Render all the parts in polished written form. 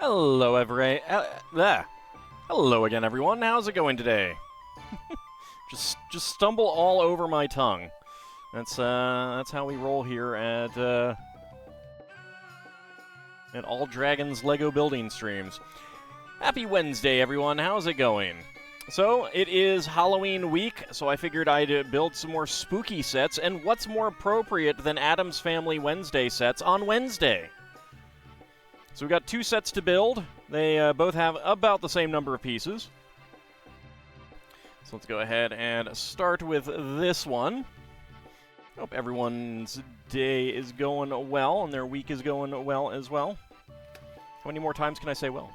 Hello again, everyone. How's it going today? just stumble all over my tongue. That's how we roll here at All Dragons Lego Building Streams. Happy Wednesday, everyone. How's it going? So, it is Halloween week, so I figured I'd build some more spooky sets, and what's more appropriate than Addams Family Wednesday sets on Wednesday? So we've got two sets to build. They both have about the same number of pieces. So let's go ahead and start with this one. Hope everyone's day is going well, and their week is going well as well. How many more times can I say well?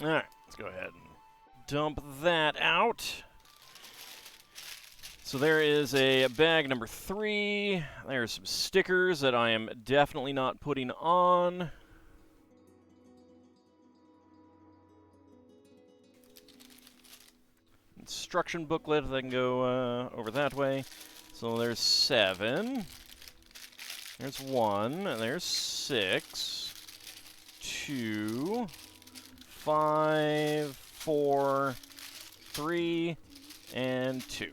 Alright, let's go ahead and dump that out. So there is a bag number 3. There's some stickers that I am definitely not putting on. Instruction booklet that can go over that way. So there's 7. There's 1. There's 6. 2. 5. 4. 3. And 2.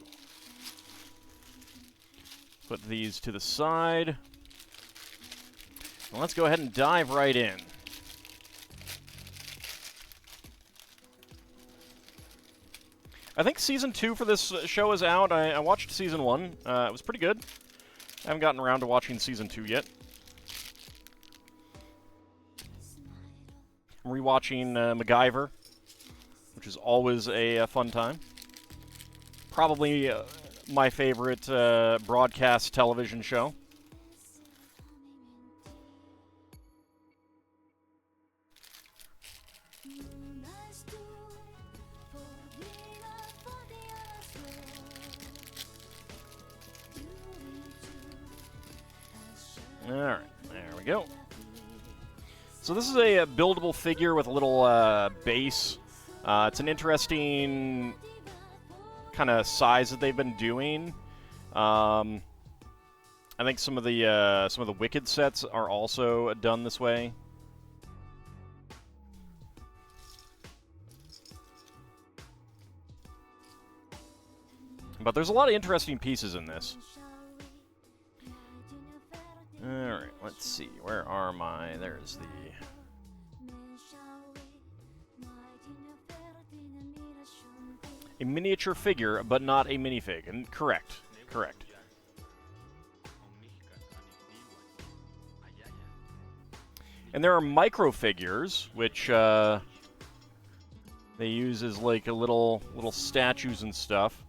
Put these to the side. Well, let's go ahead and dive right in. I think Season 2 for this show is out. I watched Season 1. It was pretty good. I haven't gotten around to watching Season 2 yet. I'm rewatching MacGyver, which is always a fun time. Probably my favorite broadcast television show. Alright, there we go. So this is a buildable figure with a little base. It's an interesting kind of size that they've been doing. I think some of the Wicked sets are also done this way. But there's a lot of interesting pieces in this. Alright, let's see. Where are my... There's the... A miniature figure, but not a minifig. And correct. Correct. And there are microfigures, which they use as like a little statues and stuff.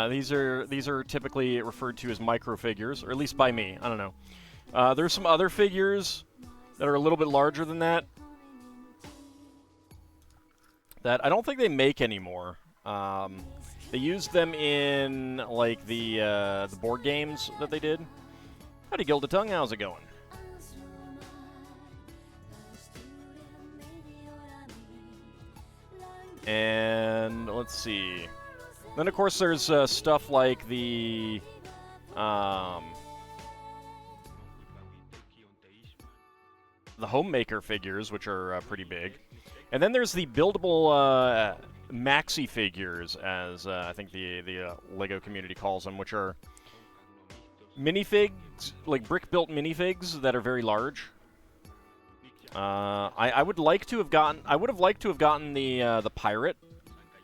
These are typically referred to as microfigures, or at least by me. I don't know. There's some other figures that are a little bit larger than that. That I don't think they make anymore. They used them in like the board games that they did. Howdy, Gildatongue, how's it going? And let's see. Then of course there's stuff like the homemaker figures, which are pretty big. And then there's the buildable maxi figures, as I think the Lego community calls them, which are minifigs, like brick-built minifigs that are very large. I would like to have gotten. I would have liked to have gotten the pirate,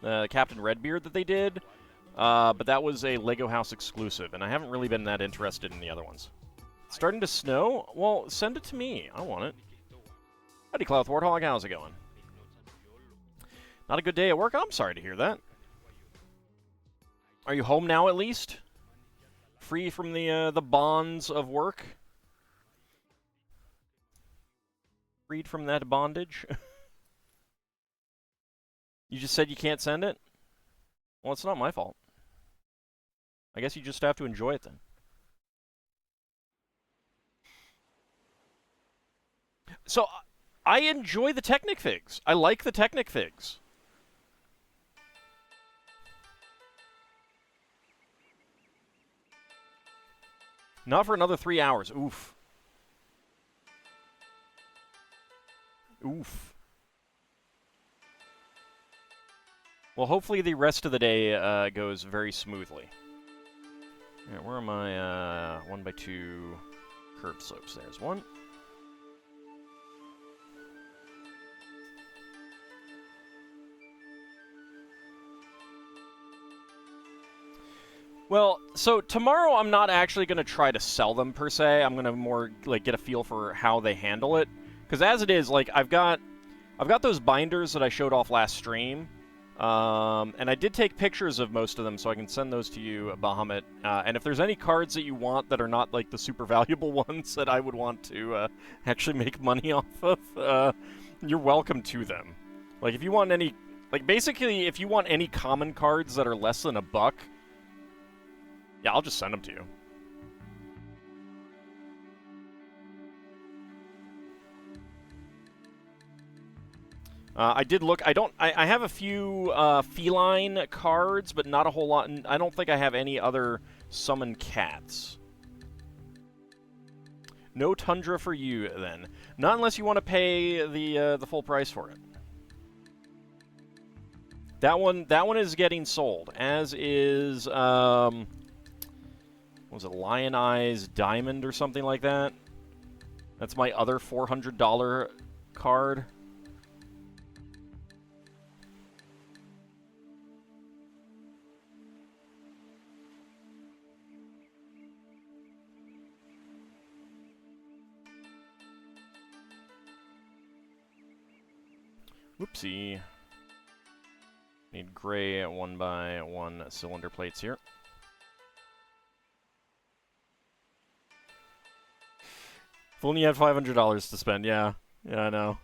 Captain Redbeard that they did, but that was a Lego House exclusive, and I haven't really been that interested in the other ones. It's starting to snow? Well, send it to me. I want it. Howdy, Cloud Warthog. How's it going? Not a good day at work? I'm sorry to hear that. Are you home now, at least? Free from the bonds of work? Freed from that bondage? You just said you can't send it? Well, it's not my fault. I guess you just have to enjoy it then. So, I enjoy the Technic figs. I like the Technic figs. Not for another 3 hours. Oof. Oof. Well, hopefully the rest of the day goes very smoothly. All right, where are my 1x2 curved slopes? There's one. Well, so tomorrow I'm not actually going to try to sell them per se. I'm going to more like get a feel for how they handle it. Because as it is, like I've got those binders that I showed off last stream, and I did take pictures of most of them, so I can send those to you, Bahamut. And if there's any cards that you want that are not like the super valuable ones that I would want to actually make money off of, you're welcome to them. Like if you want any, like basically if you want any common cards that are less than $1. Yeah, I'll just send them to you. I did look. I have a few feline cards, but not a whole lot. And I don't think I have any other summon cats. No Tundra for you, then. Not unless you want to pay the full price for it. That one is getting sold, as is what was it, Lion Eyes Diamond or something like that? That's my other $400 card. Whoopsie. Need gray 1x1 cylinder plates here. If only you had $500 to spend, yeah. Yeah, I know.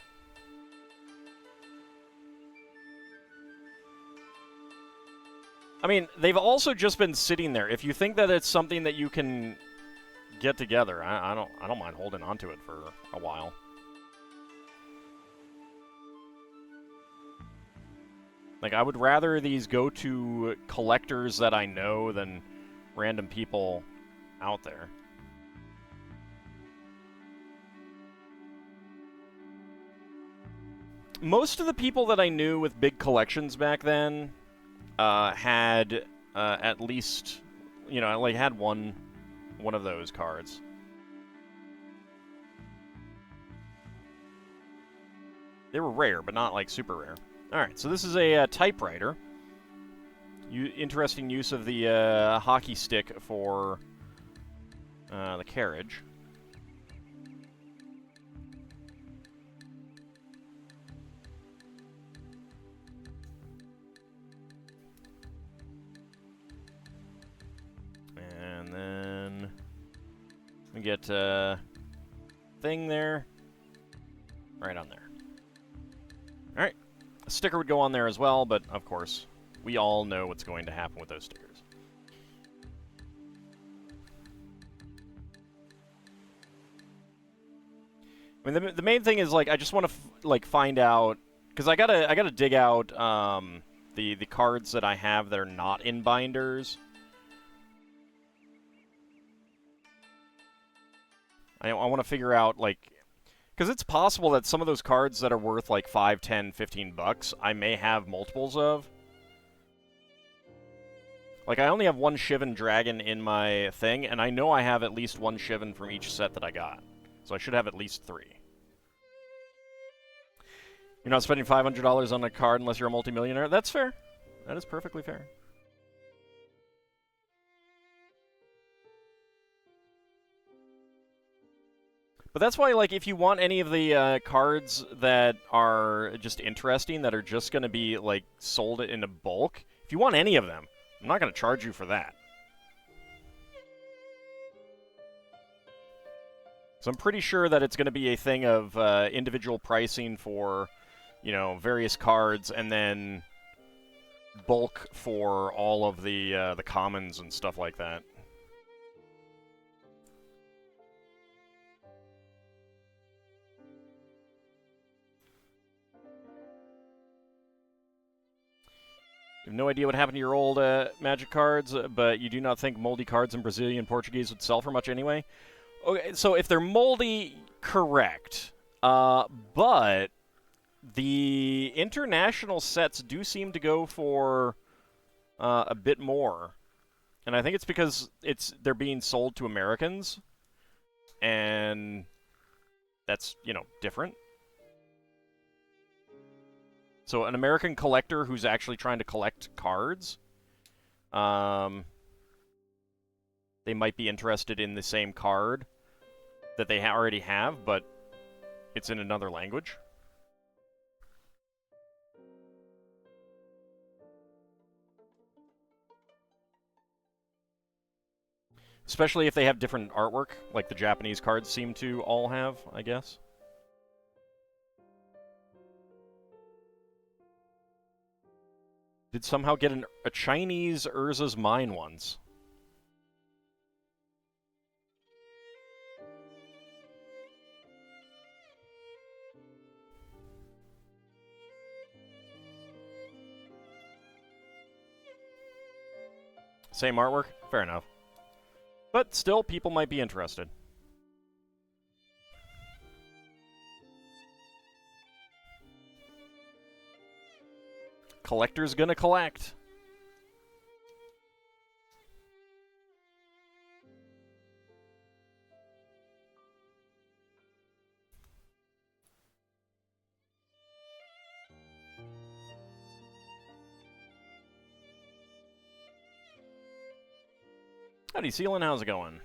I mean, they've also just been sitting there. If you think that it's something that you can get together, I don't mind holding on to it for a while. Like, I would rather these go to collectors that I know than random people out there. Most of the people that I knew with big collections back then had at least, you know, like had one of those cards. They were rare, but not like super rare. All right, so this is a typewriter. Interesting use of the hockey stick for the carriage. And then we get a thing there, right on there. All right, a sticker would go on there as well, but of course, we all know what's going to happen with those stickers. I mean, the main thing is like I just want to like find out, because I gotta dig out the cards that I have that are not in binders. I want to figure out, like, because it's possible that some of those cards that are worth like $5, $10, $15, I may have multiples of. Like, I only have one Shivan Dragon in my thing, and I know I have at least one Shivan from each set that I got. So I should have at least 3. You're not spending $500 on a card unless you're a multimillionaire? That's fair. That is perfectly fair. But that's why, like, if you want any of the cards that are just interesting, that are just going to be, like, sold in a bulk, if you want any of them, I'm not going to charge you for that. So I'm pretty sure that it's going to be a thing of individual pricing for, you know, various cards, and then bulk for all of the commons and stuff like that. You have no idea what happened to your old Magic cards, but you do not think moldy cards in Brazilian Portuguese would sell for much anyway? Okay, so if they're moldy, correct. But the international sets do seem to go for a bit more. And I think it's because they're being sold to Americans, and that's, different. So an American collector who's actually trying to collect cards, they might be interested in the same card that they already have, but it's in another language. Especially if they have different artwork, like the Japanese cards seem to all have, I guess. Did somehow get a Chinese Urza's Mine once. Same artwork? Fair enough. But still, people might be interested. Collector's gonna collect. Howdy, Sealan. How's it going?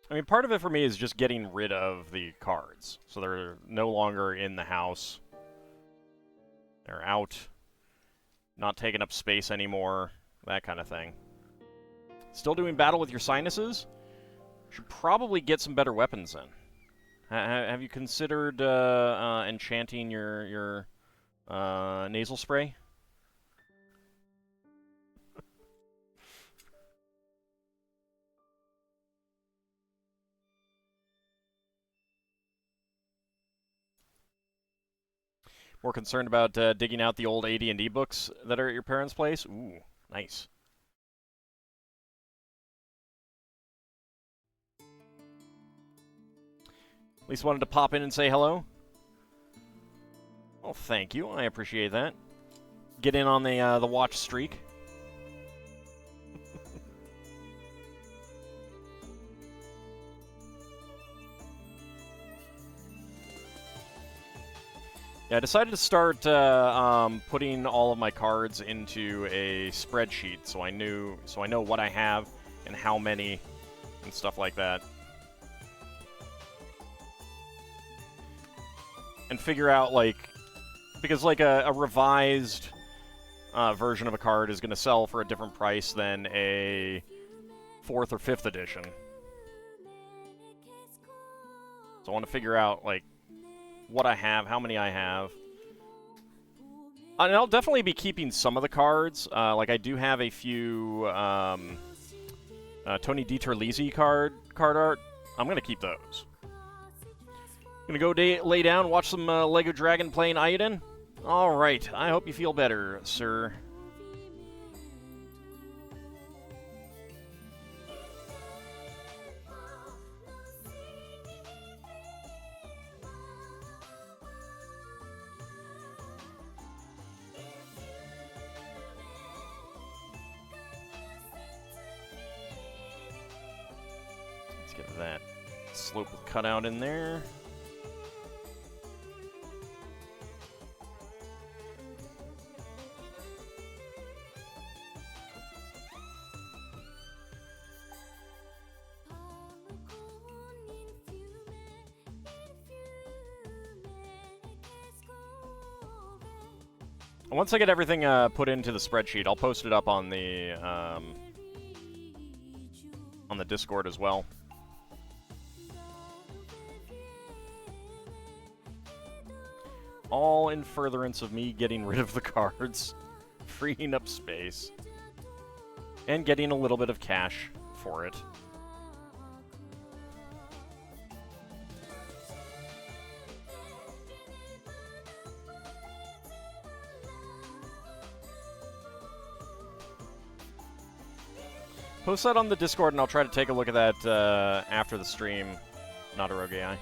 I mean, part of it for me is just getting rid of the cards. So they're no longer in the house. They're out. Not taking up space anymore. That kind of thing. Still doing battle with your sinuses? Should probably get some better weapons in. Have you considered enchanting your nasal spray? More concerned about digging out the old AD&D books that are at your parents' place? Ooh, nice. At least wanted to pop in and say hello. Well, thank you. I appreciate that. Get in on the watch streak. Yeah, I decided to start putting all of my cards into a spreadsheet, so I know what I have and how many and stuff like that, and figure out because a revised version of a card is going to sell for a different price than a 4th or 5th edition. So I want to figure out what I have, how many I have. And I'll definitely be keeping some of the cards. I do have a few Tony DiTerlizzi card art. I'm going to keep those. Going to go lay down, watch some Lego Dragon playing Aiden. All right, I hope you feel better, sir. Let's get that slope cutout in there. Once I get everything put into the spreadsheet, I'll post it up on the Discord as well. all in furtherance of me getting rid of the cards, freeing up space, and getting a little bit of cash for it. Post that on the Discord, and I'll try to take a look at that after the stream. Not a rogue AI.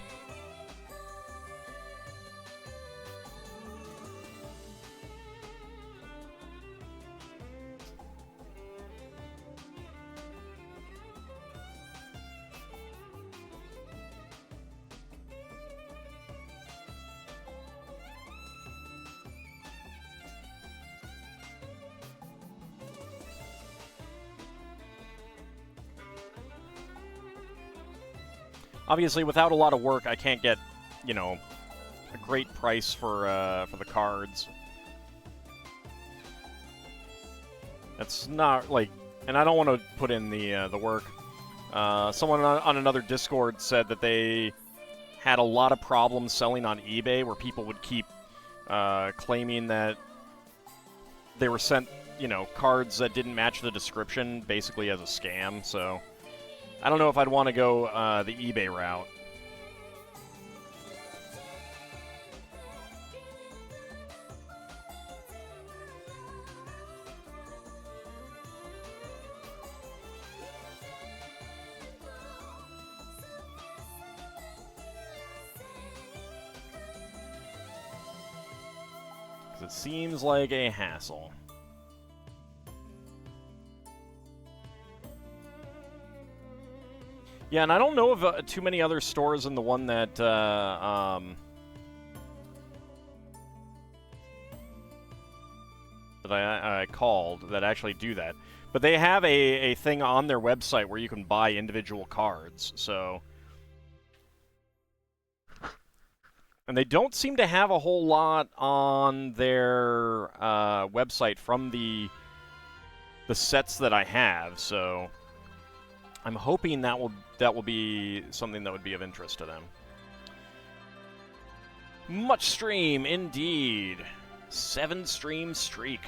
Obviously, without a lot of work, I can't get, you know, a great price for the cards. That's not, like, and I don't want to put in the work. Someone on another Discord said that they had a lot of problems selling on eBay where people would keep claiming that they were sent, you know, cards that didn't match the description, basically as a scam, so I don't know if I'd want to go the eBay route. Because it seems like a hassle. Yeah, and I don't know of too many other stores in the one that that I called that actually do that. But they have a thing on their website where you can buy individual cards, so... And they don't seem to have a whole lot on their website from the sets that I have, so... I'm hoping that will be something that would be of interest to them. Much stream, indeed. 7-stream streak.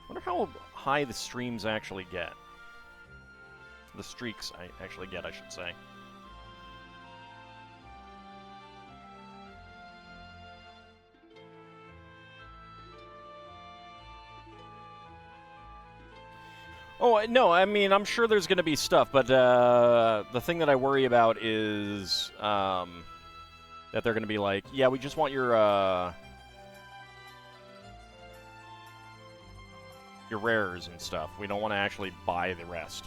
Wonder how high the streams actually get. The streaks I actually get, I should say. Oh, no, I mean, I'm sure there's going to be stuff, but the thing that I worry about is that they're going to be like, yeah, we just want your rares and stuff. We don't want to actually buy the rest.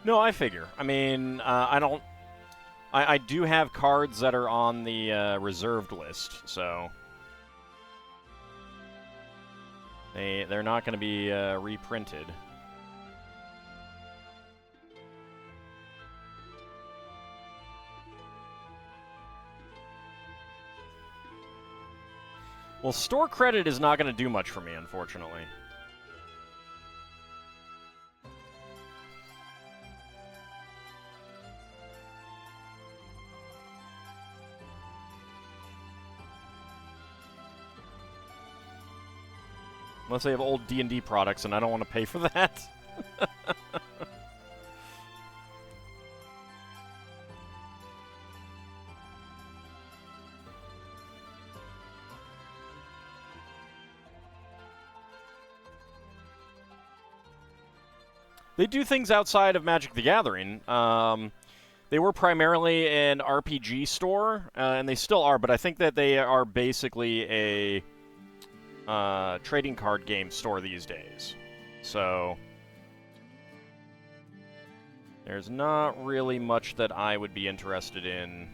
No, I figure. I mean, I do have cards that are on the reserved list, so they're not going to be reprinted. Well, store credit is not going to do much for me, unfortunately. Unless they have old D&D products, and I don't want to pay for that. They do things outside of Magic the Gathering. They were primarily an RPG store, and they still are, but I think that they are basically a trading card game store these days. So there's not really much that I would be interested in.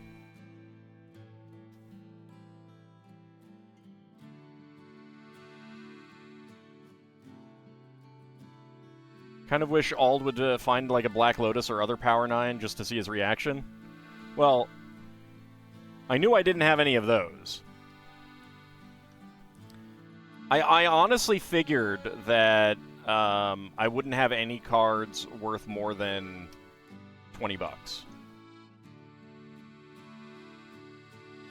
Kind of wish Ald would find like a Black Lotus or other Power 9 just to see his reaction. Well, I knew I didn't have any of those. I honestly figured that I wouldn't have any cards worth more than $20.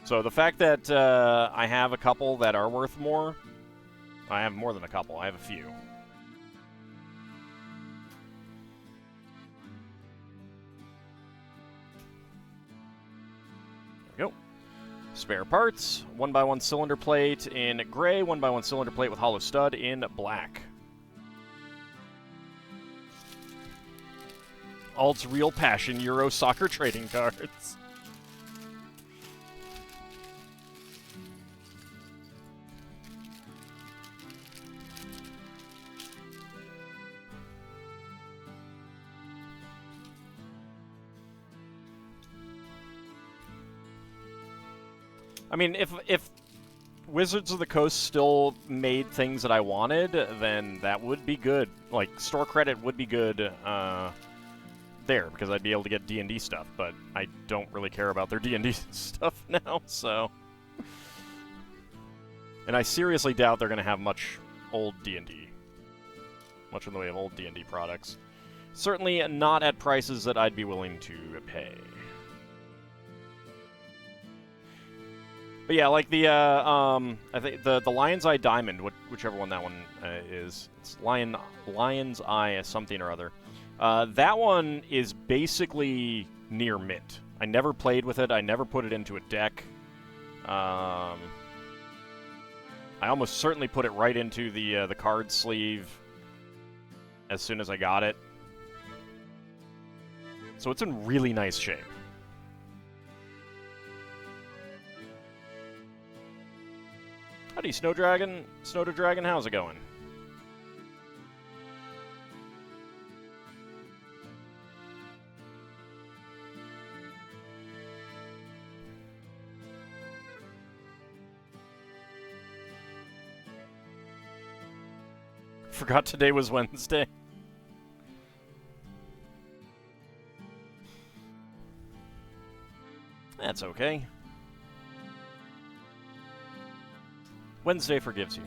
So the fact that I have a couple that are worth more, I have more than a couple, I have a few. There we go. Spare parts, 1x1 cylinder plate in gray, 1x1 cylinder plate with hollow stud in black. Ald's Real Passion Euro Soccer trading cards. I mean, if Wizards of the Coast still made things that I wanted, then that would be good. Like, store credit would be good there, because I'd be able to get D&D stuff, but I don't really care about their D&D stuff now, so... And I seriously doubt they're going to have much old D&D. Much in the way of old D&D products. Certainly not at prices that I'd be willing to pay. But yeah, like the, I think the Lion's Eye Diamond, whichever one that one is, it's Lion's Eye something or other. That one is basically near mint. I never played with it. I never put it into a deck. I almost certainly put it right into the card sleeve as soon as I got it. So it's in really nice shape. Howdy, Snow Dragon. Snow to Dragon, how's it going? Forgot today was Wednesday. That's okay. Wednesday forgives you.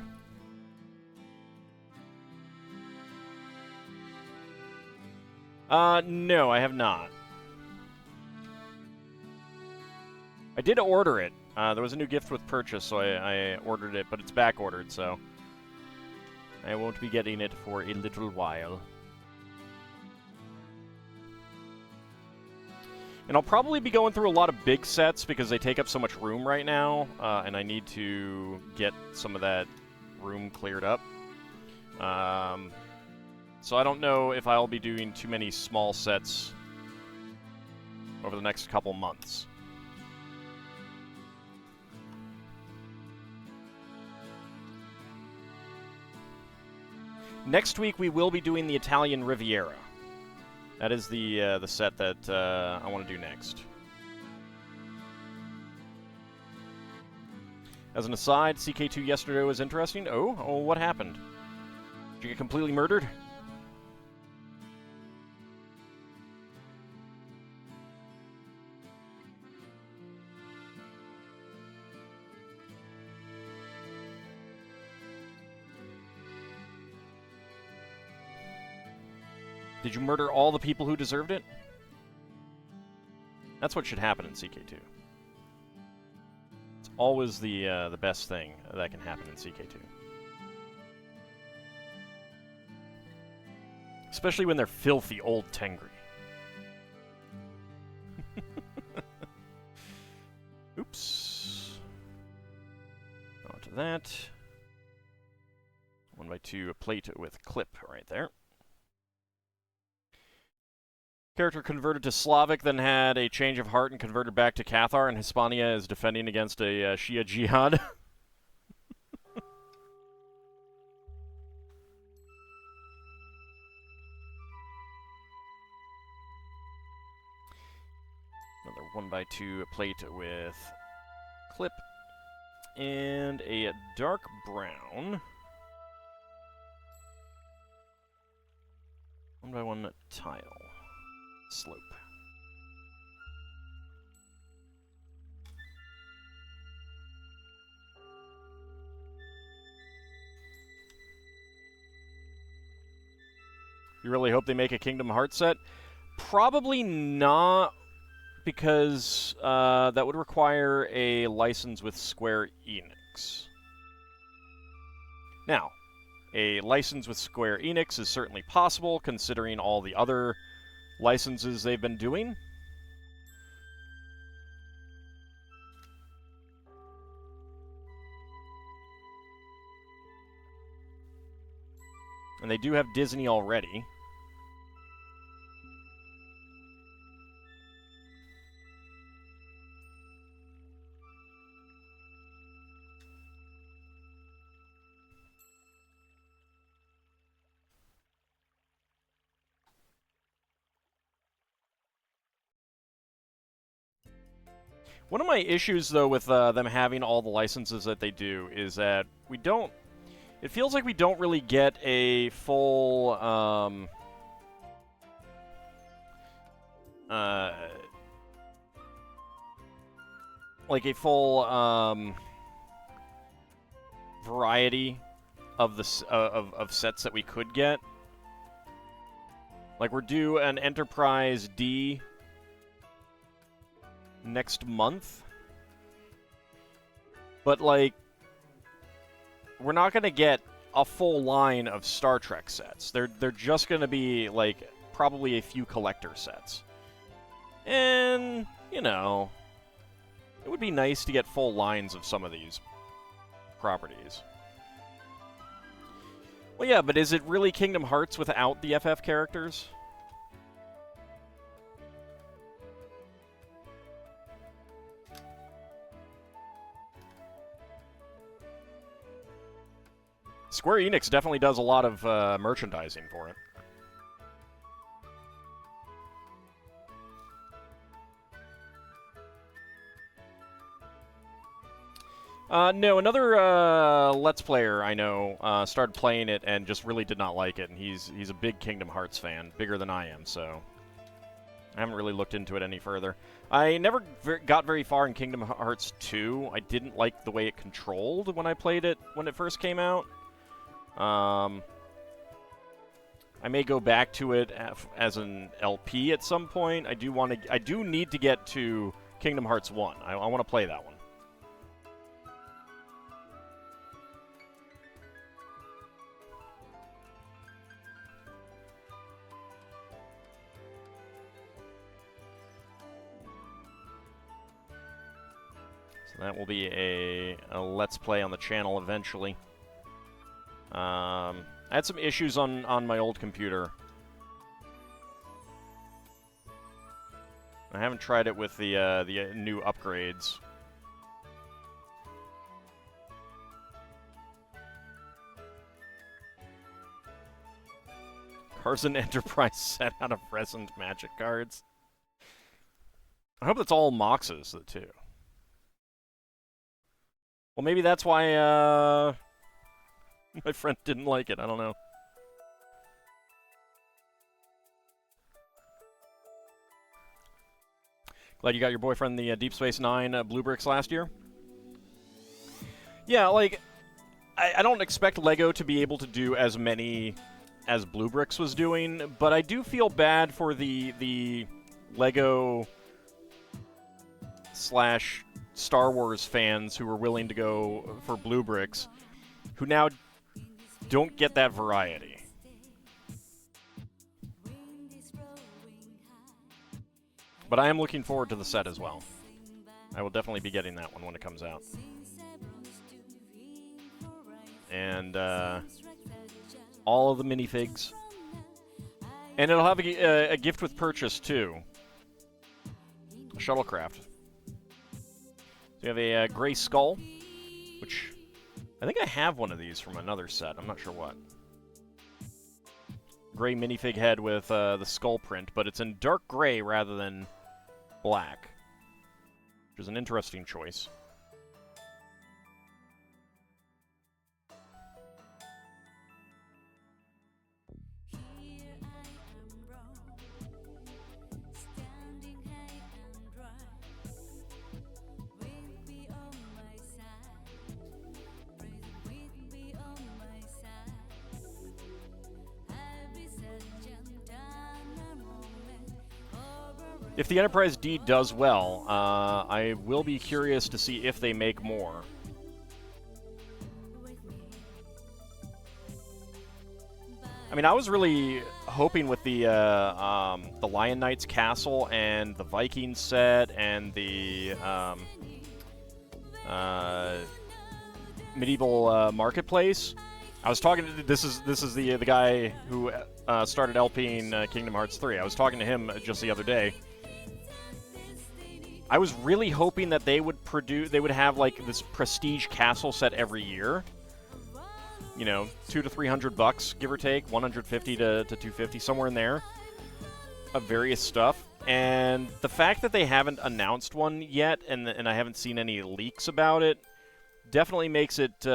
No, I have not. I did order it. There was a new gift with purchase, so I ordered it, but it's back ordered, so I won't be getting it for a little while. And I'll probably be going through a lot of big sets because they take up so much room right now, and I need to get some of that room cleared up. So I don't know if I'll be doing too many small sets over the next couple months. Next week we will be doing the Italian Riviera. That is the set that I want to do next. As an aside, CK2 yesterday was interesting. Oh, what happened? Did you get completely murdered? Did you murder all the people who deserved it? That's what should happen in CK2. It's always the best thing that can happen in CK2. Especially when they're filthy old Tengri. Oops. On to that. 1x2 a plate with clip right there. Character converted to Slavic, then had a change of heart and converted back to Cathar, and Hispania is defending against a Shia jihad. Another 1x2 plate with clip and a dark brown. 1x1 tile. Slope. You really hope they make a Kingdom Hearts set? Probably not, because that would require a license with Square Enix. Now, a license with Square Enix is certainly possible, considering all the other licenses they've been doing. And they do have Disney already. One of my issues, though, with them having all the licenses that they do is that we don't... It feels like we don't really get a full, like a full, variety of the of sets that we could get. Like, we're due an Enterprise D next month, but like, we're not going to get a full line of Star Trek sets. They're just going to be like probably a few collector sets. And, you know, it would be nice to get full lines of some of these properties. Well, yeah, but is it really Kingdom Hearts without the FF characters? Square Enix definitely does a lot of merchandising for it. No, another Let's Player I know started playing it and just really did not like it, and he's a big Kingdom Hearts fan, bigger than I am, so I haven't really looked into it any further. I never got very far in Kingdom Hearts 2. I didn't like the way it controlled when I played it when it first came out. I may go back to it as an LP at some point. I do need to get to Kingdom Hearts 1. I want to play that one. So that will be a Let's Play on the channel eventually. I had some issues on my old computer. I haven't tried it with the new upgrades. Carson Enterprise set out of present magic cards. I hope that's all Moxes, too. Well, maybe that's why my friend didn't like it. I don't know. Glad you got your boyfriend the Deep Space Nine Blue Bricks last year. Yeah, like, I don't expect LEGO to be able to do as many as Blue Bricks was doing, but I do feel bad for the LEGO / Star Wars fans who were willing to go for Blue Bricks, who now don't get that variety. But I am looking forward to the set as well. I will definitely be getting that one when it comes out. And all of the minifigs. And it'll have a gift with purchase, too. A shuttlecraft. So you have a gray skull, which I think I have one of these from another set. I'm not sure what. Gray minifig head with the skull print, but it's in dark gray rather than black, which is an interesting choice. If the Enterprise D does well, I will be curious to see if they make more. I mean, I was really hoping with the Lion Knight's castle and the Viking set and the medieval marketplace. I was talking to this is the guy who started LPing Kingdom Hearts 3. I was talking to him just the other day. I was really hoping that they would have like this prestige castle set every year. You know, $200 to $300, give or take, 150 to 250, somewhere in there, of various stuff. And the fact that they haven't announced one yet, and I haven't seen any leaks about it, definitely makes it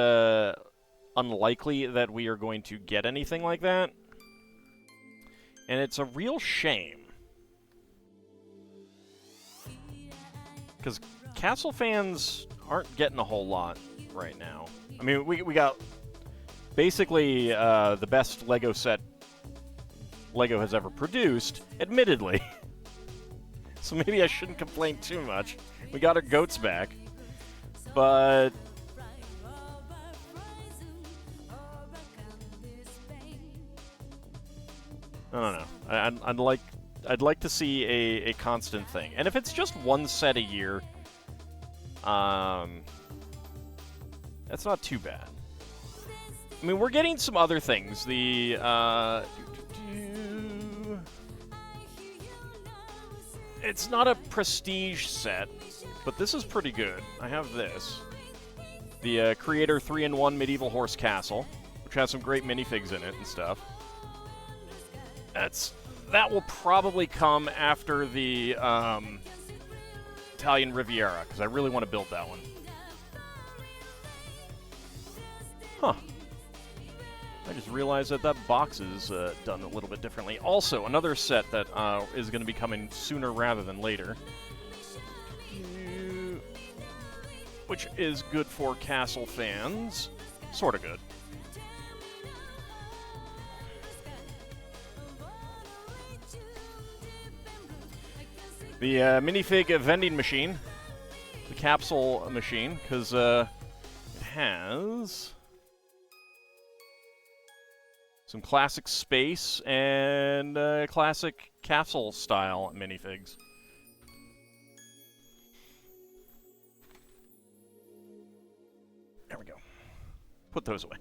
unlikely that we are going to get anything like that. And it's a real shame. Because Castle fans aren't getting a whole lot right now. I mean, we got basically the best Lego set Lego has ever produced, admittedly. So maybe I shouldn't complain too much. We got our goats back. But I don't know. I'd like to see a constant thing. And if it's just one set a year, that's not too bad. I mean, we're getting some other things. The, it's not a prestige set, but this is pretty good. I have this. The Creator 3-in-1 Medieval Horse Castle, which has some great minifigs in it and stuff. That will probably come after the Italian Riviera, because I really want to build that one. Huh. I just realized that box is done a little bit differently. Also, another set that is going to be coming sooner rather than later, which is good for Castle fans. Sort of good. The minifig vending machine, the capsule machine, because it has some classic space and classic capsule-style minifigs. There we go. Put those away.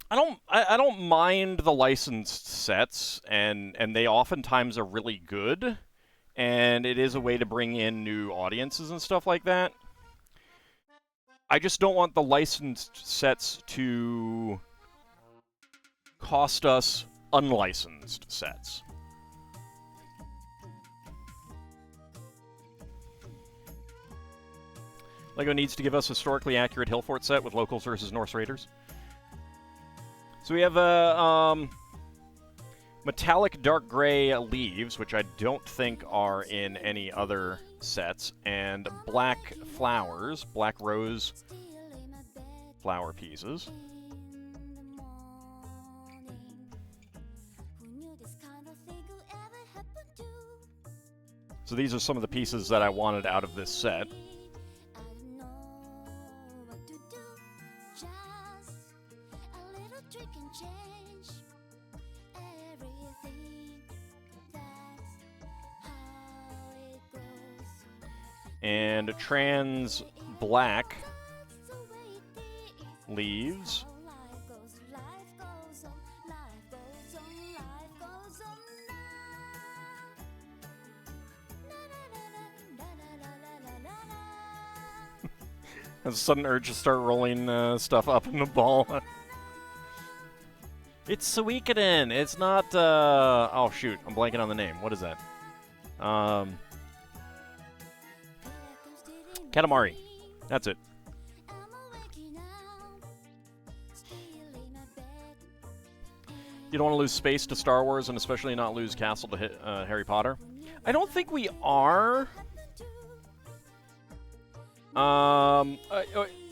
I don't mind the licensed sets, and they oftentimes are really good, and it is a way to bring in new audiences and stuff like that. I just don't want the licensed sets to cost us unlicensed sets. LEGO needs to give us a historically accurate Hillfort set with locals versus Norse Raiders. So we have metallic dark gray leaves, which I don't think are in any other sets, and black flowers, black rose flower pieces. So these are some of the pieces that I wanted out of this set. And trans black leaves. Has a sudden urge to start rolling stuff up in the ball. It's Suikoden. It's not, oh shoot, I'm blanking on the name. What is that? Katamari. That's it. You don't want to lose space to Star Wars, and especially not lose Castle to Harry Potter. I don't think we are.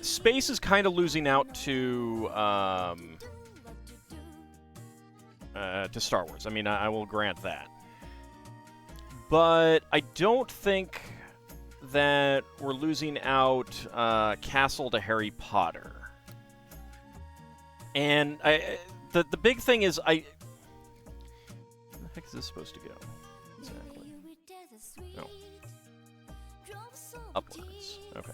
Space is kind of losing out to Star Wars. I mean, I will grant that. But I don't think that we're losing out Castle to Harry Potter. And the big thing is, where the heck is this supposed to go? Exactly. No. Upwards. Okay.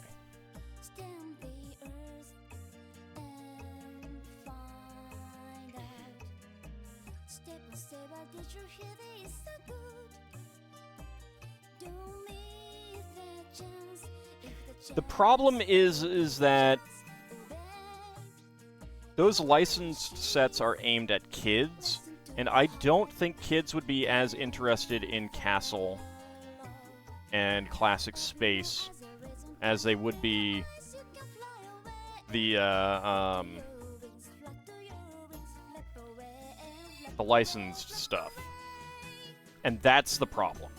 The problem is that those licensed sets are aimed at kids, and I don't think kids would be as interested in Castle and Classic Space as they would be the licensed stuff. And that's the problem.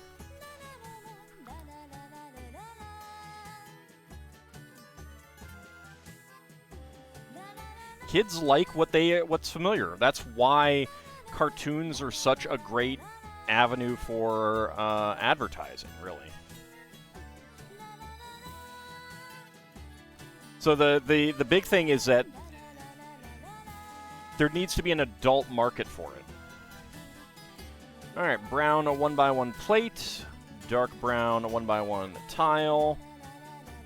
Kids like what's familiar. That's why cartoons are such a great avenue for advertising, really. So the big thing is that there needs to be an adult market for it. All right, brown, a 1x1 plate. Dark brown, a 1x1 tile.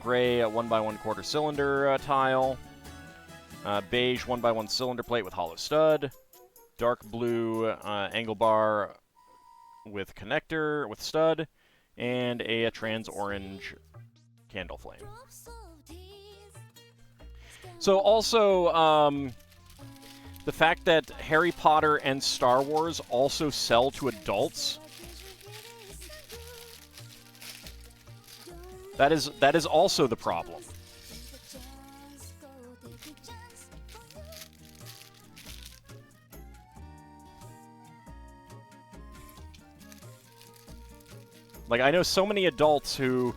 Gray, a 1x1 quarter cylinder tile. Beige 1x1 cylinder plate with hollow stud. Dark blue angle bar with connector with stud. And a trans orange candle flame. So also, the fact that Harry Potter and Star Wars also sell to adults, that is also the problem. Like, I know so many adults who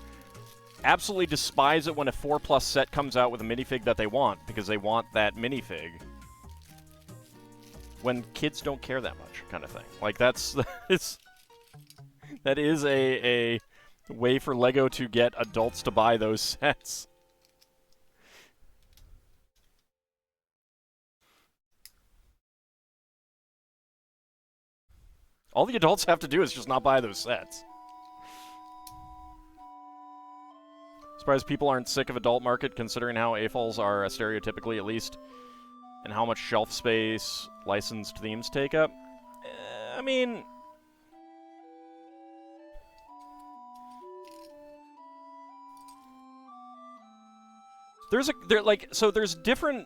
absolutely despise it when a 4+ set comes out with a minifig that they want, because they want that minifig. When kids don't care that much, kind of thing. Like, that is a way for LEGO to get adults to buy those sets. All the adults have to do is just not buy those sets. Surprised people aren't sick of adult market, considering how AFOLs are, stereotypically at least, and how much shelf space licensed themes take up. I mean, there's different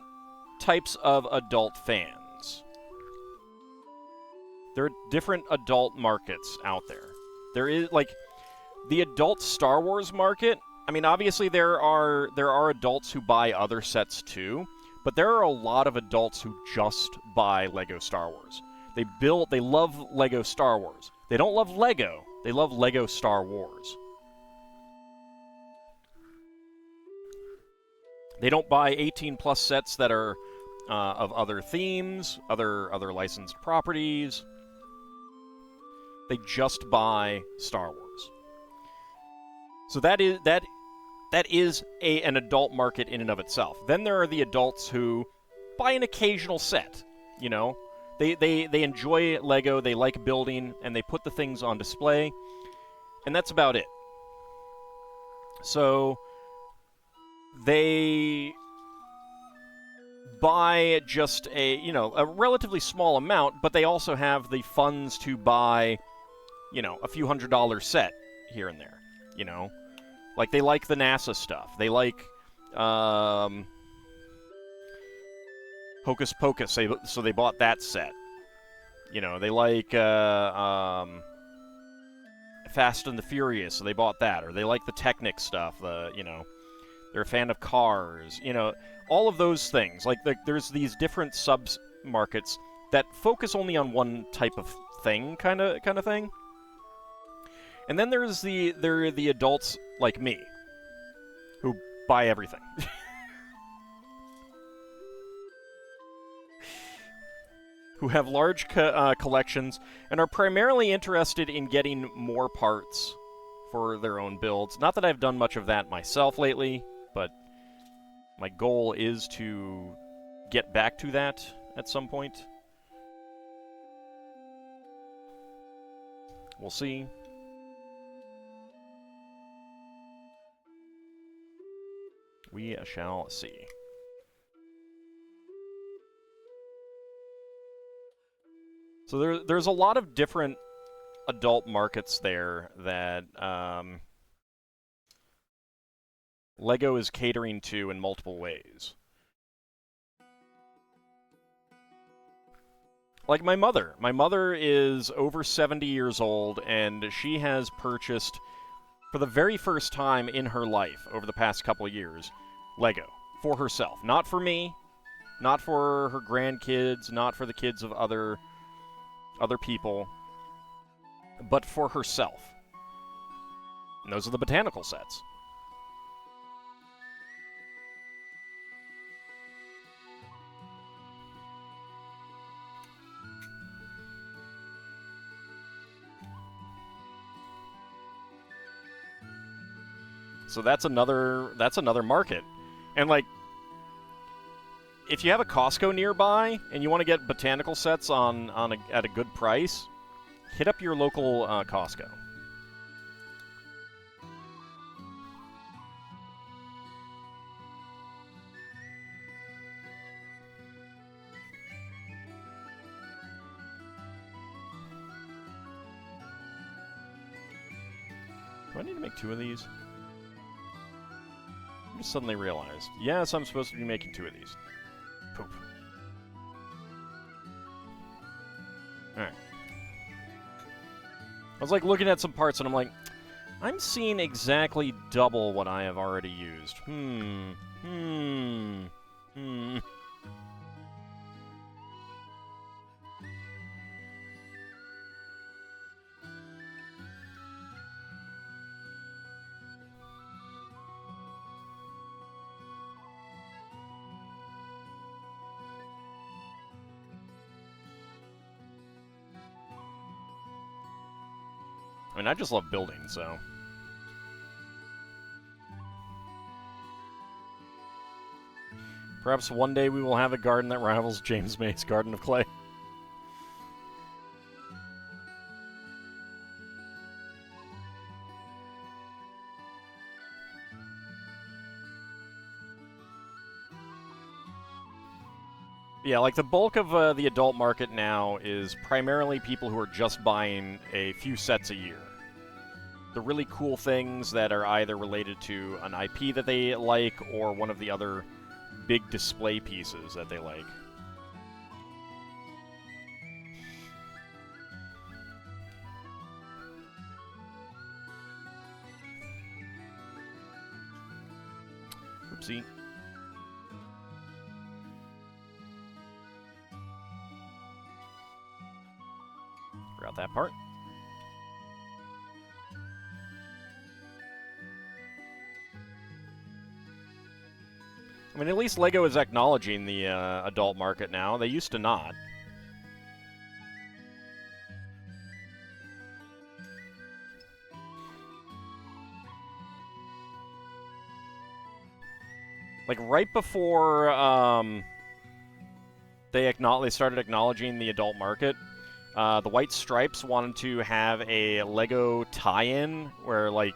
types of adult fans. There are different adult markets out there. There is, like, the adult Star Wars market. I mean, obviously there are adults who buy other sets too, but there are a lot of adults who just buy LEGO Star Wars. They love LEGO Star Wars. They don't love LEGO. They love LEGO Star Wars. They don't buy 18+ sets that are of other themes, other licensed properties. They just buy Star Wars. So that is an adult market in and of itself. Then there are the adults who buy an occasional set. You know, they enjoy LEGO, they like building, and they put the things on display, and that's about it. So they buy just a relatively small amount, but they also have the funds to buy, a few $100 set here and there, Like, they like the NASA stuff. They like Hocus Pocus, so they bought that set. They like Fast and the Furious, so they bought that. Or they like the Technic stuff, they're a fan of cars. All of those things. Like, there's these different sub-markets that focus only on one type of thing, kind of thing. And then there are the adults like me, who buy everything. who have large collections and are primarily interested in getting more parts for their own builds. Not that I've done much of that myself lately, but my goal is to get back to that at some point. We'll see. We shall see. So there's a lot of different adult markets there that LEGO is catering to in multiple ways. Like my mother. My mother is over 70 years old, and she has purchased, for the very first time in her life over the past couple of years, LEGO for herself. Not for me, not for her grandkids, not for the kids of other people, but for herself. And those are the botanical sets. So that's another market. And like, if you have a Costco nearby and you want to get botanical sets at a good price, hit up your local Costco. Do I need to make 2 of these? I just suddenly realized. Yes, I'm supposed to be making 2 of these. Poop. Alright. I was like looking at some parts and I'm like, I'm seeing exactly double what I have already used. I mean, I just love building, so... Perhaps one day we will have a garden that rivals James May's Garden of Clay. Yeah, like the bulk of the adult market now is primarily people who are just buying a few sets a year. The really cool things that are either related to an IP that they like or one of the other big display pieces that they like. Oopsie. Forgot that part. I mean, at least LEGO is acknowledging the adult market now. They used to not. Like, right before they started acknowledging the adult market, the White Stripes wanted to have a LEGO tie-in where, like,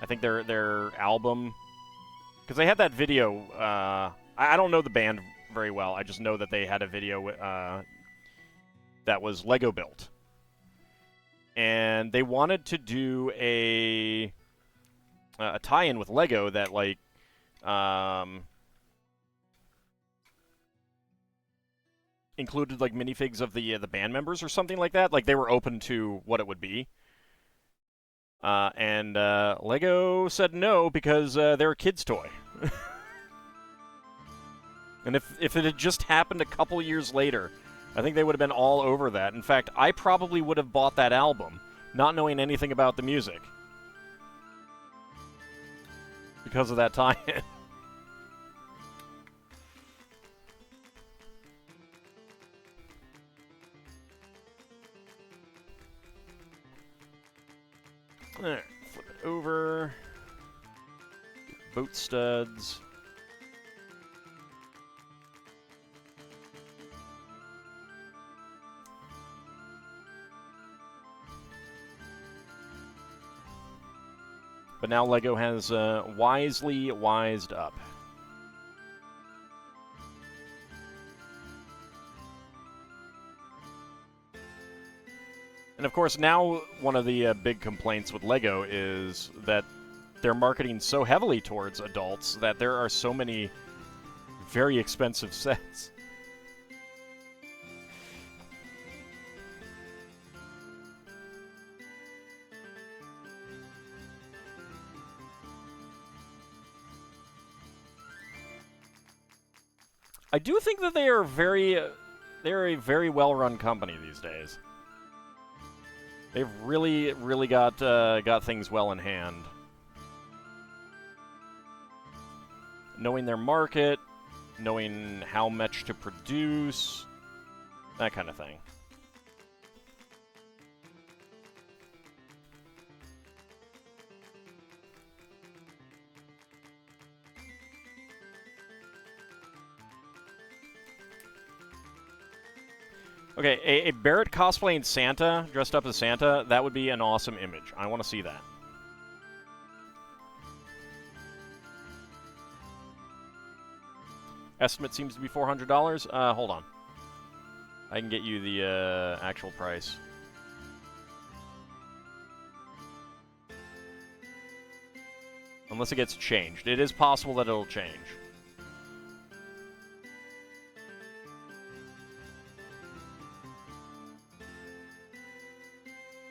I think their album... Because they had that video, I don't know the band very well, I just know that they had a video that was LEGO built. And they wanted to do a tie-in with LEGO that, like, included, like, minifigs of the band members or something like that. Like, they were open to what it would be. And LEGO said no because they're a kid's toy. And if it had just happened a couple years later, I think they would have been all over that. In fact, I probably would have bought that album, not knowing anything about the music. Because of that tie-in. boat studs. But now LEGO has wisely wised up. And of course, now one of the big complaints with LEGO is that they're marketing so heavily towards adults that there are so many very expensive sets. I do think that they're a very well-run company these days. They've really, really got things well in hand. Knowing their market, knowing how much to produce, that kind of thing. Okay, a Barrett cosplaying Santa, dressed up as Santa, that would be an awesome image. I want to see that. Estimate seems to be $400. Hold on. I can get you the actual price. Unless it gets changed. It is possible that it'll change.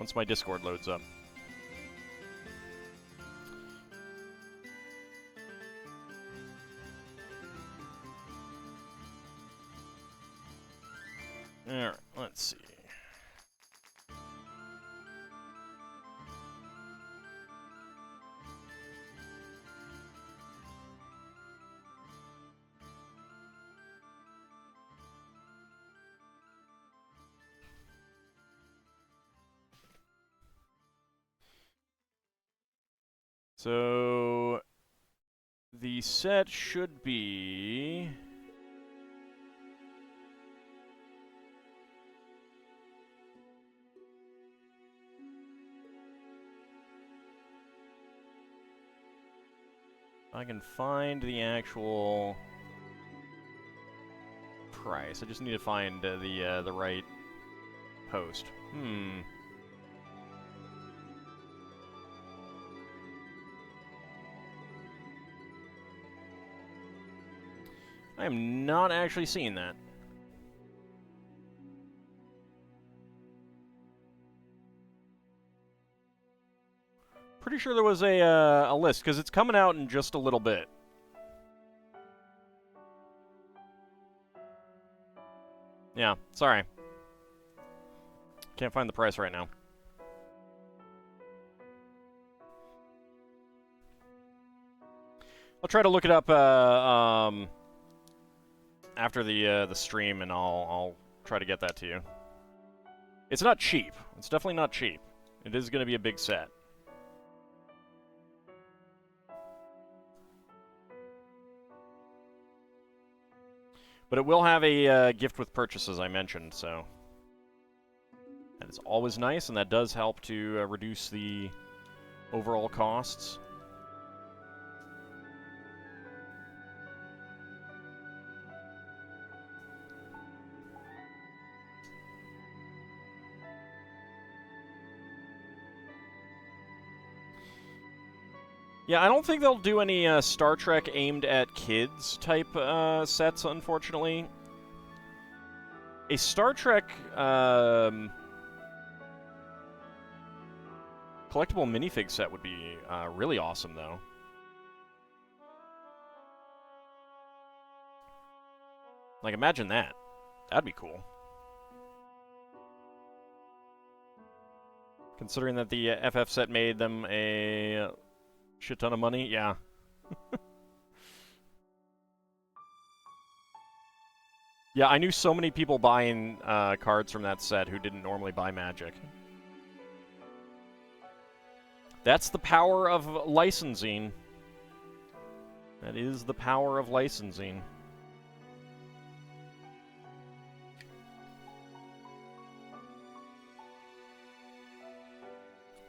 Once my Discord loads up. Alright, let's see. So the set should be I can find the actual price. I just need to find the right post. I am not actually seeing that. Pretty sure there was a list, because it's coming out in just a little bit. Yeah, sorry. Can't find the price right now. I'll try to look it up after the stream, and I'll try to get that to you. It's not cheap. It's definitely not cheap. It is going to be a big set. But it will have a gift with purchase, as I mentioned, so that is always nice, and that does help to reduce the overall costs. Yeah, I don't think they'll do any Star Trek aimed at kids type sets, unfortunately. A Star Trek collectible minifig set would be really awesome, though. Like, imagine that. That'd be cool. Considering that the FF set made them a shit ton of money, yeah. Yeah, I knew so many people buying cards from that set who didn't normally buy Magic. That's the power of licensing. That is the power of licensing.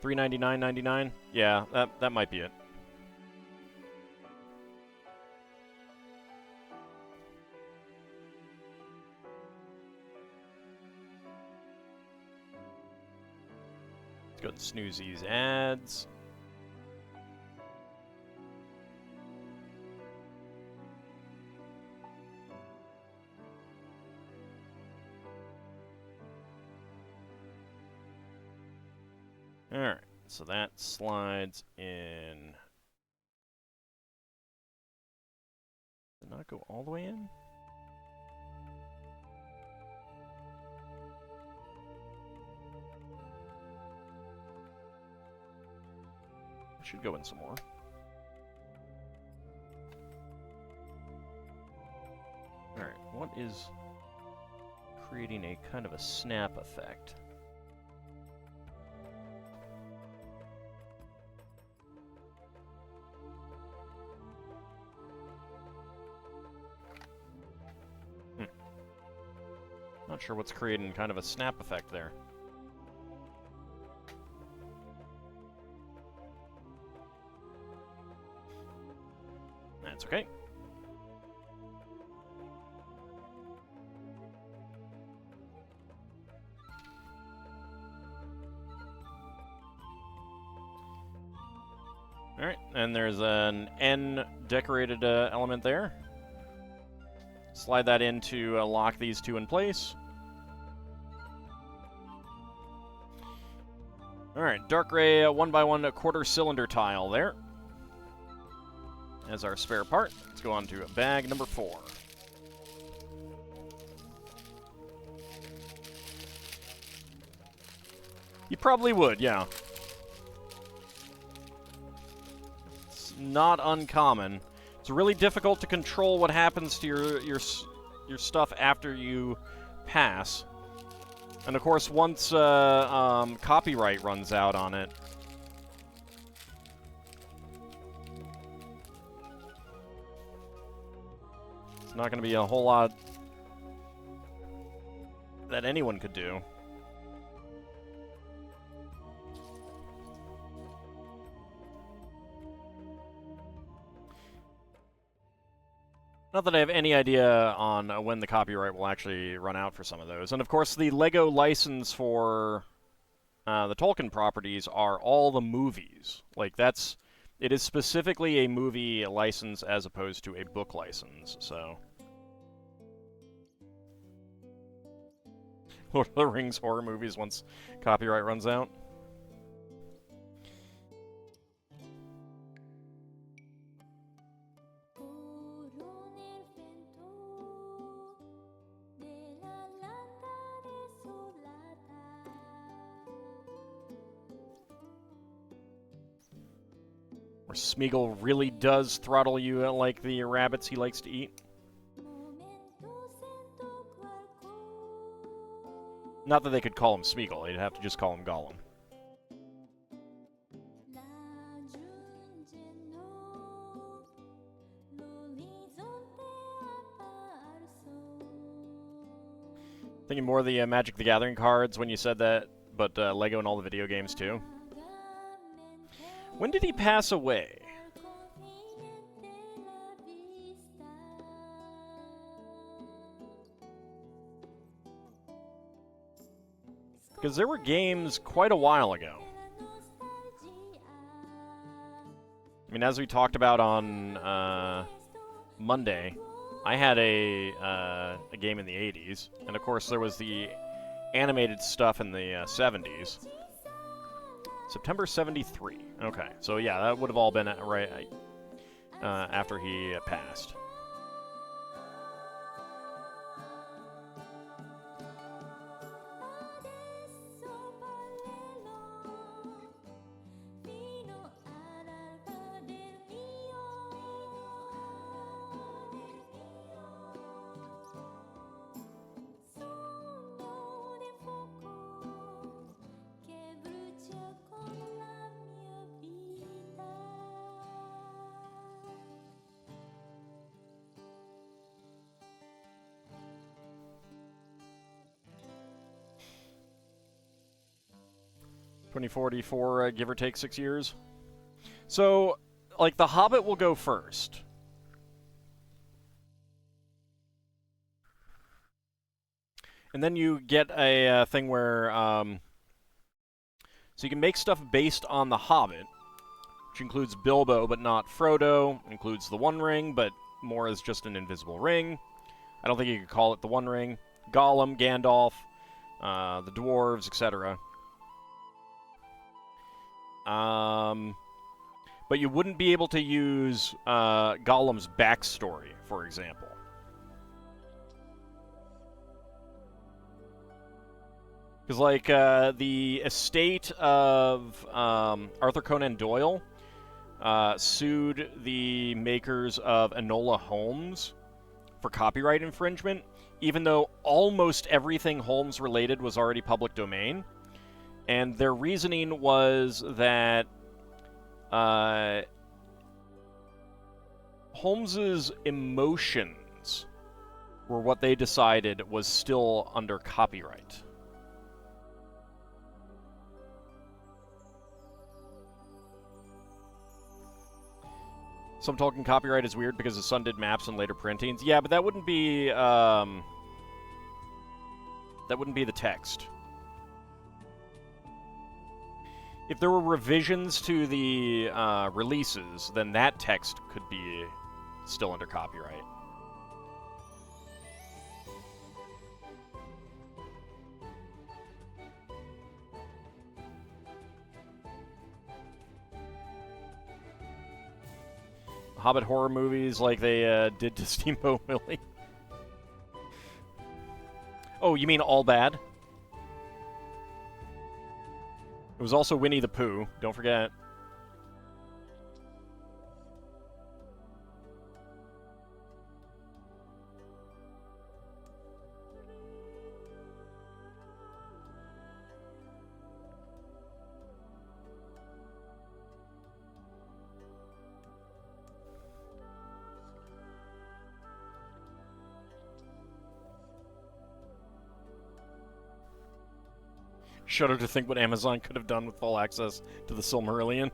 $399.99? Yeah, that might be it. Let's go to snooze these ads. Alright, so that slides in. Did not go all the way in? Should go in some more. Alright, what is creating a kind of a snap effect? Not sure what's creating kind of a snap effect there. That's okay. Alright, and there's an N decorated element there. Slide that in to lock these two in place. Alright, dark gray 1x1 quarter cylinder tile there. As our spare part. Let's go on to bag number 4. You probably would, yeah. It's not uncommon. It's really difficult to control what happens to your stuff after you pass. And of course, once copyright runs out on it, it's not going to be a whole lot that anyone could do. Not that I have any idea on when the copyright will actually run out for some of those. And of course, the LEGO license for the Tolkien properties are all the movies. Like, it is specifically a movie license as opposed to a book license, so. Lord of the Rings horror movies once copyright runs out. Where Smeagol really does throttle you like the rabbits he likes to eat. Not that they could call him Smeagol, they'd have to just call him Gollum. Thinking more of the Magic the Gathering cards when you said that, but LEGO and all the video games too. When did he pass away? Because there were games quite a while ago. I mean, as we talked about on Monday, I had a game in the 80s, and of course there was the animated stuff in the 70s. September 73. Okay, so yeah, that would have all been right after he passed. 2044, give or take 6 years. So, like, The Hobbit will go first. And then you get a thing where, so you can make stuff based on The Hobbit, which includes Bilbo, but not Frodo. It includes the One Ring, but more as just an invisible ring. I don't think you could call it the One Ring. Gollum, Gandalf, the dwarves, etc. But you wouldn't be able to use Gollum's backstory, for example. Because, like, the estate of Arthur Conan Doyle sued the makers of Enola Holmes for copyright infringement, even though almost everything Holmes related was already public domain. And their reasoning was that Holmes's emotions were what they decided was still under copyright. Some talking copyright is weird because his son did maps and later printings. Yeah, but that wouldn't be the text. If there were revisions to the releases, then that text could be still under copyright. Hobbit horror movies like they did to Steamboat Willie. Oh, you mean all bad? It was also Winnie the Pooh, don't forget. Shudder to think what Amazon could have done with full access to the Silmarillion.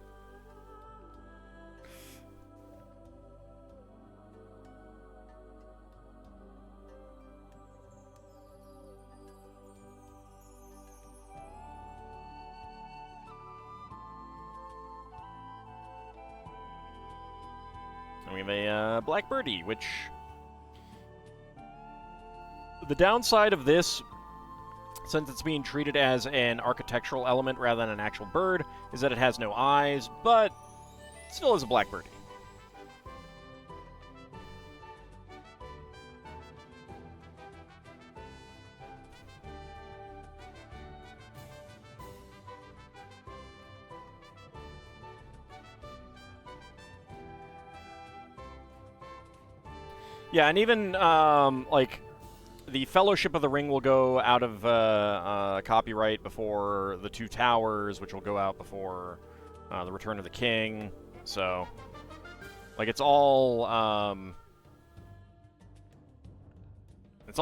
And we have a Black Birdie, which... The downside of this, since it's being treated as an architectural element rather than an actual bird, is that it has no eyes, but still is a black birdie. Yeah, and even, like... The Fellowship of the Ring will go out of copyright before the Two Towers, which will go out before the Return of the King. So, like, it's all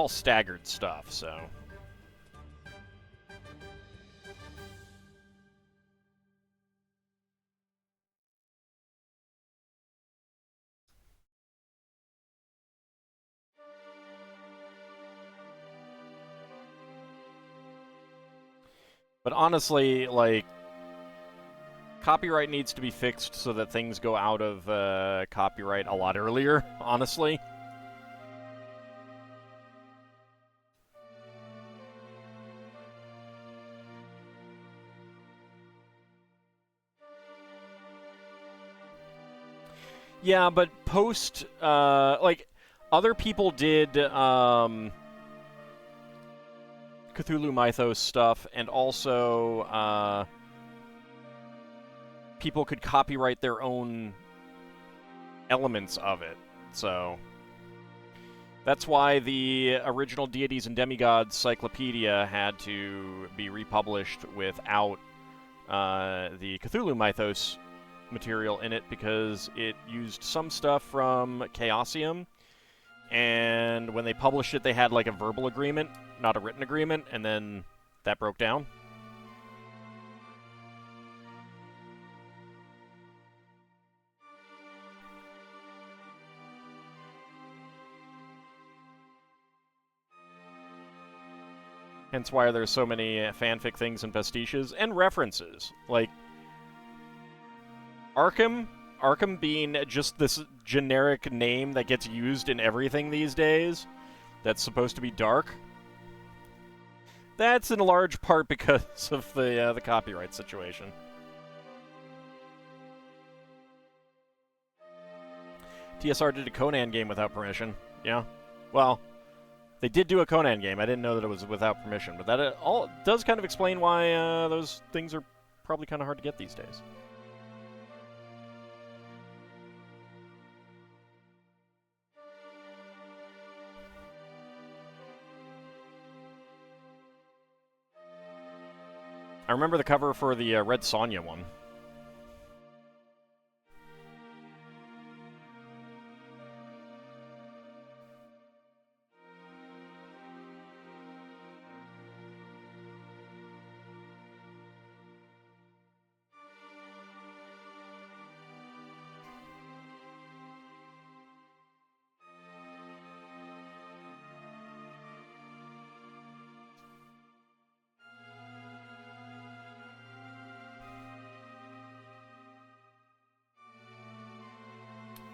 staggered stuff. So, but honestly, like, copyright needs to be fixed so that things go out of copyright a lot earlier, honestly. Yeah, but post, like, other people did, Cthulhu Mythos stuff, and also people could copyright their own elements of it. So that's why the original Deities and Demigods Cyclopedia had to be republished without the Cthulhu Mythos material in it, because it used some stuff from Chaosium, and when they published it, they had like a verbal agreement, not a written agreement, and then that broke down. Hence why there's so many fanfic things and pastiches and references. Like, Arkham being just this generic name that gets used in everything these days that's supposed to be dark. That's in large part because of the copyright situation. TSR did a Conan game without permission. Yeah. Well, they did do a Conan game. I didn't know that it was without permission, but that all does kind of explain why those things are probably kind of hard to get these days. I remember the cover for the Red Sonja one.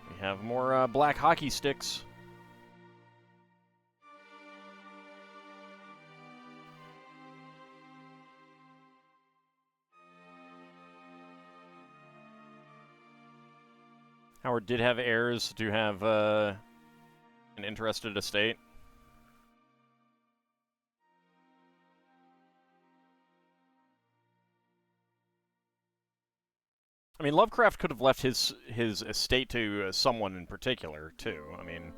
We have more black hockey sticks. Howard did have heirs to have an interested estate. I mean, Lovecraft could have left his estate to someone in particular, too. I mean,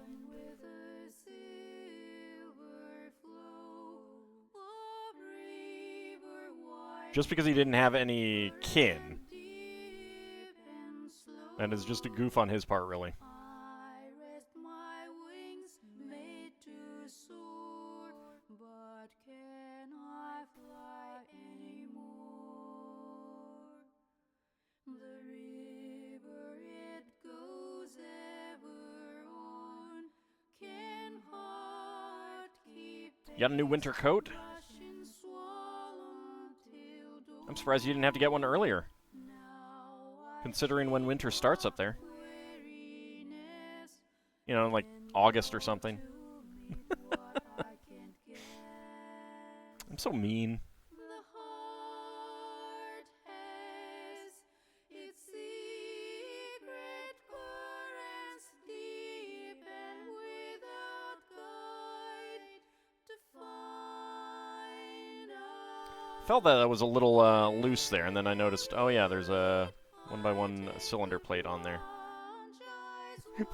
just because he didn't have any kin. That is just a goof on his part, really. You got a new winter coat? I'm surprised you didn't have to get one earlier, considering when winter starts up there. You know, like August or something. I'm so mean. Felt that was a little loose there, and then I noticed, oh yeah, there's a 1x1 cylinder plate on there.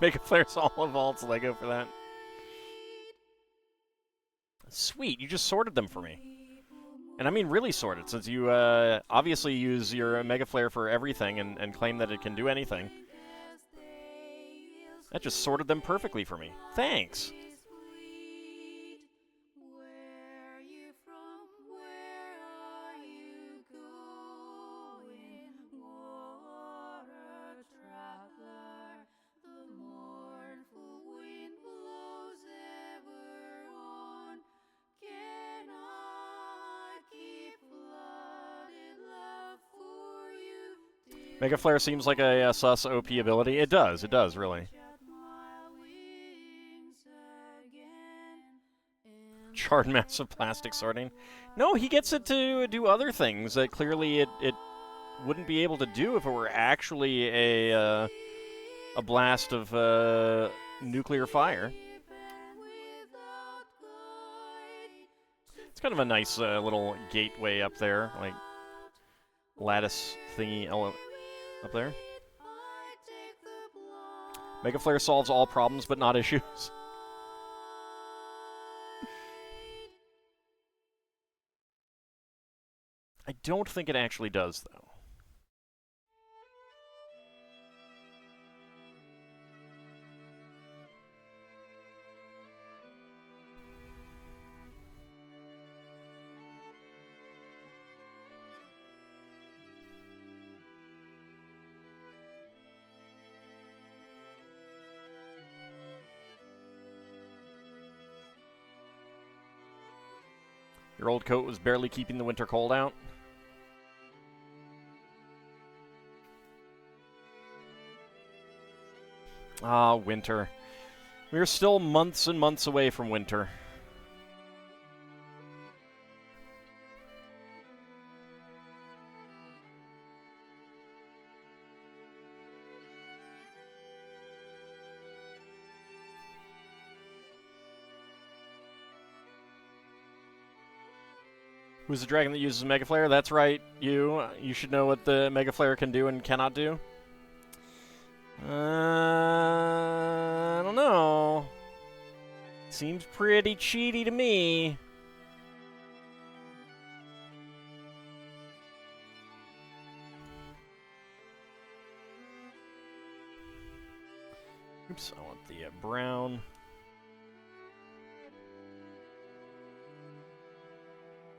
Mega Flare's all evolved Lego for that. Sweet, you just sorted them for me. And I mean really sorted, since you obviously use your Mega Flare for everything and claim that it can do anything. That just sorted them perfectly for me. Thanks! Mega Flare seems like a sus OP ability. It does, really. Charred massive plastic sorting. No, he gets it to do other things that clearly it wouldn't be able to do if it were actually a blast of nuclear fire. It's kind of a nice little gateway up there, like lattice thingy up there. Mega Flare solves all problems, but not issues. I don't think it actually does, though. Your old coat was barely keeping the winter cold out. Ah, winter. We're still months and months away from winter. Who's the dragon that uses Mega Flare? That's right, you. You should know what the Mega Flare can do and cannot do. I don't know. Seems pretty cheaty to me. Oops, I want the brown.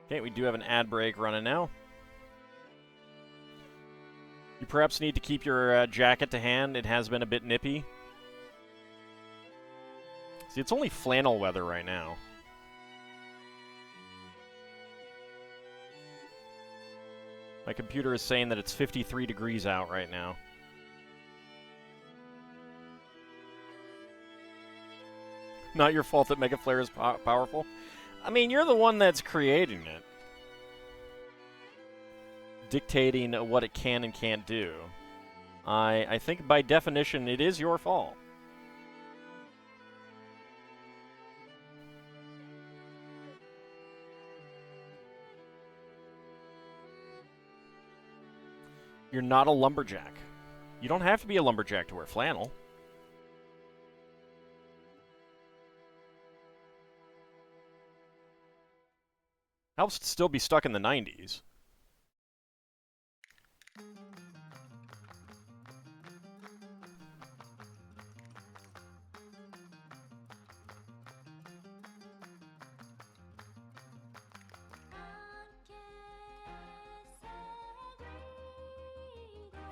Okay, we do have an ad break running now. You perhaps need to keep your jacket to hand. It has been a bit nippy. See, it's only flannel weather right now. My computer is saying that it's 53 degrees out right now. Not your fault that Mega Flare is powerful. I mean, you're the one that's creating it. Dictating what it can and can't do. I think by definition it is your fault. You're not a lumberjack. You don't have to be a lumberjack to wear flannel. Helps to still be stuck in the 90s.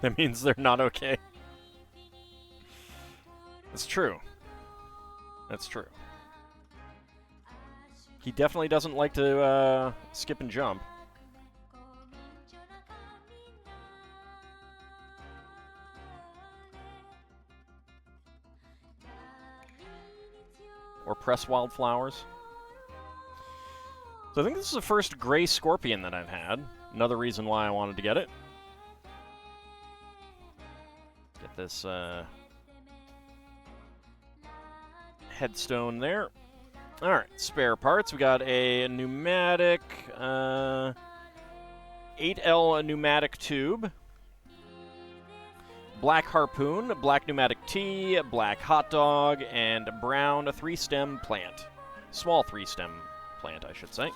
That means they're not okay. That's true. That's true. He definitely doesn't like to skip and jump. Or press wildflowers. So I think this is the first gray scorpion that I've had. Another reason why I wanted to get it. Get this headstone there. Alright, spare parts. We got a pneumatic, 8L pneumatic tube, black harpoon, black pneumatic tea, black hot dog, and brown 3-stem plant. Small 3-stem plant, I should say.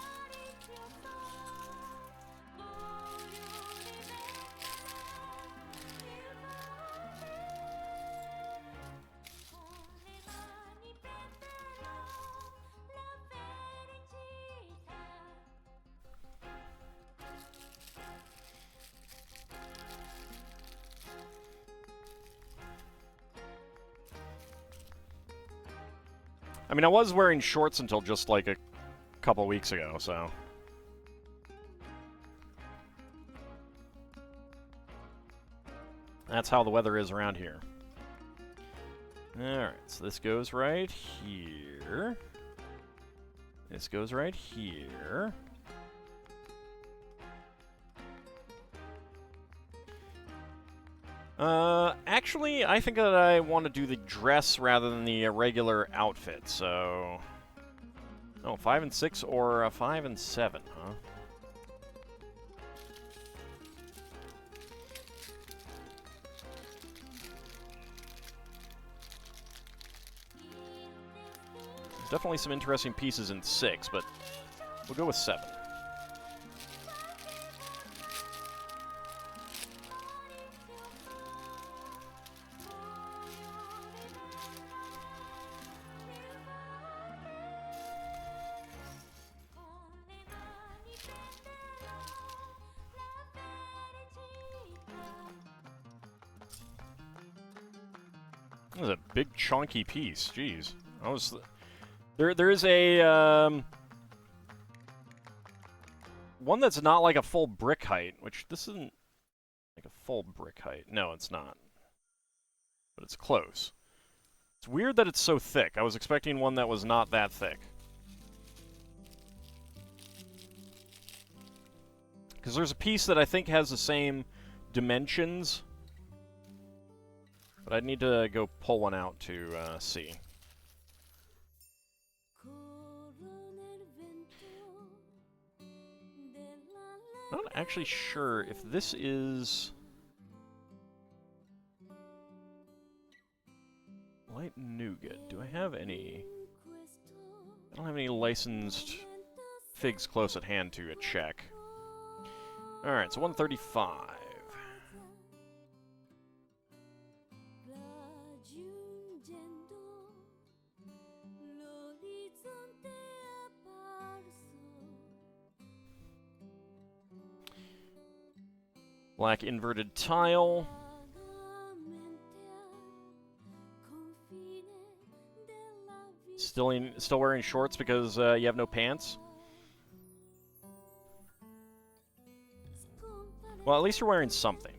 I mean, I was wearing shorts until just like a couple weeks ago, so. That's how the weather is around here. Alright, so this goes right here. This goes right here. Actually, I think that I want to do the dress rather than the regular outfit, so... Oh, 5 and 6 or 5 and 7, huh? There's definitely some interesting pieces in 6, but we'll go with 7. That was a big chunky piece. Jeez, I was there is a one that's not like a full brick height, which this isn't like a full brick height. No, it's not. But it's close. It's weird that it's so thick. I was expecting one that was not that thick. Because there's a piece that I think has the same dimensions. But I'd need to go pull one out to see. I'm not actually sure if this is light nougat. Do I have any? I don't have any licensed figs close at hand to check. Alright, so 135. Black inverted tile. Still wearing shorts because you have no pants? Well, at least you're wearing something.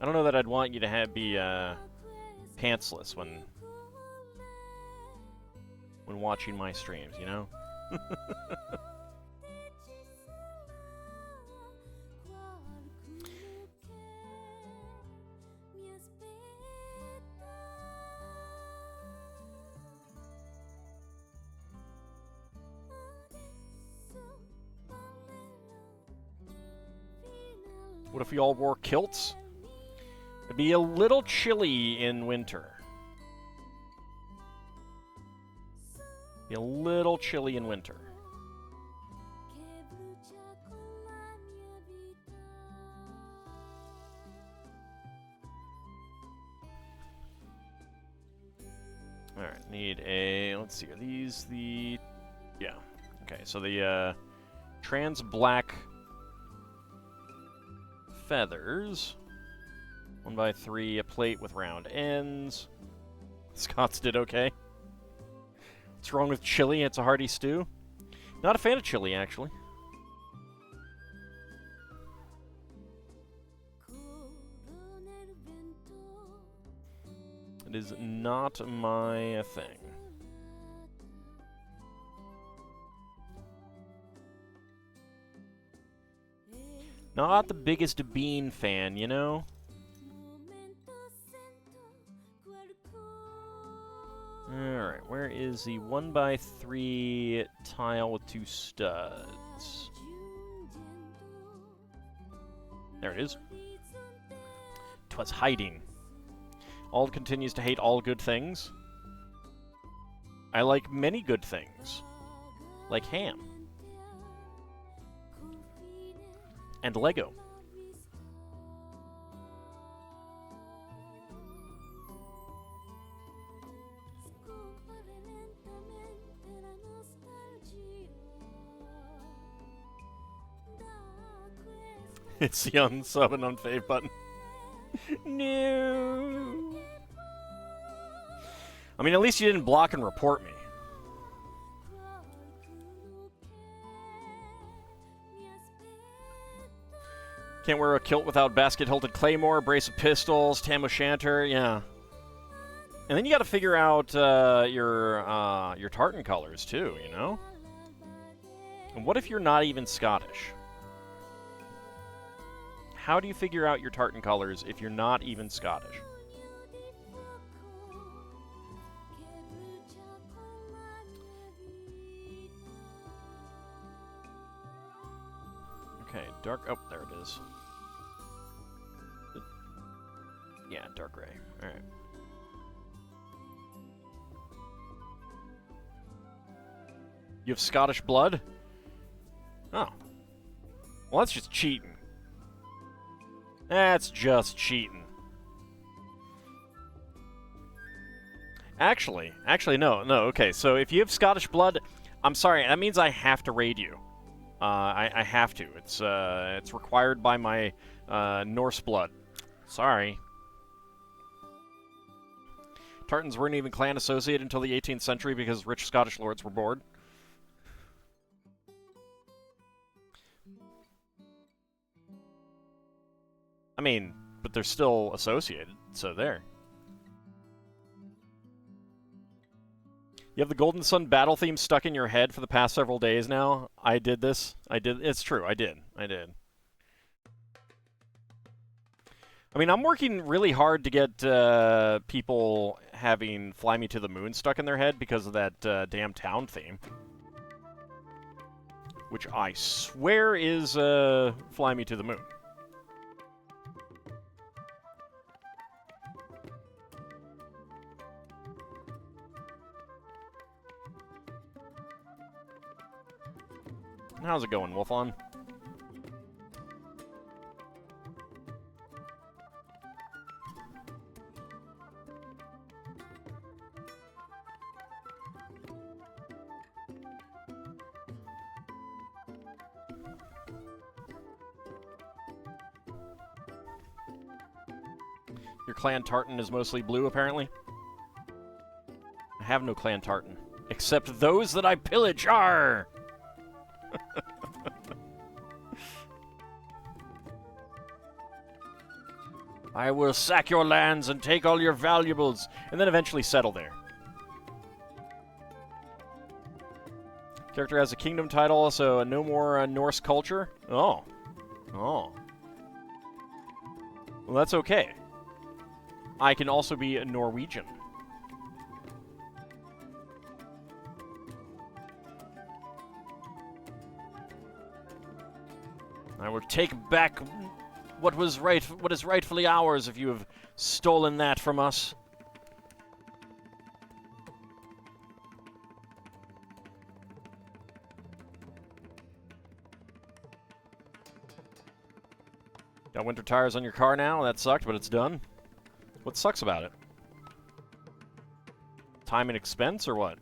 I don't know that I'd want you to be pantsless when watching my streams, you know? What if we all wore kilts? It'd be a little chilly in winter. Be a little chilly in winter. Alright, need a... let's see, are these the... yeah. Okay, so the trans black feathers. 1x3, a plate with round ends. Scots did okay. What's wrong with chili? It's a hearty stew. Not a fan of chili, actually. It is not my thing. Not the biggest bean fan, you know? Alright, where is the 1x3 tile with 2 studs? There it is. 'Twas hiding. Ald continues to hate all good things. I like many good things. Like ham. And Lego. It's the unsub and unfave button. No. I mean, at least you didn't block and report me. Can't wear a kilt without basket-hilted claymore, brace of pistols, tam o'shanter, yeah. And then you got to figure out your tartan colors too, you know. And what if you're not even Scottish? How do you figure out your tartan colors if you're not even Scottish? Okay, dark... oh, there it is. Yeah, dark gray. Alright. You have Scottish blood? Oh. Well, that's just cheating. That's just cheating. Actually, no, okay, so if you have Scottish blood, I'm sorry, that means I have to raid you. I have to. It's required by my Norse blood. Sorry. Tartans weren't even clan associated until the 18th century because rich Scottish lords were bored. I mean, but they're still associated, so there. You have the Golden Sun battle theme stuck in your head for the past several days now. I did this. It's true. I did. I mean, I'm working really hard to get people having Fly Me to the Moon stuck in their head because of that damn town theme. Which I swear is Fly Me to the Moon. How's it going, Wolfon? Your clan tartan is mostly blue, apparently. I have no clan tartan. Except those that I pillage are! I will sack your lands and take all your valuables, and then eventually settle there. Character has a kingdom title, so no more Norse culture. Oh. Well, that's okay. I can also be a Norwegian. I will take back what is rightfully ours if you have stolen that from us. Got winter tires on your car now? That sucked, but it's done. What sucks about it? Time and expense, or what?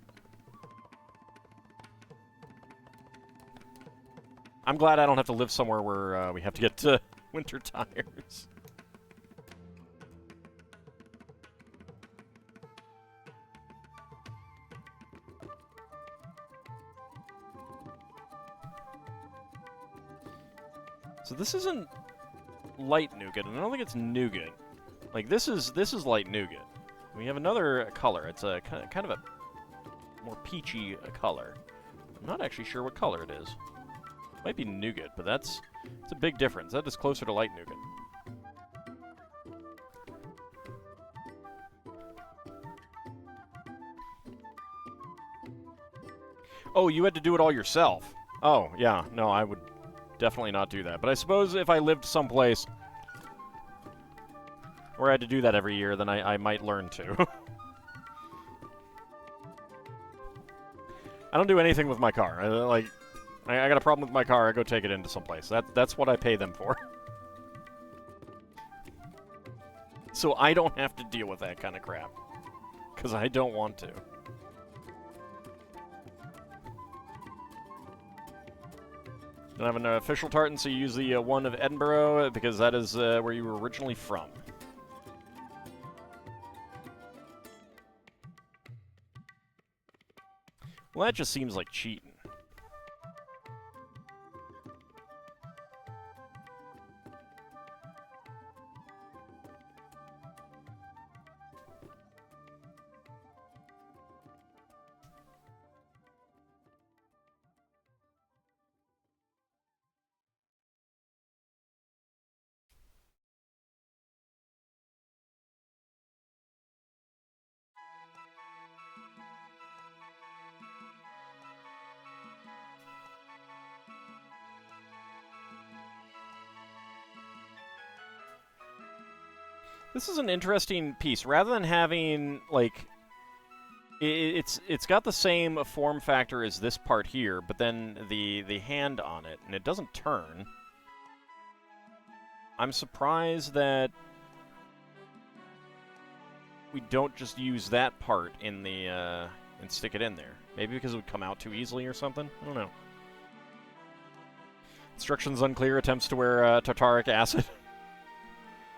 I'm glad I don't have to live somewhere where we have to get winter tires. So this isn't light nougat, and I don't think it's nougat. Like, this is light nougat. We have another color. It's a kind of a more peachy color. I'm not actually sure what color it is. Might be nougat, but it's a big difference. That is closer to light nougat. Oh, you had to do it all yourself. Oh, yeah. No, I would definitely not do that. But I suppose if I lived someplace where I had to do that every year, then I might learn to. I don't do anything with my car. I got a problem with my car, I go take it into someplace. That's what I pay them for. So I don't have to deal with that kind of crap. Because I don't want to. Don't have an official tartan, so you use the one of Edinburgh, because that is where you were originally from. Well, that just seems like cheating. This is an interesting piece. Rather than having, like, it's got the same form factor as this part here, but then the hand on it, and it doesn't turn. I'm surprised that we don't just use that part in the and stick it in there. Maybe because it would come out too easily or something. I don't know. Instructions unclear. Attempts to wear tartaric acid.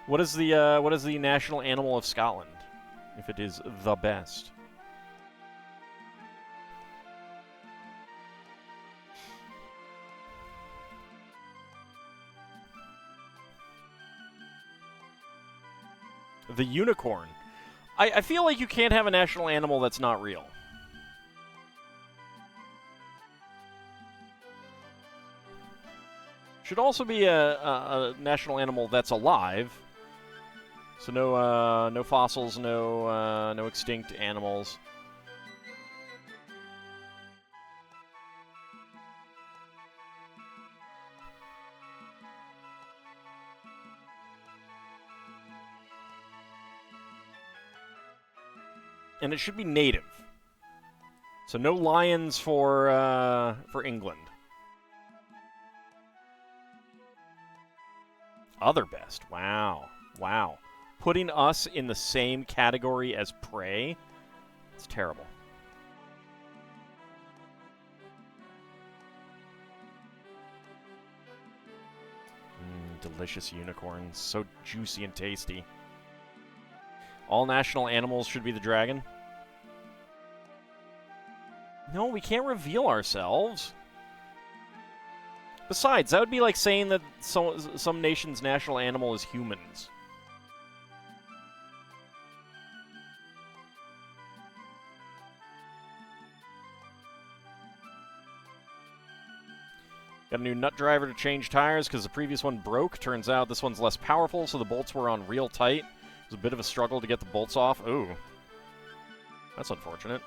What is the national animal of Scotland? If it is the best. The unicorn. I feel like you can't have a national animal that's not real. Should also be a national animal that's alive. So no fossils, no extinct animals. And it should be native. So no lions for England. Other best. Wow. Wow. Putting us in the same category as prey? It's terrible. Delicious unicorns. So juicy and tasty. All national animals should be the dragon? No, we can't reveal ourselves. Besides, that would be like saying that some nation's national animal is humans. Got a new nut driver to change tires because the previous one broke. Turns out this one's less powerful, so the bolts were on real tight. It was a bit of a struggle to get the bolts off. Ooh. That's unfortunate.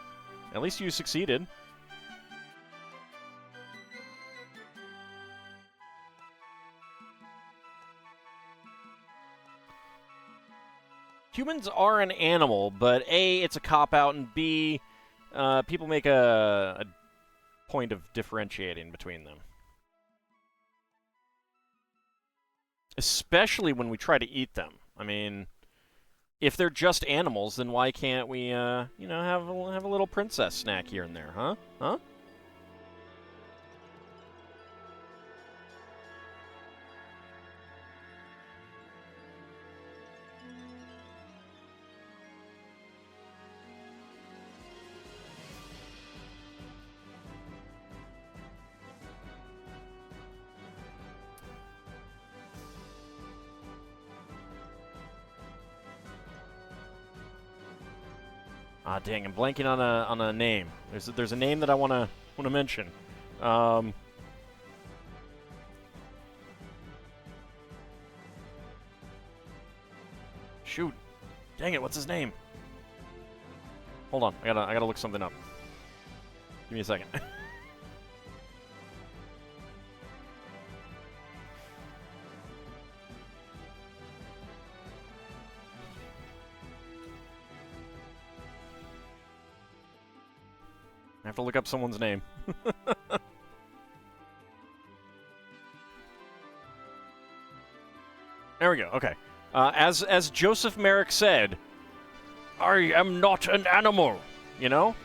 At least you succeeded. Humans are an animal, but A, it's a cop-out, and B, people make a point of differentiating between them. Especially when we try to eat them. I mean, if they're just animals, then why can't we, you know, have a little princess snack here and there, huh? Huh? Ah, dang! I'm blanking on a name. There's a name that I wanna mention. Shoot! Dang it! What's his name? Hold on. I gotta look something up. Give me a second. I have to look up someone's name. There we go. Okay. As Joseph Merrick said, I am not an animal. You know?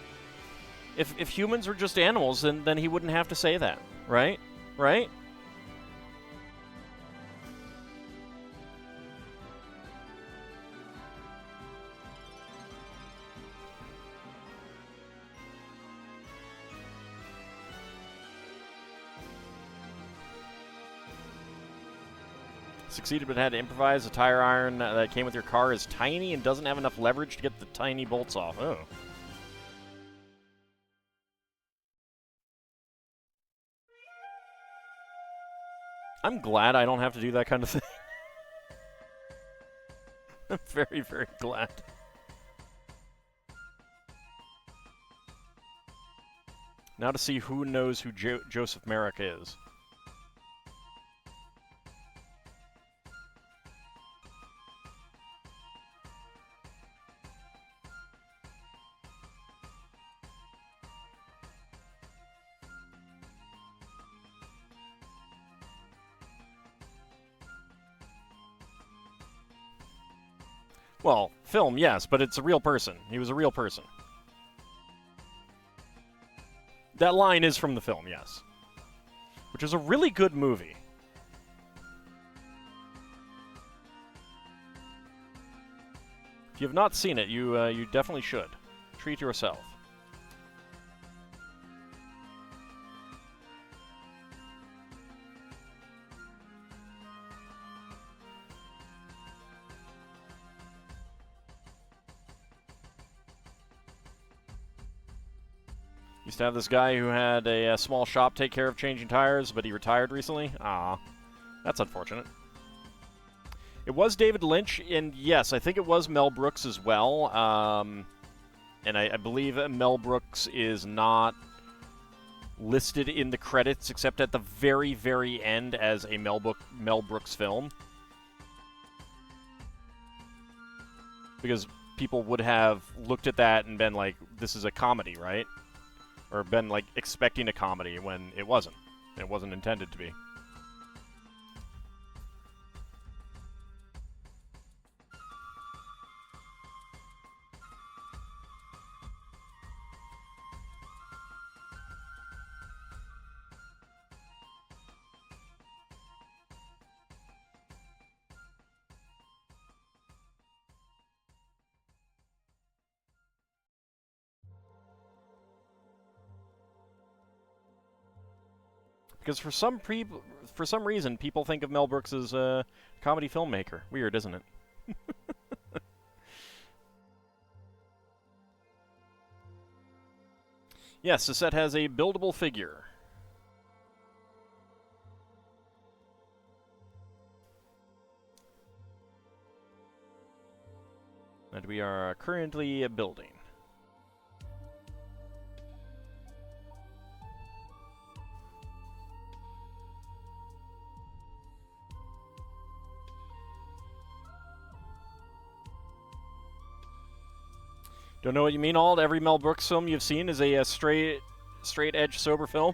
If humans were just animals, then he wouldn't have to say that. Right? Right? Succeeded but had to improvise. The tire iron that came with your car is tiny and doesn't have enough leverage to get the tiny bolts off. Oh. I'm glad I don't have to do that kind of thing. I'm very, very glad. Now to see who knows who Joseph Merrick is. Well, film, yes, but it's a real person. He was a real person. That line is from the film, yes. Which is a really good movie. If you have not seen it, you definitely should. Treat yourself. Used to have this guy who had a small shop take care of changing tires, but he retired recently. Ah, that's unfortunate. It was David Lynch, and yes, I think it was Mel Brooks as well. And I believe Mel Brooks is not listed in the credits except at the very, very end as a Mel Brooks film. Because people would have looked at that and been like, this is a comedy, right? Or been like expecting a comedy when it wasn't. It wasn't intended to be. Because for some reason, people think of Mel Brooks as a comedy filmmaker. Weird, isn't it? Yes, the set has a buildable figure. That we are currently building. Don't know what you mean, Ald? Every Mel Brooks film you've seen is a straight edge sober film?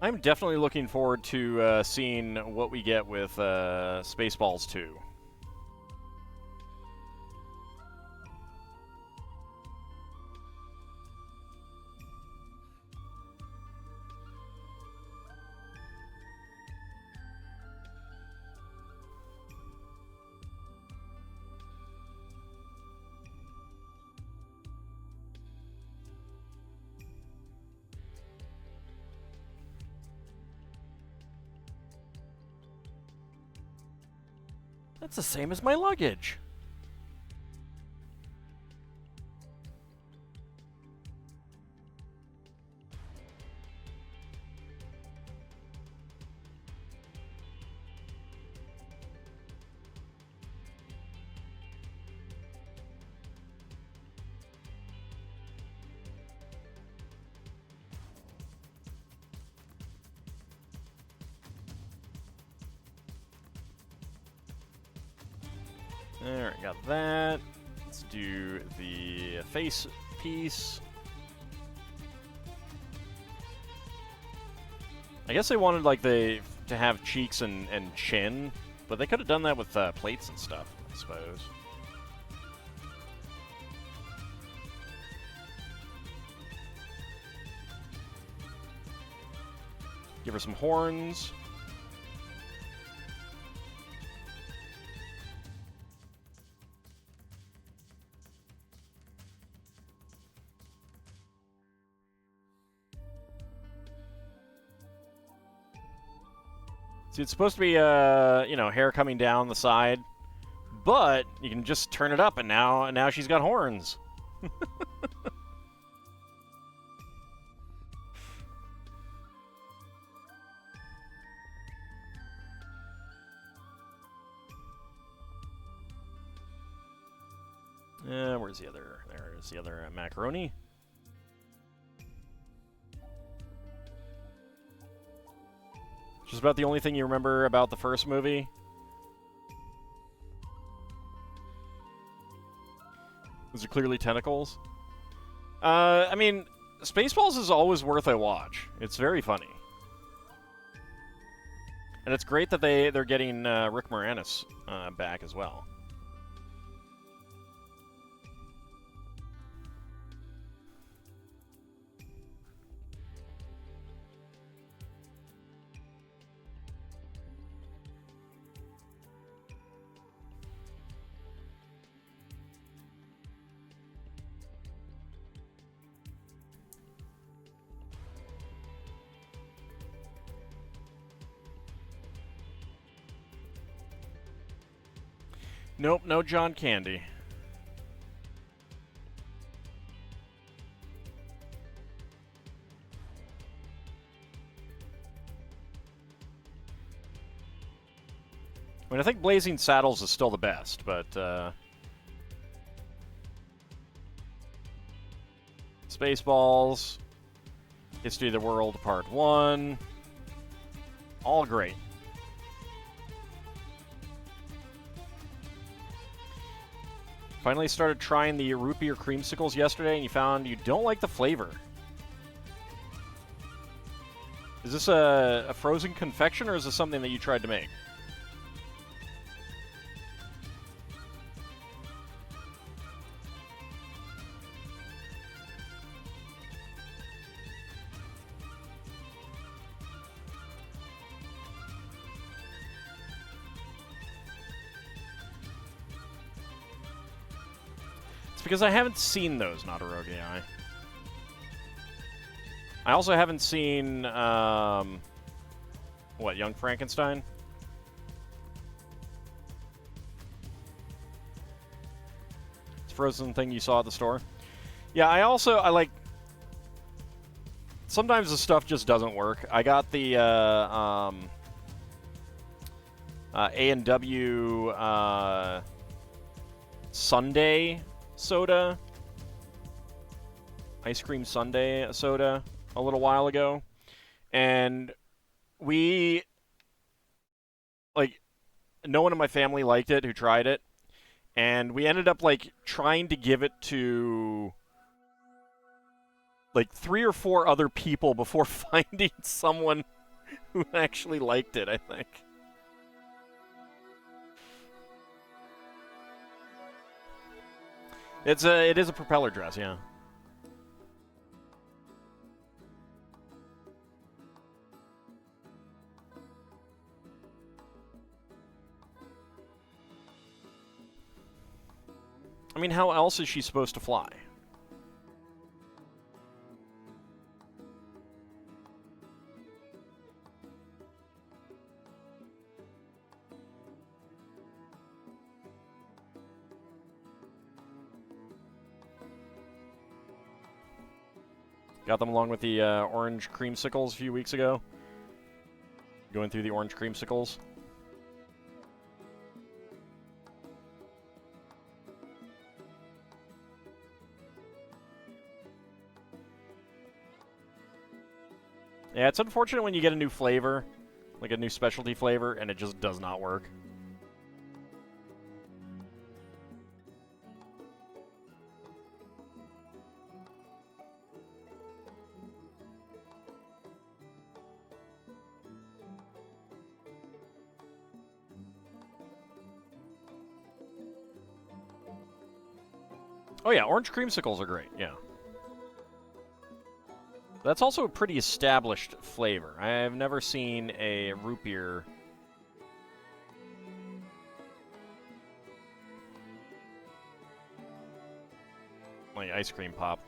I'm definitely looking forward to seeing what we get with Spaceballs 2. That's the same as my luggage. Alright, got that. Let's do the face piece. I guess they wanted like to have cheeks and chin, but they could have done that with plates and stuff, I suppose. Give her some horns. See, it's supposed to be, hair coming down the side, but you can just turn it up, and now she's got horns. Where's the other? There's the other macaroni. Just about the only thing you remember about the first movie. Those are clearly tentacles. I mean, Spaceballs is always worth a watch. It's very funny. And it's great that they're getting Rick Moranis back as well. Nope, no John Candy. I mean, I think Blazing Saddles is still the best, but, Spaceballs, History of the World Part 1, all great. Finally started trying the root beer creamsicles yesterday, and you found you don't like the flavor. Is this a frozen confection, or is this something that you tried to make? Because I haven't seen those, not a rogue AI. I also haven't seen, what, Young Frankenstein? It's a frozen thing you saw at the store. Yeah, I like... Sometimes the stuff just doesn't work. I got the, A&W, Sundae soda, ice cream sundae soda, a little while ago, and we, like, no one in my family liked it who tried it, and we ended up, like, trying to give it to, like, 3 or 4 other people before finding someone who actually liked it, I think. It is a propeller dress, yeah. I mean, how else is she supposed to fly? Got them along with the orange creamsicles a few weeks ago. Going through the orange creamsicles. Yeah, it's unfortunate when you get a new flavor, like a new specialty flavor, and it just does not work. Oh yeah, orange creamsicles are great, yeah. That's also a pretty established flavor. I've never seen a root beer like ice cream pop.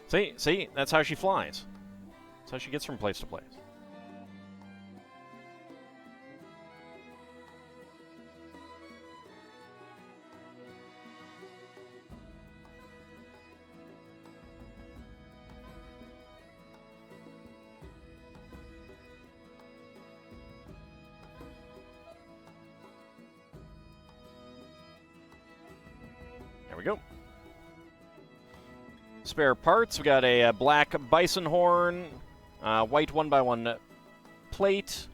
See, that's how she flies. That's how she gets from place to place. There we go. Spare parts. We got a black bison horn, white 1x1 plate,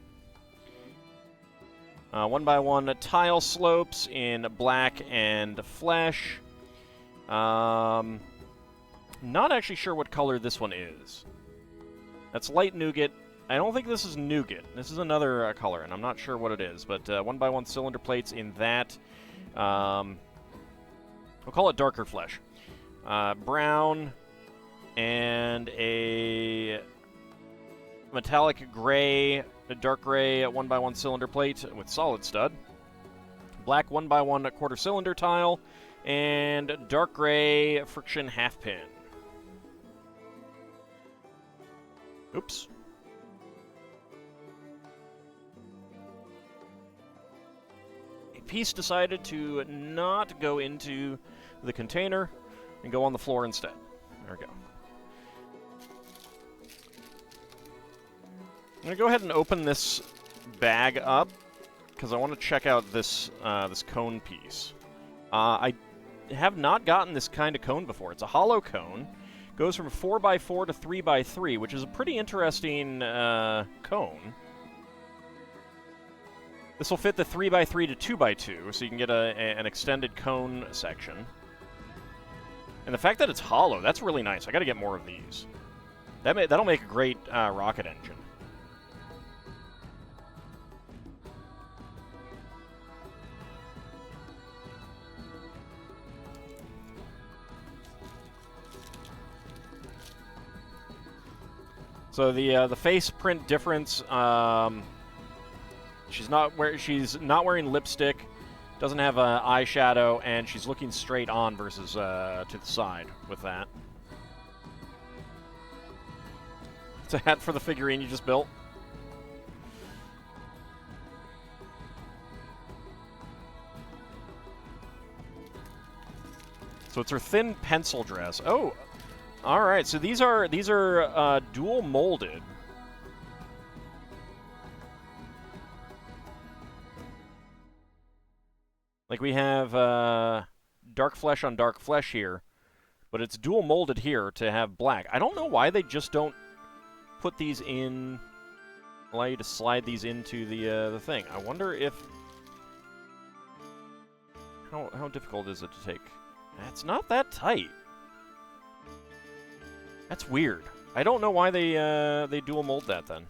1x1 tile slopes in black and flesh. Not actually sure what color this one is. That's light nougat. I don't think this is nougat. This is another color, and I'm not sure what it is. But 1x1 cylinder plates in that. We'll call it darker flesh. Brown and a metallic gray, a dark gray 1x1 cylinder plate with solid stud. Black 1x1 quarter cylinder tile, and dark gray friction half pin. Oops. A piece decided to not go into the container and go on the floor instead. There we go. I'm going to go ahead and open this bag up, because I want to check out this this cone piece. I have not gotten this kind of cone before. It's a hollow cone. Goes from 4x4 to 3x3, which is a pretty interesting cone. This will fit the 3x3 to 2x2, so you can get an extended cone section. And the fact that it's hollow, that's really nice. I got to get more of these. That'll make a great rocket engine. So the face print difference, she's not wearing lipstick, doesn't have eyeshadow, and she's looking straight on versus to the side with that. It's a hat for the figurine you just built. So it's her thin pencil dress. Oh. All right, so these are dual molded. Like we have dark flesh on dark flesh here, but it's dual molded here to have black. I don't know why they just don't put these in, allow you to slide these into the thing. I wonder if how difficult is it to take? It's not that tight. That's weird. I don't know why they dual mold that then.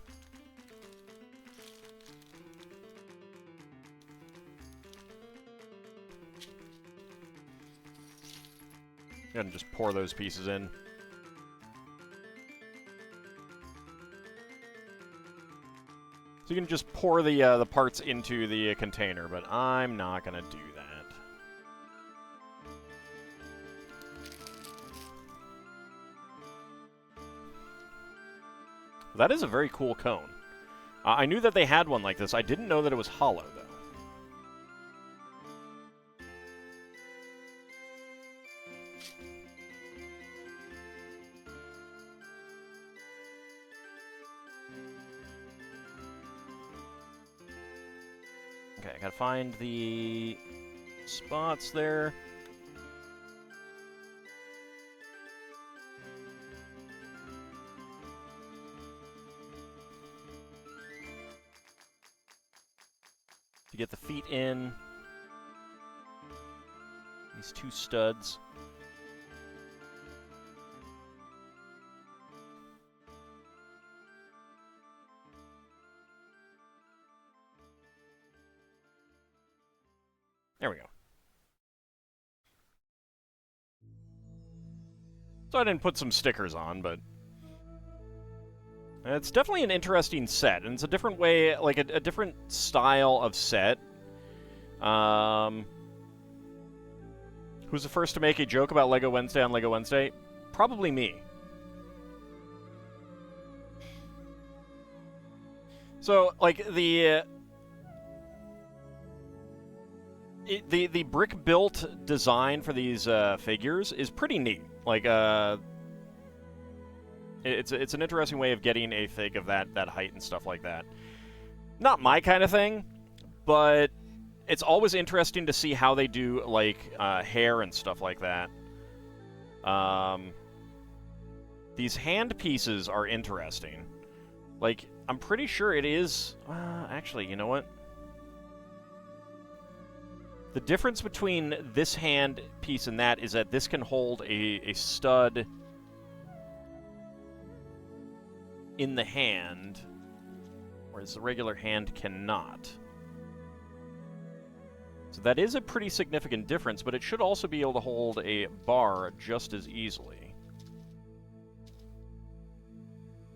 And just pour those pieces in. So you can just pour the parts into the container, but I'm not gonna do that. That is a very cool cone. I knew that they had one like this. I didn't know that it was hollow, though. Okay, I gotta find the spots there. To get the feet in. These two studs. There we go. So I didn't put some stickers on, but it's definitely an interesting set, and it's a different way, like a different style of set. Who's the first to make a joke about LEGO Wednesday on LEGO Wednesday? Probably me. So, like, the brick-built design for these figures is pretty neat. Like, it's an interesting way of getting a fig of that height and stuff like that. Not my kind of thing, but it's always interesting to see how they do, like, hair and stuff like that. These hand pieces are interesting. Like, I'm pretty sure it is... actually, you know what? The difference between this hand piece and that is that this can hold a stud in the hand, whereas the regular hand cannot. So that is a pretty significant difference, but it should also be able to hold a bar just as easily.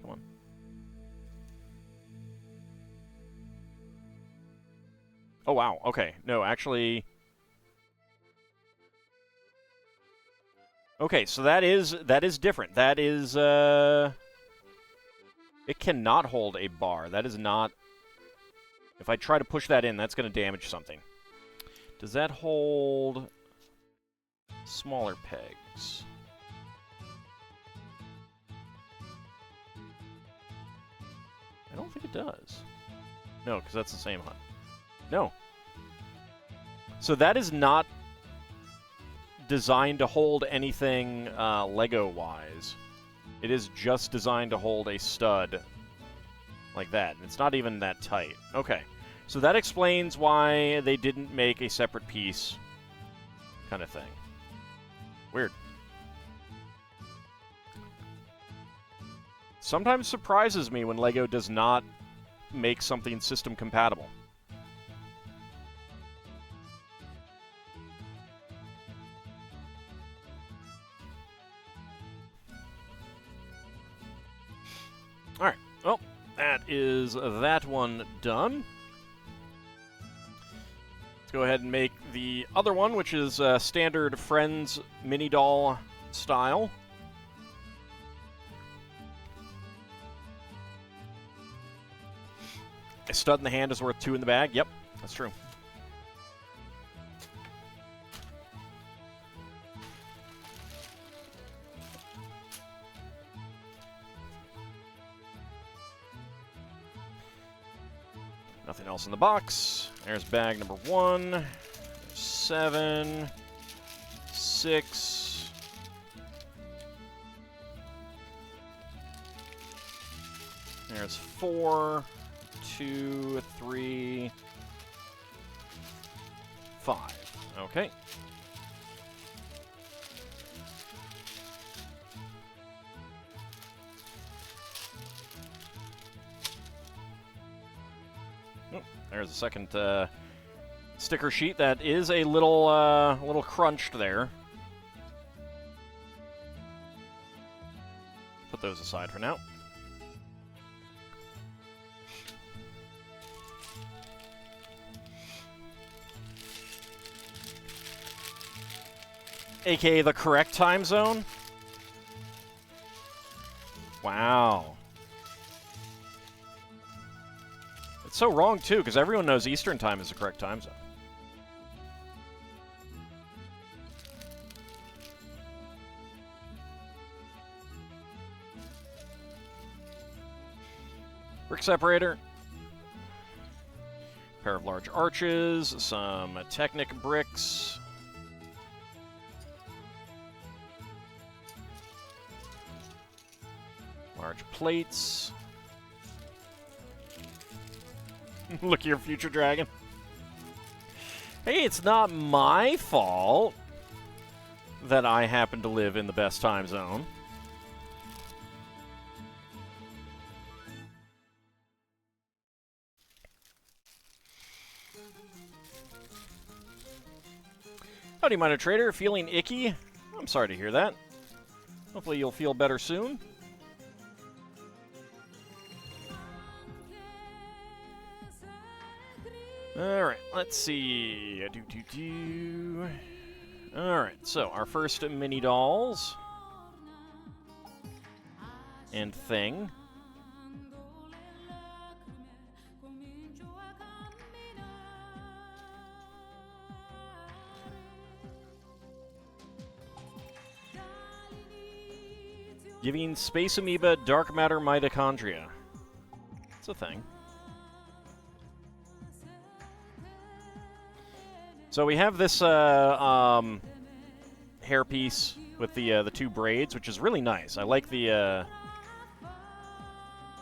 Come on. Oh, wow. Okay. No, actually... Okay, so that is different. That is, it cannot hold a bar. That is not... If I try to push that in, that's going to damage something. Does that hold smaller pegs? I don't think it does. No, because that's the same height. No. So that is not designed to hold anything Lego-wise. It is just designed to hold a stud like that. And it's not even that tight. Okay. So that explains why they didn't make a separate piece kind of thing. Weird. Sometimes surprises me when Lego does not make something system compatible. Alright, well, that is that one done. Let's go ahead and make the other one, which is standard Friends mini doll style. A stud in the hand is worth 2 in the bag. Yep, that's true. Nothing else in the box. There's bag number 1. There's 7. 6. There's 4. 2, 3, 5. Okay. Oh, there's a second sticker sheet that is a little crunched there. Put those aside for now. AKA the correct time zone? Wow. It's so wrong, too, because everyone knows Eastern time is the correct time zone. Brick separator. Pair of large arches. Some Technic bricks. Large plates. Look at your future dragon. Hey, it's not my fault that I happen to live in the best time zone. Howdy, Minor Trader. Feeling icky? I'm sorry to hear that. Hopefully you'll feel better soon. Alright, let's see. Alright, so our first mini dolls. And thing. Giving Space Amoeba dark matter mitochondria. It's a thing. So we have this hairpiece with the 2 braids, which is really nice. I like the I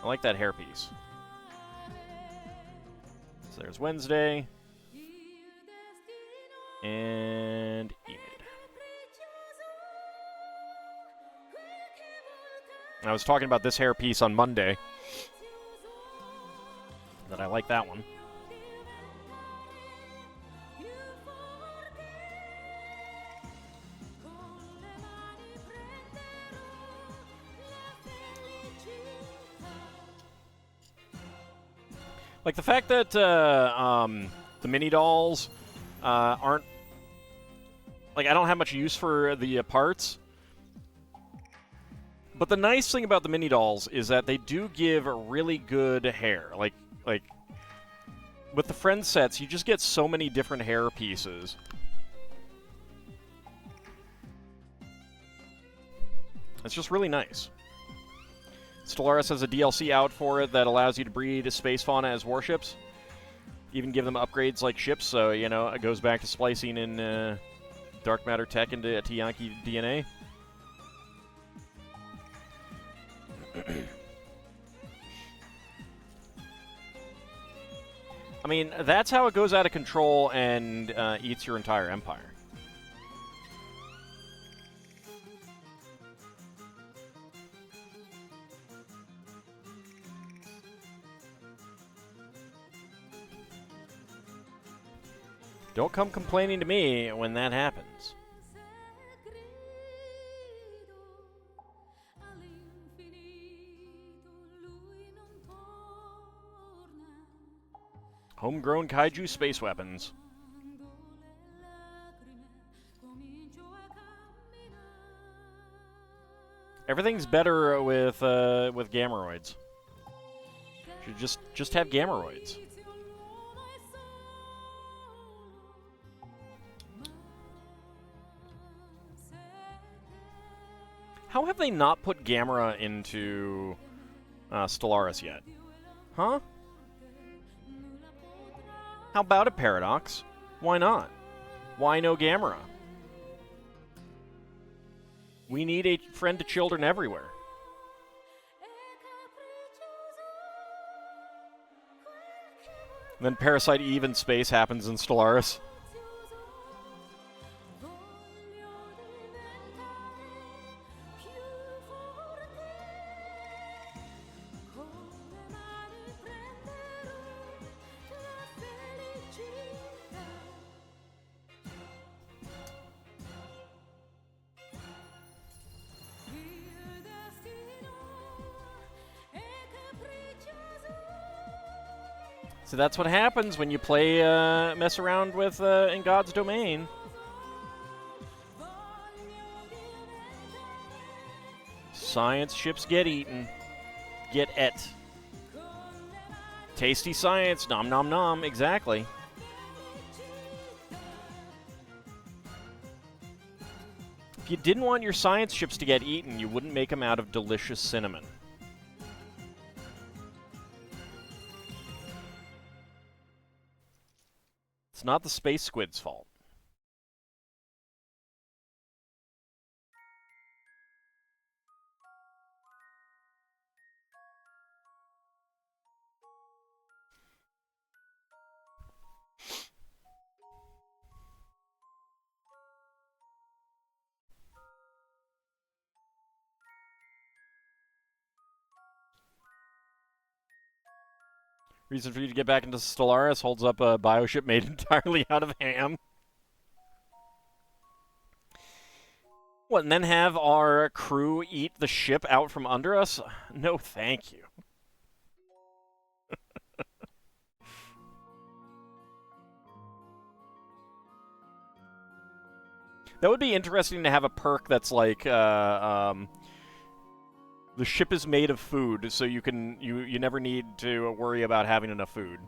like that hairpiece. So there's Wednesday and Enid. I was talking about this hairpiece on Monday. That I like that one. Like the fact that the mini dolls aren't... Like, I don't have much use for the parts. But the nice thing about the mini dolls is that they do give really good hair. Like With the friend sets, you just get so many different hair pieces. It's just really nice. Stellaris has a DLC out for it that allows you to breed a space fauna as warships. Even give them upgrades like ships, so, you know, it goes back to splicing in dark matter tech into Tiyanki DNA. I mean, that's how it goes out of control and eats your entire empire. Don't come complaining to me when that happens. Homegrown kaiju space weapons. Everything's better with gameroids. Should just have gameroids. How have they not put Gamera into Stellaris yet? Huh? How about a Paradox? Why not? Why no Gamera? We need a friend to children everywhere. And then Parasite Eve in space happens in Stellaris. So that's what happens when you play, mess around with In God's Domain. Science ships get eaten. Get et. Tasty science, nom nom nom, exactly. If you didn't want your science ships to get eaten, you wouldn't make them out of delicious cinnamon. It's not the space squid's fault. Reason for you to get back into Stellaris holds up a bioship made entirely out of ham. What, and then have our crew eat the ship out from under us? No, thank you. That would be interesting to have a perk that's like, the ship is made of food, so you never need to worry about having enough food.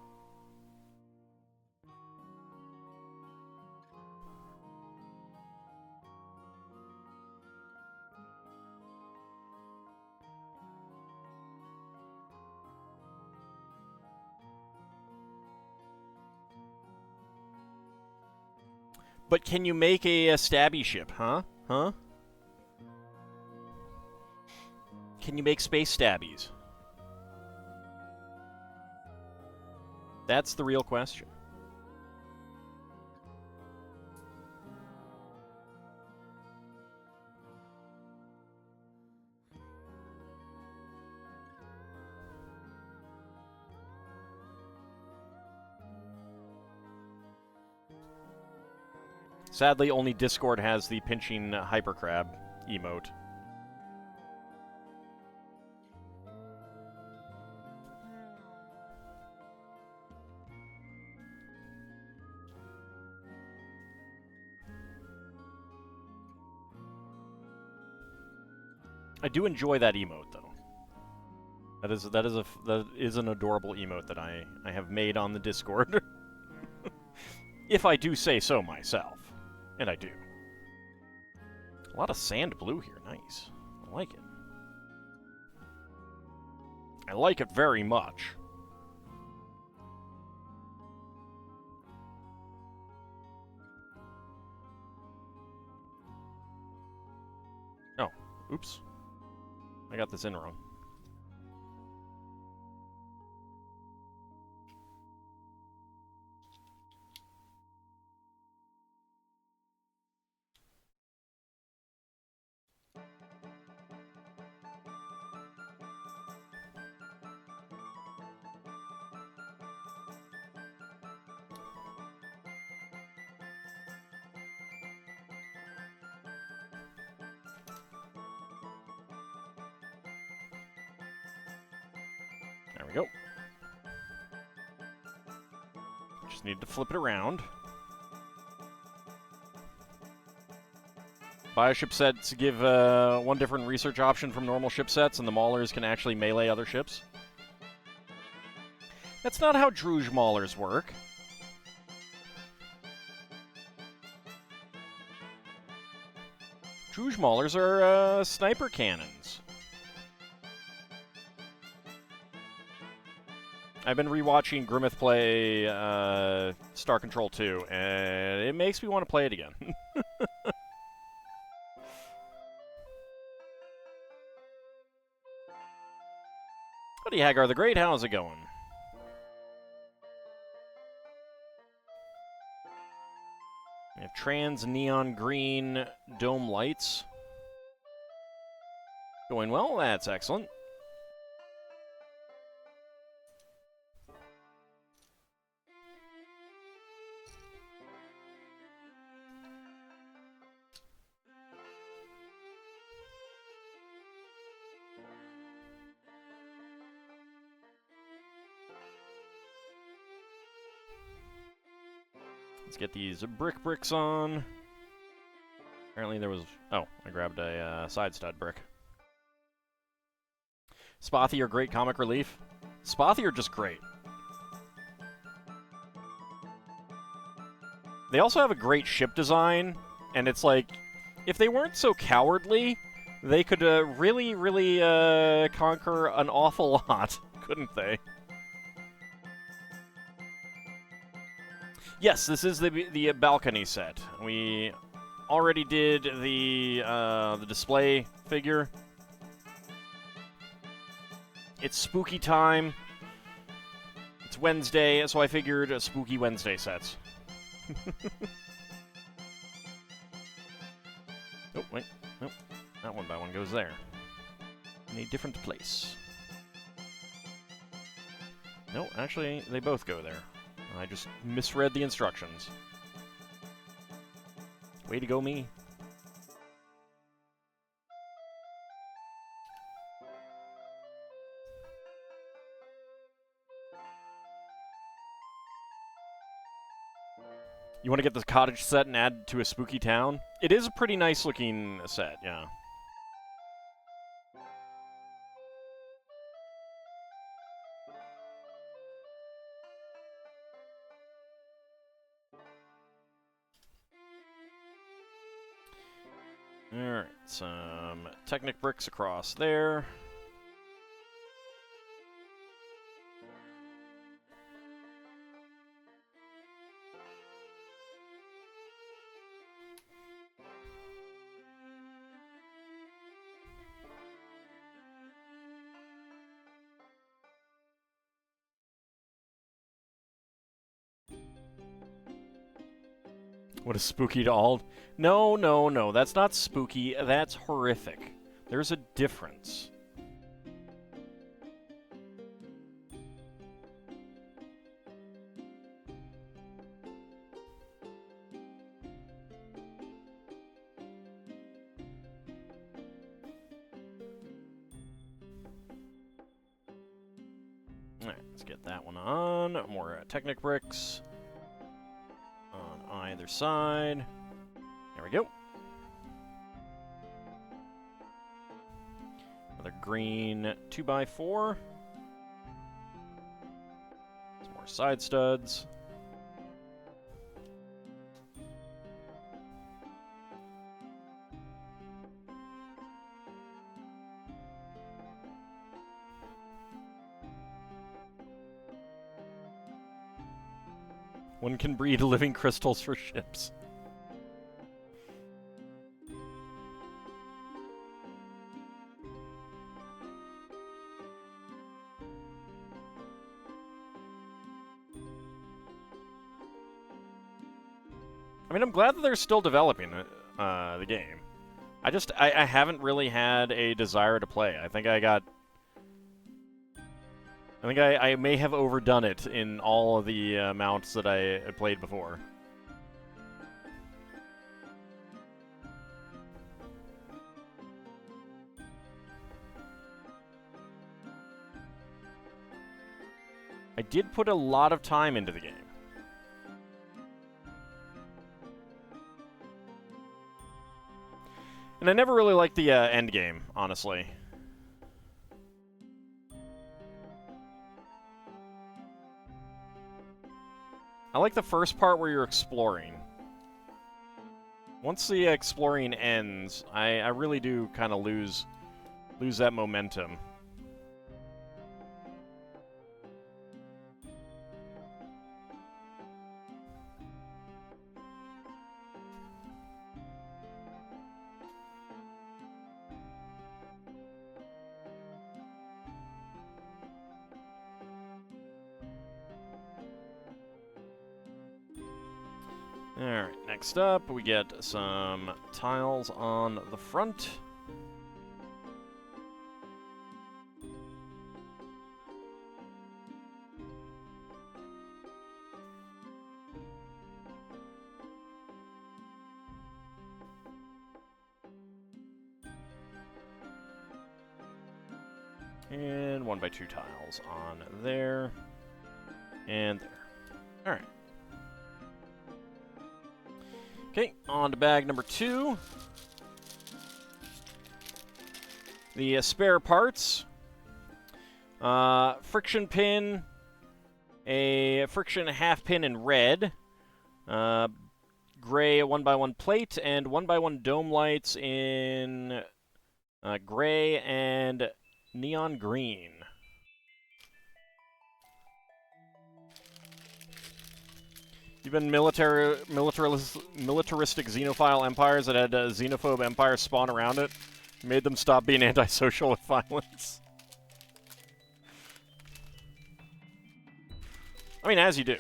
But can you make a stabby ship, huh? Huh? Can you make space stabbies? That's the real question. Sadly, only Discord has the pinching hypercrab emote. I do enjoy that emote, though. That is an adorable emote that I have made on the Discord. If I do say so myself. And I do. A lot of sand blue here. Nice. I like it. I like it very much. Oh, oops. I got this in wrong. There we go. Just need to flip it around. Bioship sets give one different research option from normal ship sets, and the maulers can actually melee other ships. That's not how Druge maulers work. Druge maulers are sniper cannons. I've been rewatching Grimmeth play Star Control 2, and it makes me want to play it again. Howdy, Hagar the Great. How's it going? We have trans neon green dome lights. Going well. That's excellent. Let's get these bricks on. Apparently there was... Oh, I grabbed a side stud brick. Spothy are great comic relief. Spothy are just great. They also have a great ship design, and it's like, if they weren't so cowardly, they could really conquer an awful lot, couldn't they? Yes, this is the balcony set. We already did the display figure. It's spooky time. It's Wednesday, so I figured spooky Wednesday sets. Oh, wait. Nope. That one by one goes there. In a different place. No, actually, they both go there. I just misread the instructions. Way to go, me. You want to get this cottage set and add to a spooky town? It is a pretty nice looking set, yeah. Alright, some Technic bricks across there. What is spooky to all? No, no, no. That's not spooky. That's horrific. There's a difference. Alright, let's get that one on. More Technic bricks. On either side. There we go. Another green 2x4. Some more side studs. One can breed living crystals for ships. I mean, I'm glad that they're still developing the game. I haven't really had a desire to play. I think I may have overdone it in all of the amounts that I played before. I did put a lot of time into the game. And I never really liked the end game, honestly. I like the first part where you're exploring. Once the exploring ends, I really do kind of lose that momentum. Alright, next up we get some tiles on the front. And 1x2 tiles on there. And there. Alright. Okay, on to bag number 2. The spare parts. Friction pin, a friction half pin in red, gray 1x1 plate, and 1x1 dome lights in gray and neon green. You've been militaristic xenophile empires that had xenophobe empires spawn around it, made them stop being antisocial with violence. I mean, as you do.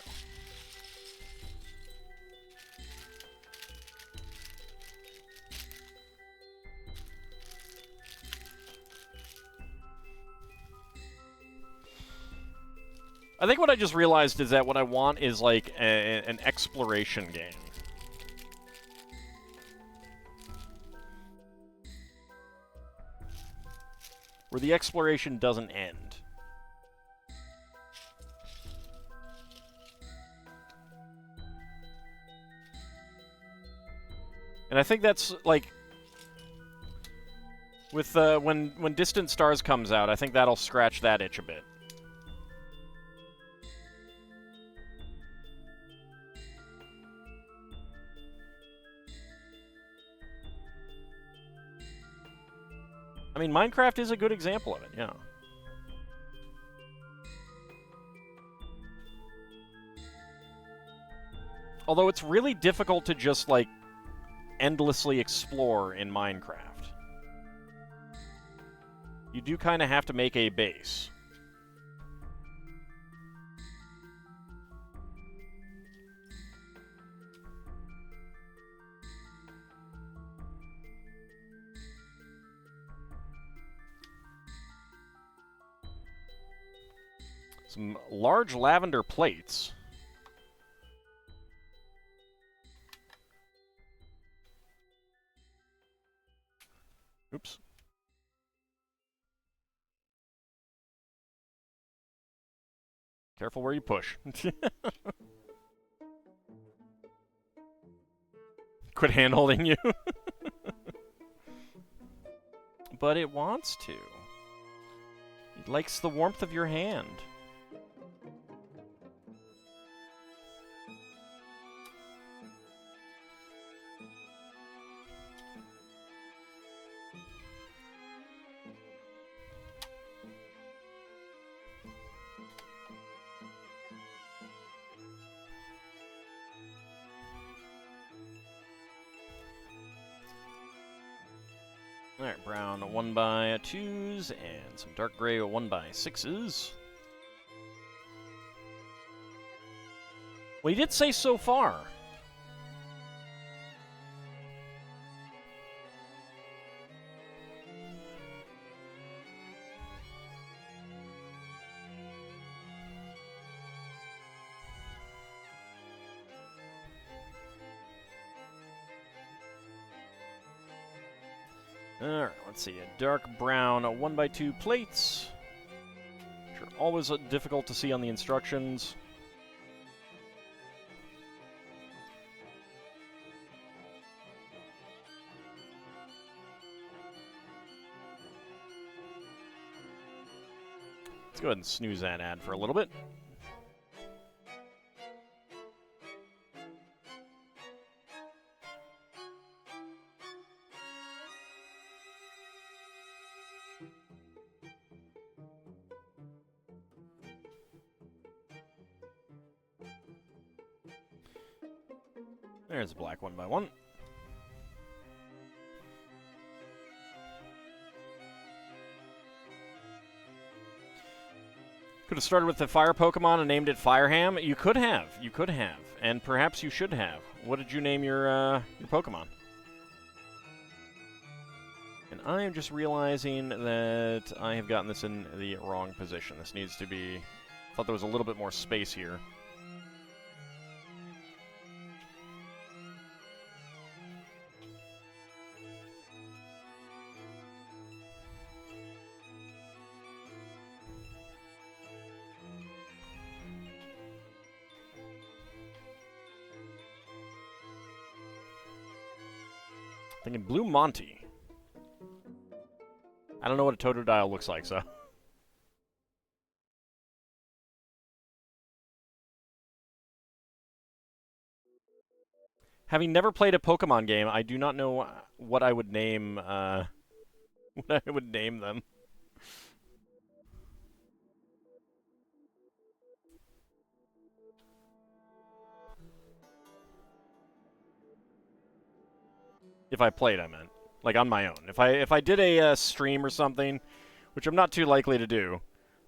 I think what I just realized is that what I want is like an exploration game. Where the exploration doesn't end. And I think that's like with when Distant Stars comes out, I think that'll scratch that itch a bit. I mean, Minecraft is a good example of it, yeah. Although it's really difficult to just, like, endlessly explore in Minecraft. You do kind of have to make a base. Some large lavender plates. Oops. Careful where you push. Quit hand-holding you. But it wants to. likes the warmth of your hand. Alright, brown 1x2s, and some dark gray 1x6s. Well, he did say so far. Alright, let's see. A dark brown 1x2 plates. Which are always difficult to see on the instructions. Let's go ahead and snooze that ad for a little bit. There's a black 1x1. Could have started with the fire Pokemon and named it Fireham. You could have. You could have. And perhaps you should have. What did you name your Pokemon? And I am just realizing that I have gotten this in the wrong position. This needs to be... I thought there was a little bit more space here. Thinking Blue Monty. I don't know what a Totodile looks like, so... Having never played a Pokemon game, I do not know what I would name, what I would name them. If I played, I meant. Like, on my own. If I did a stream or something, which I'm not too likely to do,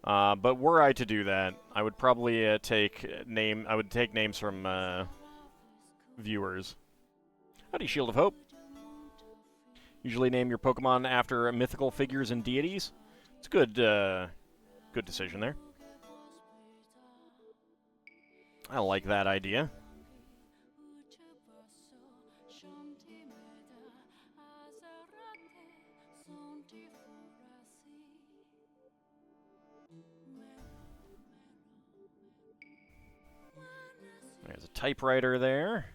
but were I to do that, I would probably take names from viewers. Howdy, Shield of Hope. Usually name your Pokemon after mythical figures and deities. It's a good decision there. I like that idea. There's a typewriter there.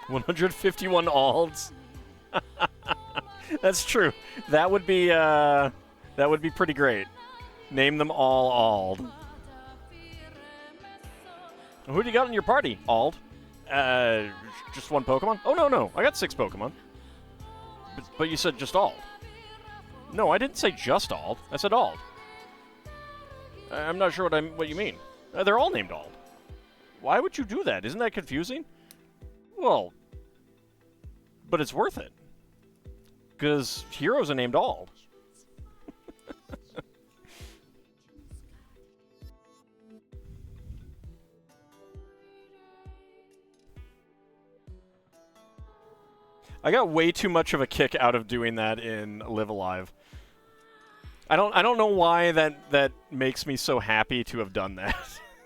$151 alds. That's true. That would be pretty great. Name them all Ald. Who do you got in your party? Ald. Just one Pokemon? Oh, no. I got 6 Pokemon. But you said just Ald. No, I didn't say just Ald. I said Ald. I'm not sure what you mean. They're all named Ald. Why would you do that? Isn't that confusing? Well, but it's worth it. Because heroes are named Ald. I got way too much of a kick out of doing that in Live Alive. I don't know why that makes me so happy to have done that.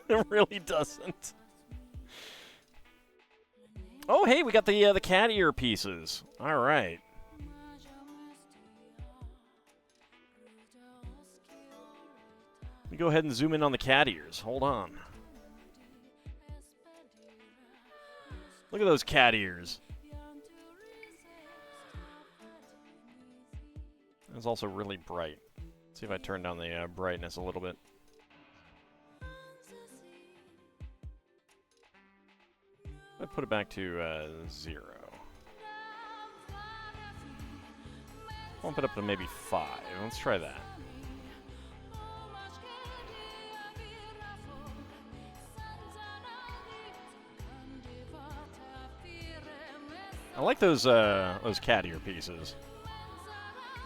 It really doesn't. Oh, hey, we got the cat ear pieces. All right. Let me go ahead and zoom in on the cat ears. Hold on. Look at those cat ears. It's also really bright. Let's see if I turn down the brightness a little bit. I put it back to 0. Bump it up to maybe 5. Let's try that. I like those cat ear pieces.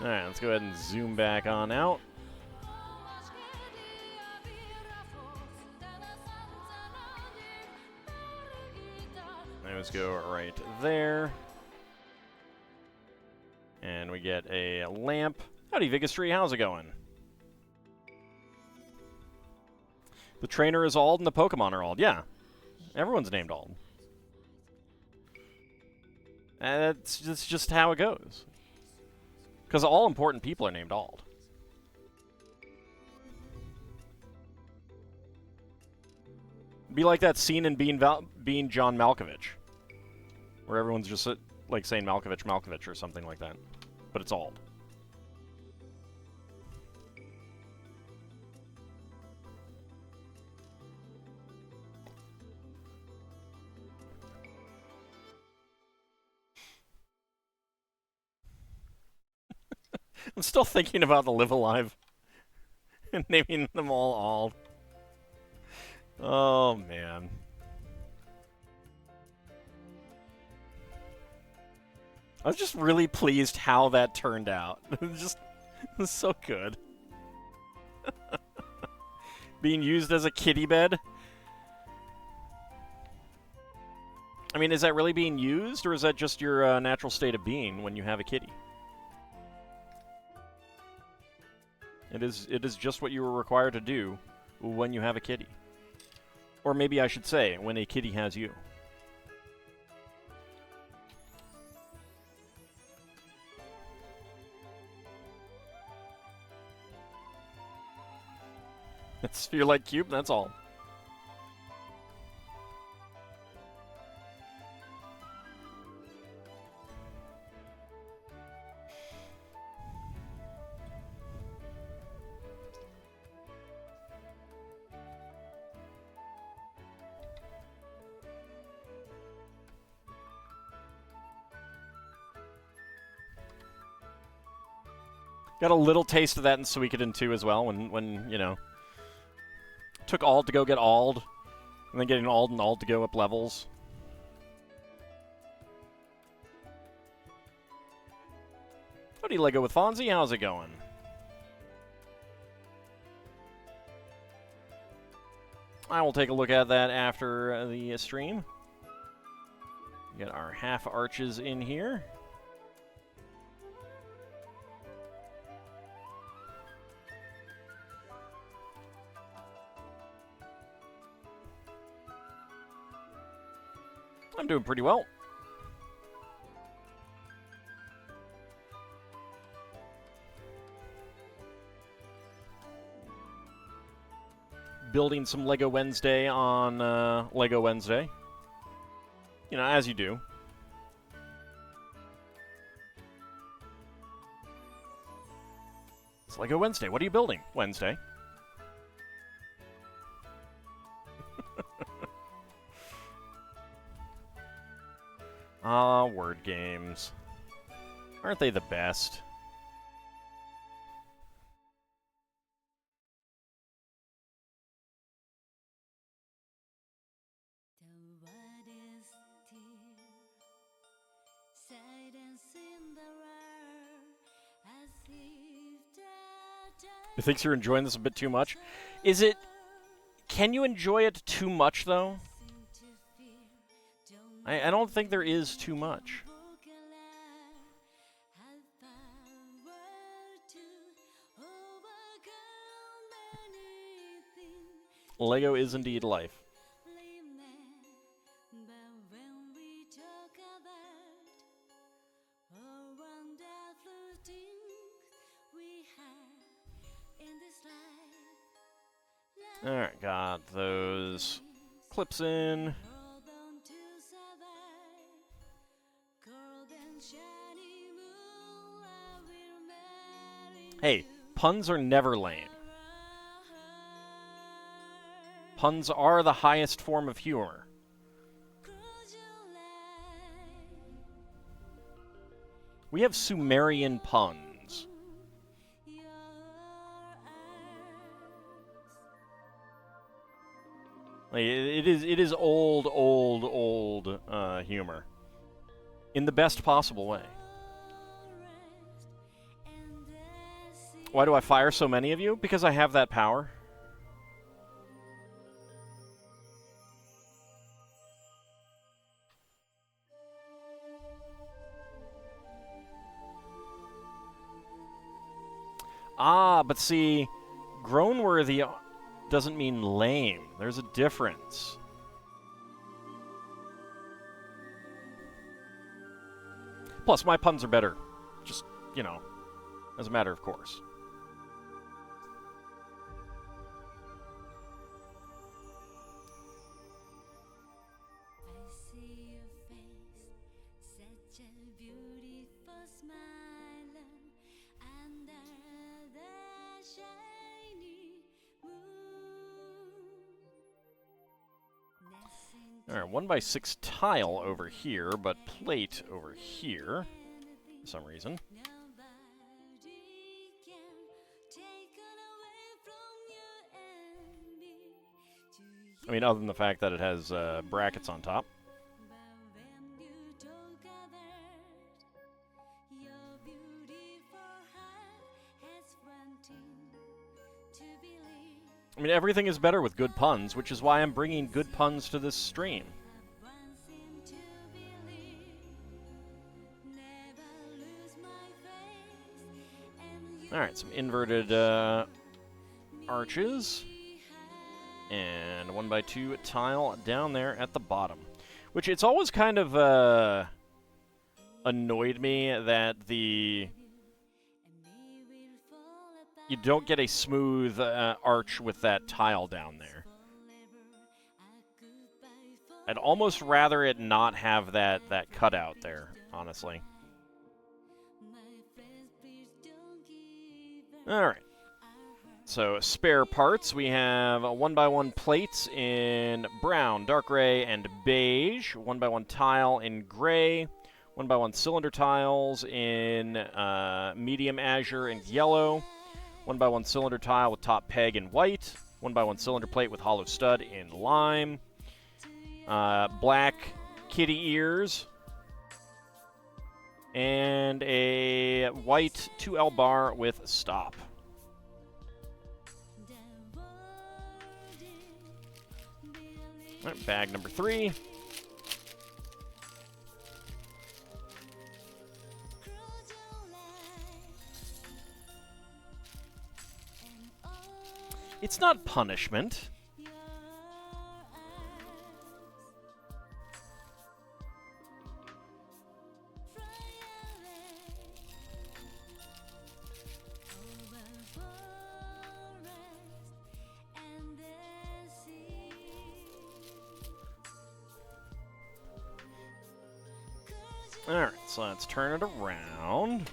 All right, let's go ahead and zoom back on out. Let's go right there. And we get a lamp. Howdy, Vigastry. How's it going? The trainer is Ald and the Pokemon are Ald. Yeah. Everyone's named Ald. And that's just how it goes. Because all important people are named Ald. Be like that scene in Being John Malkovich, where everyone's just like saying Malkovich, or something like that. But it's Ald. I'm still thinking about the Live Alive and naming them all Ald. Oh, man. I was just really pleased how that turned out. It was so good. Being used as a kiddie bed? I mean, is that really being used, or is that just your natural state of being when you have a kitty? It is just what you were required to do when you have a kitty. Or maybe I should say, when a kitty has you. It's sphere-like cube, that's all. Got a little taste of that in Suikoden 2 as well, when you know, took Ald to go get Ald, and then getting Ald and Ald to go up levels. Howdy, Lego with Fonzie. How's it going? I will take a look at that after the stream. Get our half arches in here. I'm doing pretty well. Building some Lego Wednesday on Lego Wednesday. You know, as you do. It's Lego Wednesday. What are you building? Wednesday. Ah, word games. Aren't they the best? You think you're enjoying this a bit too much? Is it... Can you enjoy it too much, though? I don't think there is too much. Lego is indeed life. Alright, got those clips in. Hey, puns are never lame. Puns are the highest form of humor. We have Sumerian puns. Like, it is old humor. In the best possible way. Why do I fire so many of you? Because I have that power. Ah, but see, groan-worthy doesn't mean lame. There's a difference. Plus, my puns are better. Just, you know, as a matter of course. Alright, 1x6 tile over here, but plate over here, for some reason. I mean, other than the fact that it has brackets on top. I mean, everything is better with good puns, which is why I'm bringing good puns to this stream. Alright, some inverted arches. And 1x2 tile down there at the bottom. Which, it's always kind of annoyed me that you don't get a smooth arch with that tile down there. I'd almost rather it not have that cutout there, honestly. Alright. So, spare parts. We have 1x1 plates in brown, dark gray, and beige. 1x1 tile in gray. 1x1 cylinder tiles in medium azure and yellow. 1x1 cylinder tile with top peg in white. 1x1 cylinder plate with hollow stud in lime. Black kitty ears. And a white 2L bar with stop. All right, bag number 3. It's not punishment. Alright, so let's turn it around.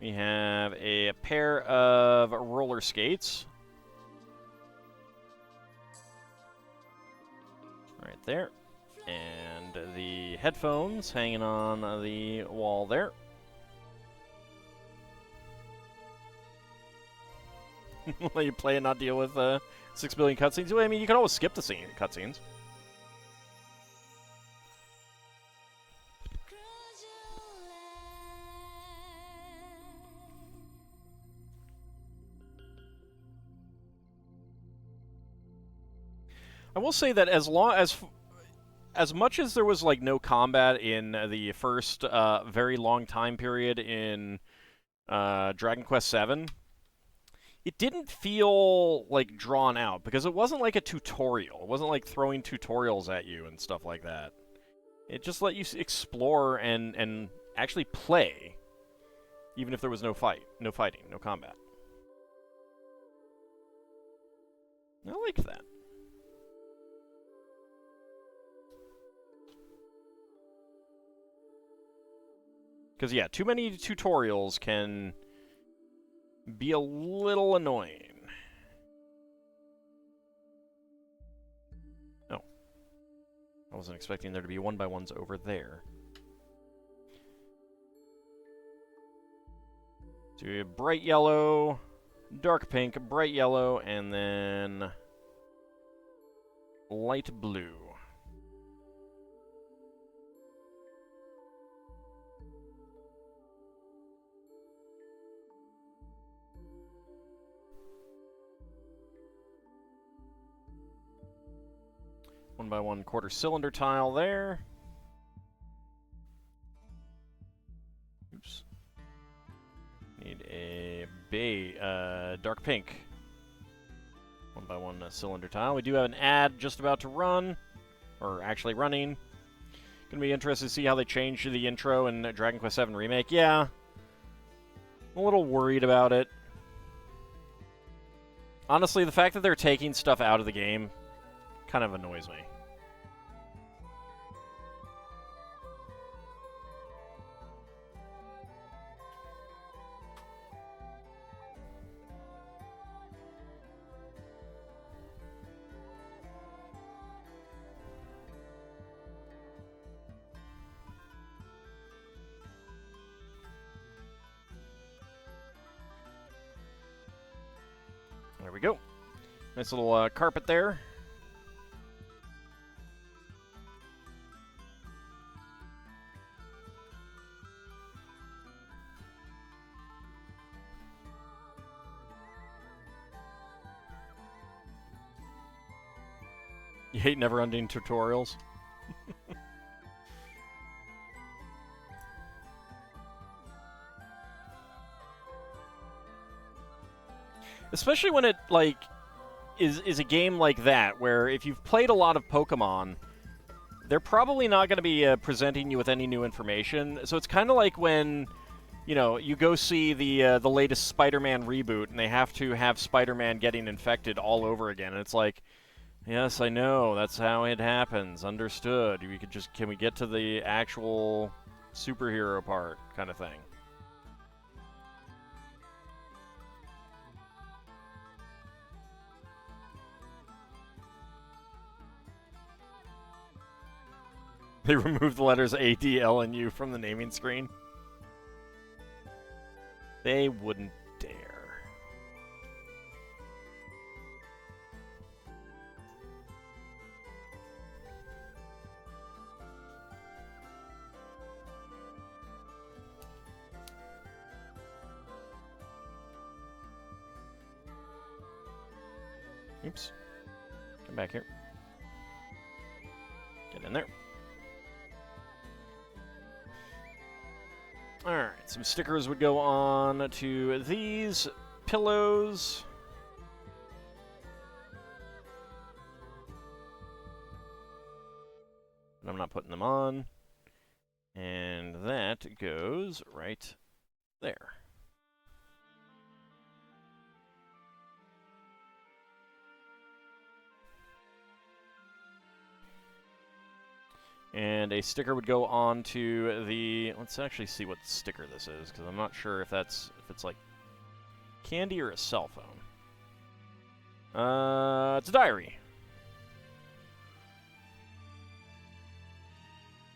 We have a pair of roller skates. Right there. And the headphones hanging on the wall there. Let you play and not deal with 6 billion cutscenes. Well, I mean, you can always skip the cutscenes. I will say that as much as there was like no combat in the first very long time period in Dragon Quest VII, it didn't feel like drawn out because it wasn't like a tutorial. It wasn't like throwing tutorials at you and stuff like that. It just let you explore and actually play, even if there was no fighting, no combat. I liked that. Because, yeah, too many tutorials can be a little annoying. Oh. I wasn't expecting there to be 1x1s over there. So we have bright yellow, dark pink, bright yellow, and then light blue. One by one quarter cylinder tile there. Oops. Need a dark pink. One by one cylinder tile. We do have an ad just about to run, or actually running. Gonna be interested to see how they change the intro in Dragon Quest VII Remake. Yeah, I'm a little worried about it. Honestly, the fact that they're taking stuff out of the game kind of annoys me. There we go. Nice little carpet there. You hate never-ending tutorials? Especially when it, like, is a game like that, where if you've played a lot of Pokemon, they're probably not going to be presenting you with any new information. So it's kind of like when, you know, you go see the latest Spider-Man reboot, and they have to have Spider-Man getting infected all over again, and it's like, yes, I know, that's how it happens, understood. We could just, can we get to the actual superhero part, kind of thing. They removed the letters A, D, L, and U from the naming screen. They wouldn't dare. Oops. Come back here. Get in there. Alright, some stickers would go on to these pillows. But I'm not putting them on. And that goes right there. And a sticker would go on to the... Let's actually see what sticker this is, because I'm not sure if it's like candy or a cell phone. It's a diary.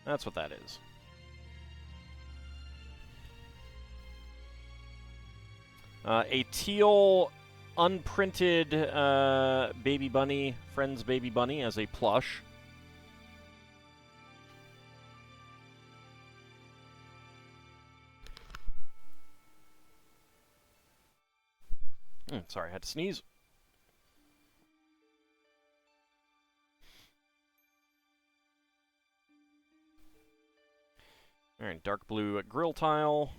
That's what that is. A teal, unprinted baby bunny, Friend's baby bunny as a plush. Sorry, I had to sneeze. Alright, dark blue grill tile.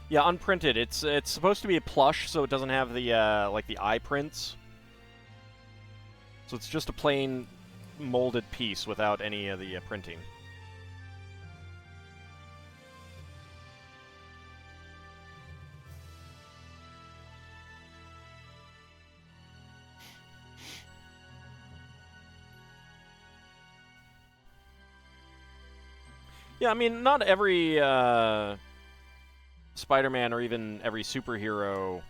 Yeah, unprinted. It's supposed to be a plush, so it doesn't have the like the eye prints. So it's just a plain molded piece without any of the printing. Yeah, I mean, not every Spider-Man or even every superhero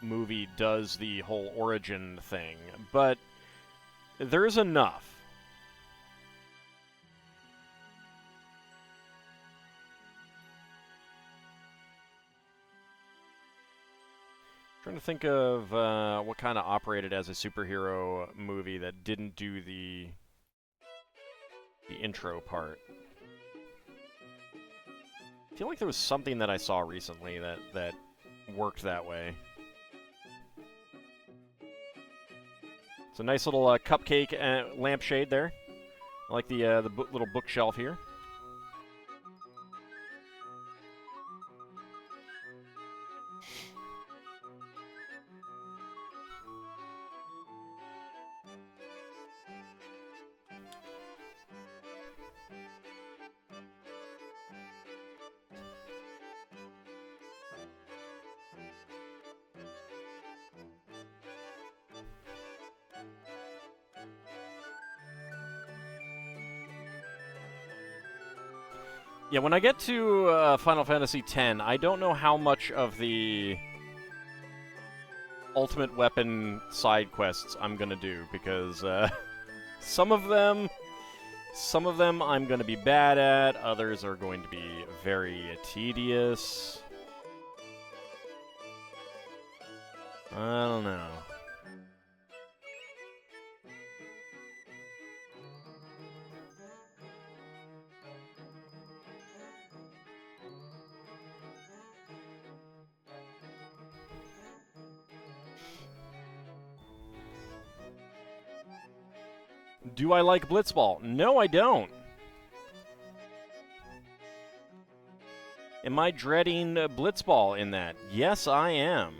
movie does the whole origin thing, but there's enough. Trying to think of what kind of operated as a superhero movie that didn't do the intro part. I feel like there was something that I saw recently that worked that way. It's a nice little cupcake lampshade there. I like the little bookshelf here. Yeah, when I get to Final Fantasy X, I don't know how much of the Ultimate Weapon side quests I'm gonna do, because some of them I'm gonna be bad at, others are going to be very tedious. I don't know. Do I like Blitzball? No, I don't. Am I dreading Blitzball in that? Yes, I am.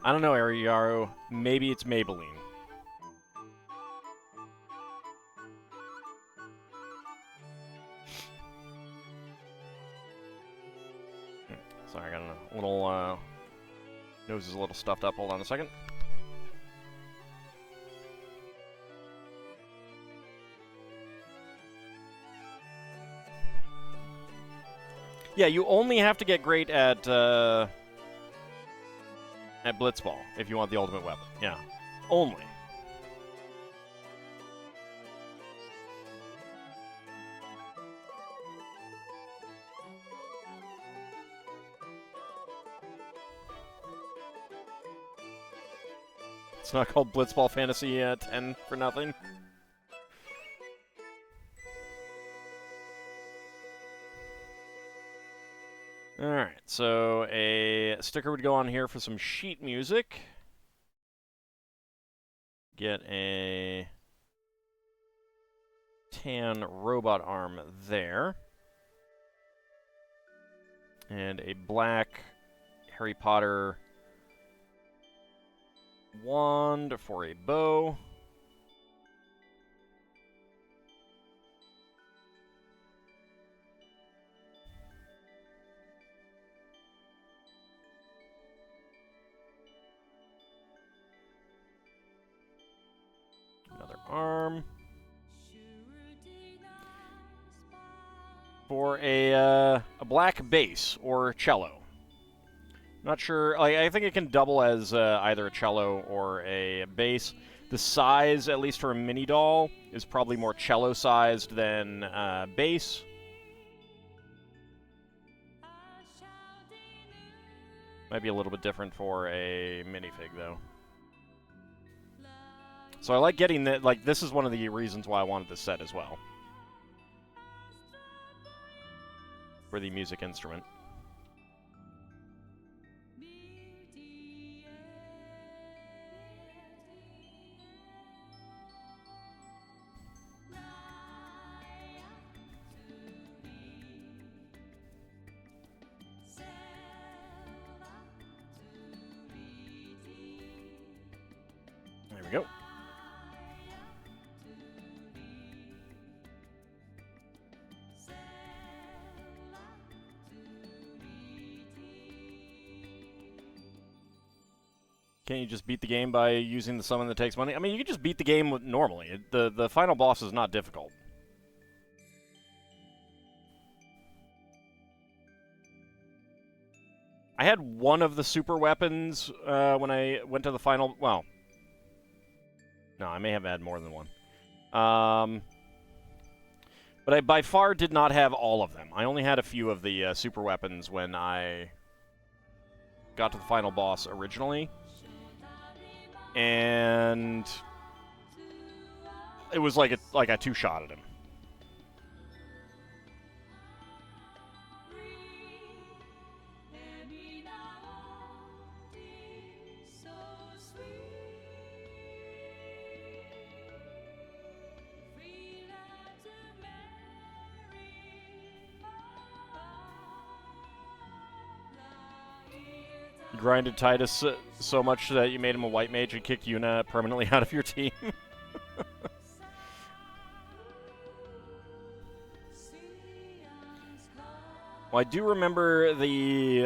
I don't know, Ariyaru. Maybe it's Maybelline. Sorry, I got a little, nose is a little stuffed up. Hold on a second. Yeah, you only have to get great at Blitzball if you want the ultimate weapon. Yeah. Only. It's not called Blitzball Fantasy 10 for nothing. Alright, so a sticker would go on here for some sheet music. Get a tan robot arm there. And a black Harry Potter wand for a bow. Another arm. For a black bass or cello. Not sure. I think it can double as either a cello or a bass. The size, at least for a mini doll, is probably more cello-sized than bass. Might be a little bit different for a minifig, though. So I like getting that. Like, this is one of the reasons why I wanted this set as well. For the music instrument. There we go. Can't you just beat the game by using the summon that takes money? I mean, you can just beat the game normally. The final boss is not difficult. I had one of the super weapons when I went to the final... Well, no, I may have had more than one. But I by far did not have all of them. I only had a few of the super weapons when I got to the final boss originally. And it was like a two-shot at him. Grinded Titus so much that you made him a white mage and kicked Yuna permanently out of your team. Well, I do remember the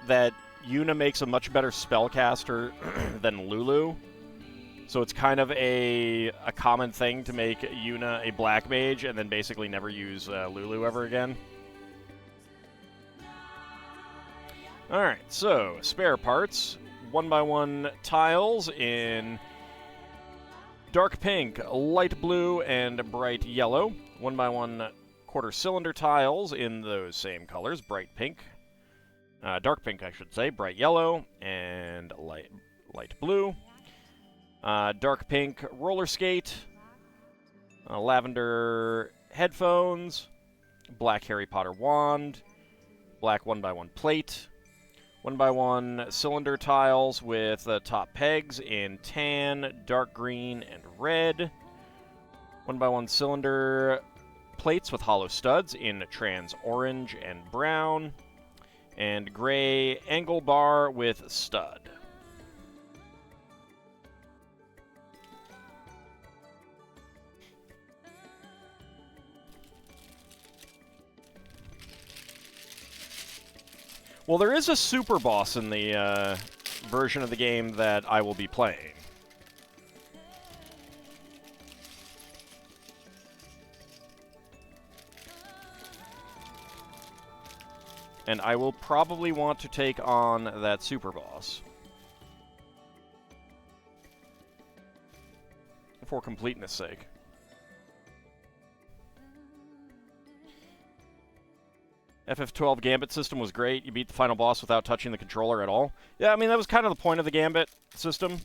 that Yuna makes a much better spellcaster than Lulu. So it's kind of a common thing to make Yuna a black mage and then basically never use Lulu ever again. Alright, so spare parts. 1x1 tiles in dark pink, light blue, and bright yellow. 1x1 quarter cylinder tiles in those same colors, bright pink. Dark pink, I should say, bright yellow, and light blue. Dark pink roller skate. Lavender headphones. Black Harry Potter wand. Black 1x1 plate. 1x1 cylinder tiles with top pegs in tan, dark green, and red. 1x1 cylinder plates with hollow studs in trans orange and brown. And gray angle bar with stud. Well, there is a super boss in the version of the game that I will be playing. And I will probably want to take on that super boss. For completeness' sake. FF12 Gambit system was great. You beat the final boss without touching the controller at all. Yeah, I mean, that was kind of the point of the Gambit system.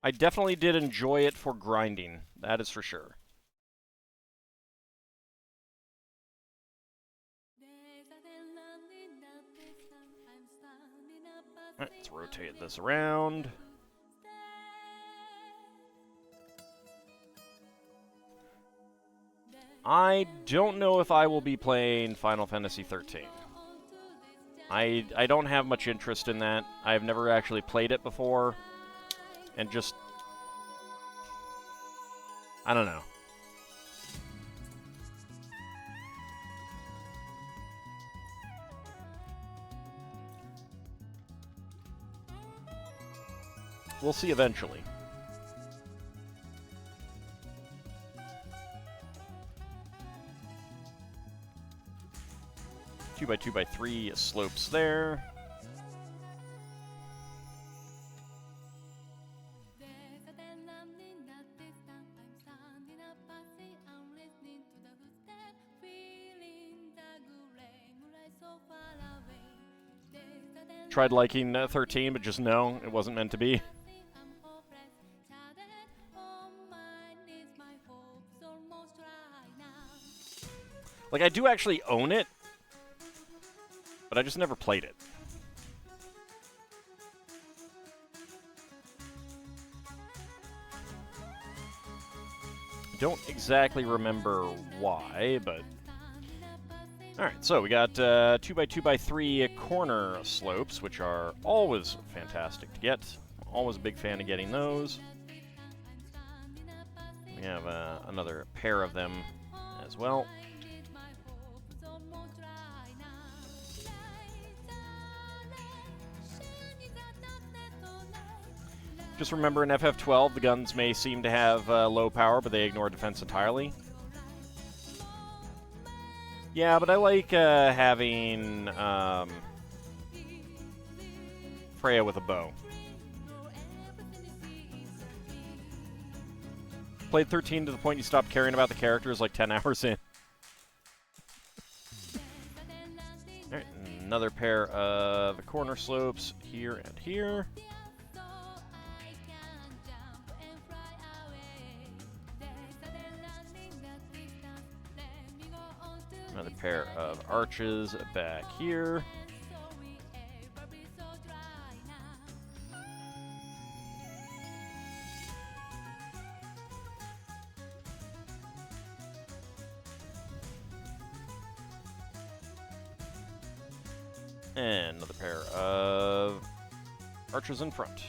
I definitely did enjoy it for grinding. That is for sure. Alright, let's rotate this around. I don't know if I will be playing Final Fantasy XIII. I don't have much interest in that. I've never actually played it before. And just... I don't know. We'll see eventually. Two by 2x3 slopes there. Tried liking 13, but just no, it wasn't meant to be. Like, I do actually own it, but I just never played it. Don't exactly remember why, but... Alright, so we got 2x2x3 corner slopes, which are always fantastic to get. Always a big fan of getting those. We have another pair of them as well. Just remember, in FF12, the guns may seem to have low power, but they ignore defense entirely. Yeah, but I like having Freya with a bow. Played 13 to the point you stopped caring about the characters like 10 hours in. Alright, another pair of corner slopes here and here. Another pair of arches back here. And another pair of archers in front.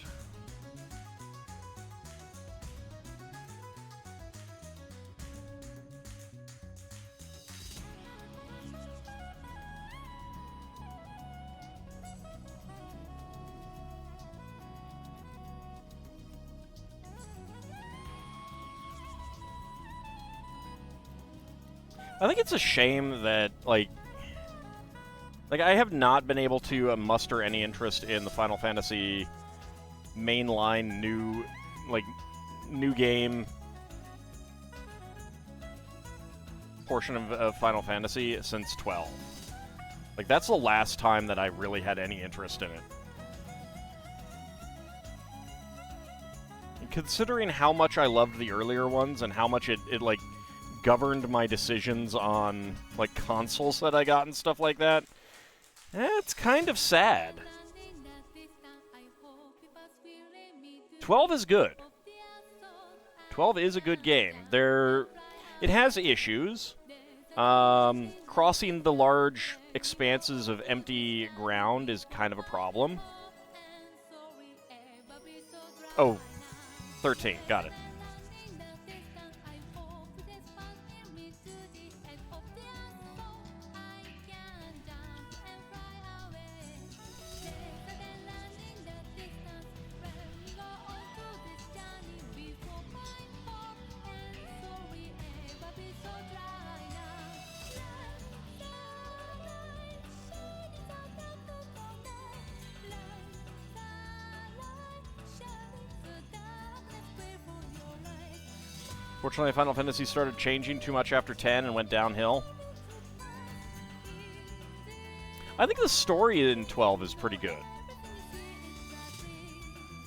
I think it's a shame that, like I have not been able to muster any interest in the Final Fantasy mainline new game portion of Final Fantasy since 12. Like, that's the last time that I really had any interest in it. And considering how much I loved the earlier ones and how much it governed my decisions on, like, consoles that I got and stuff like that, it's kind of sad. 12 is good. 12 is a good game. It has issues. Crossing the large expanses of empty ground is kind of a problem. Oh, 13. Got it. Fortunately, Final Fantasy started changing too much after 10 and went downhill. I think the story in 12 is pretty good.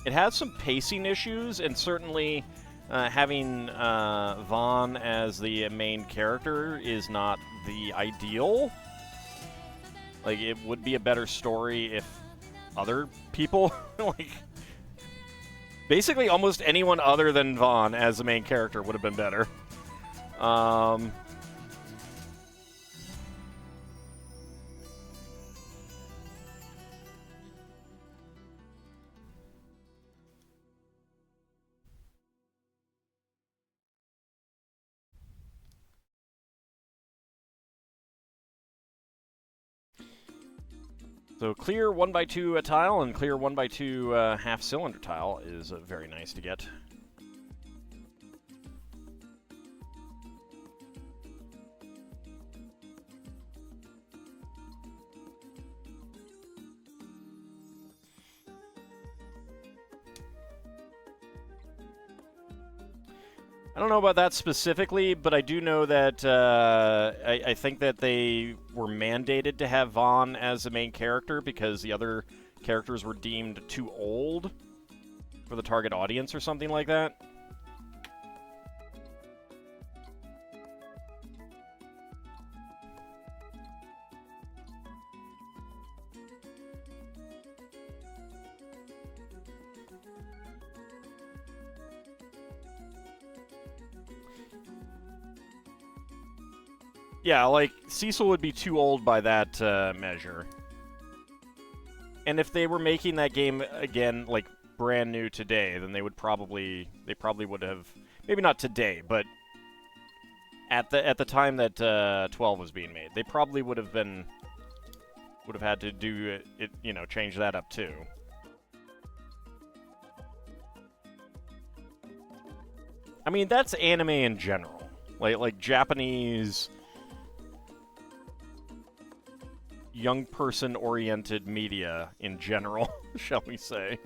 It has some pacing issues, and certainly having Vaughn as the main character is not the ideal. Like, it would be a better story if other people, basically almost anyone other than Vaughn as the main character would have been better. So clear 1x2 tile and clear 1x2 half-cylinder tile is very nice to get. I don't know about that specifically, but I do know that I think that they were mandated to have Vaughn as the main character because the other characters were deemed too old for the target audience or something like that. Yeah, like, Cecil would be too old by that measure. And if they were making that game again, like, brand new today, then they probably would have, maybe not today, but at the time that 12 was being made. They probably would have had to do it, you know, change that up too. I mean, that's anime in general. Like Japanese young person-oriented media in general, shall we say.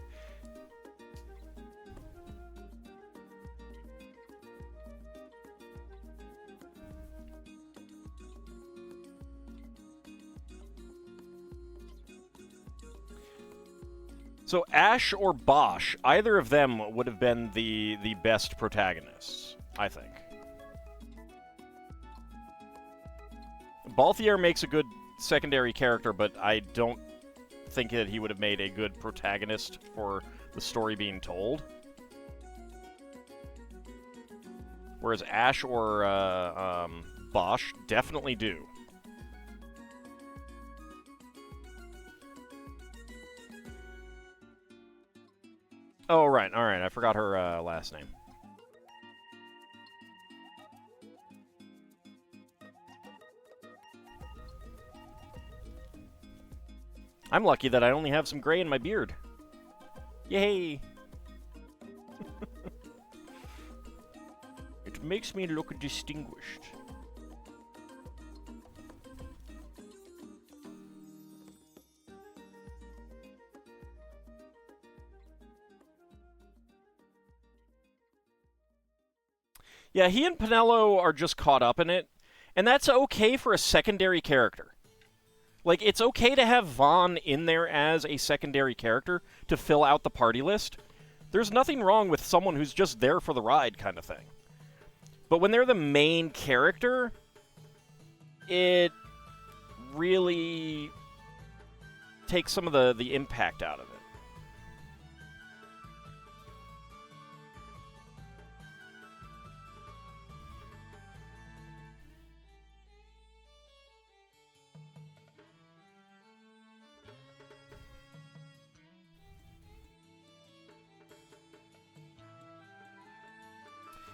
So Ash or Bosch, either of them would have been the best protagonists, I think. Balthier makes a good secondary character, but I don't think that he would have made a good protagonist for the story being told. Whereas Ash or Bosch definitely do. Oh, right. All right. I forgot her last name. I'm lucky that I only have some gray in my beard. Yay! It makes me look distinguished. Yeah, he and Pinello are just caught up in it, and that's okay for a secondary character. Like, it's okay to have Vaughn in there as a secondary character to fill out the party list. There's nothing wrong with someone who's just there for the ride kind of thing. But when they're the main character, it really takes some of the impact out of it.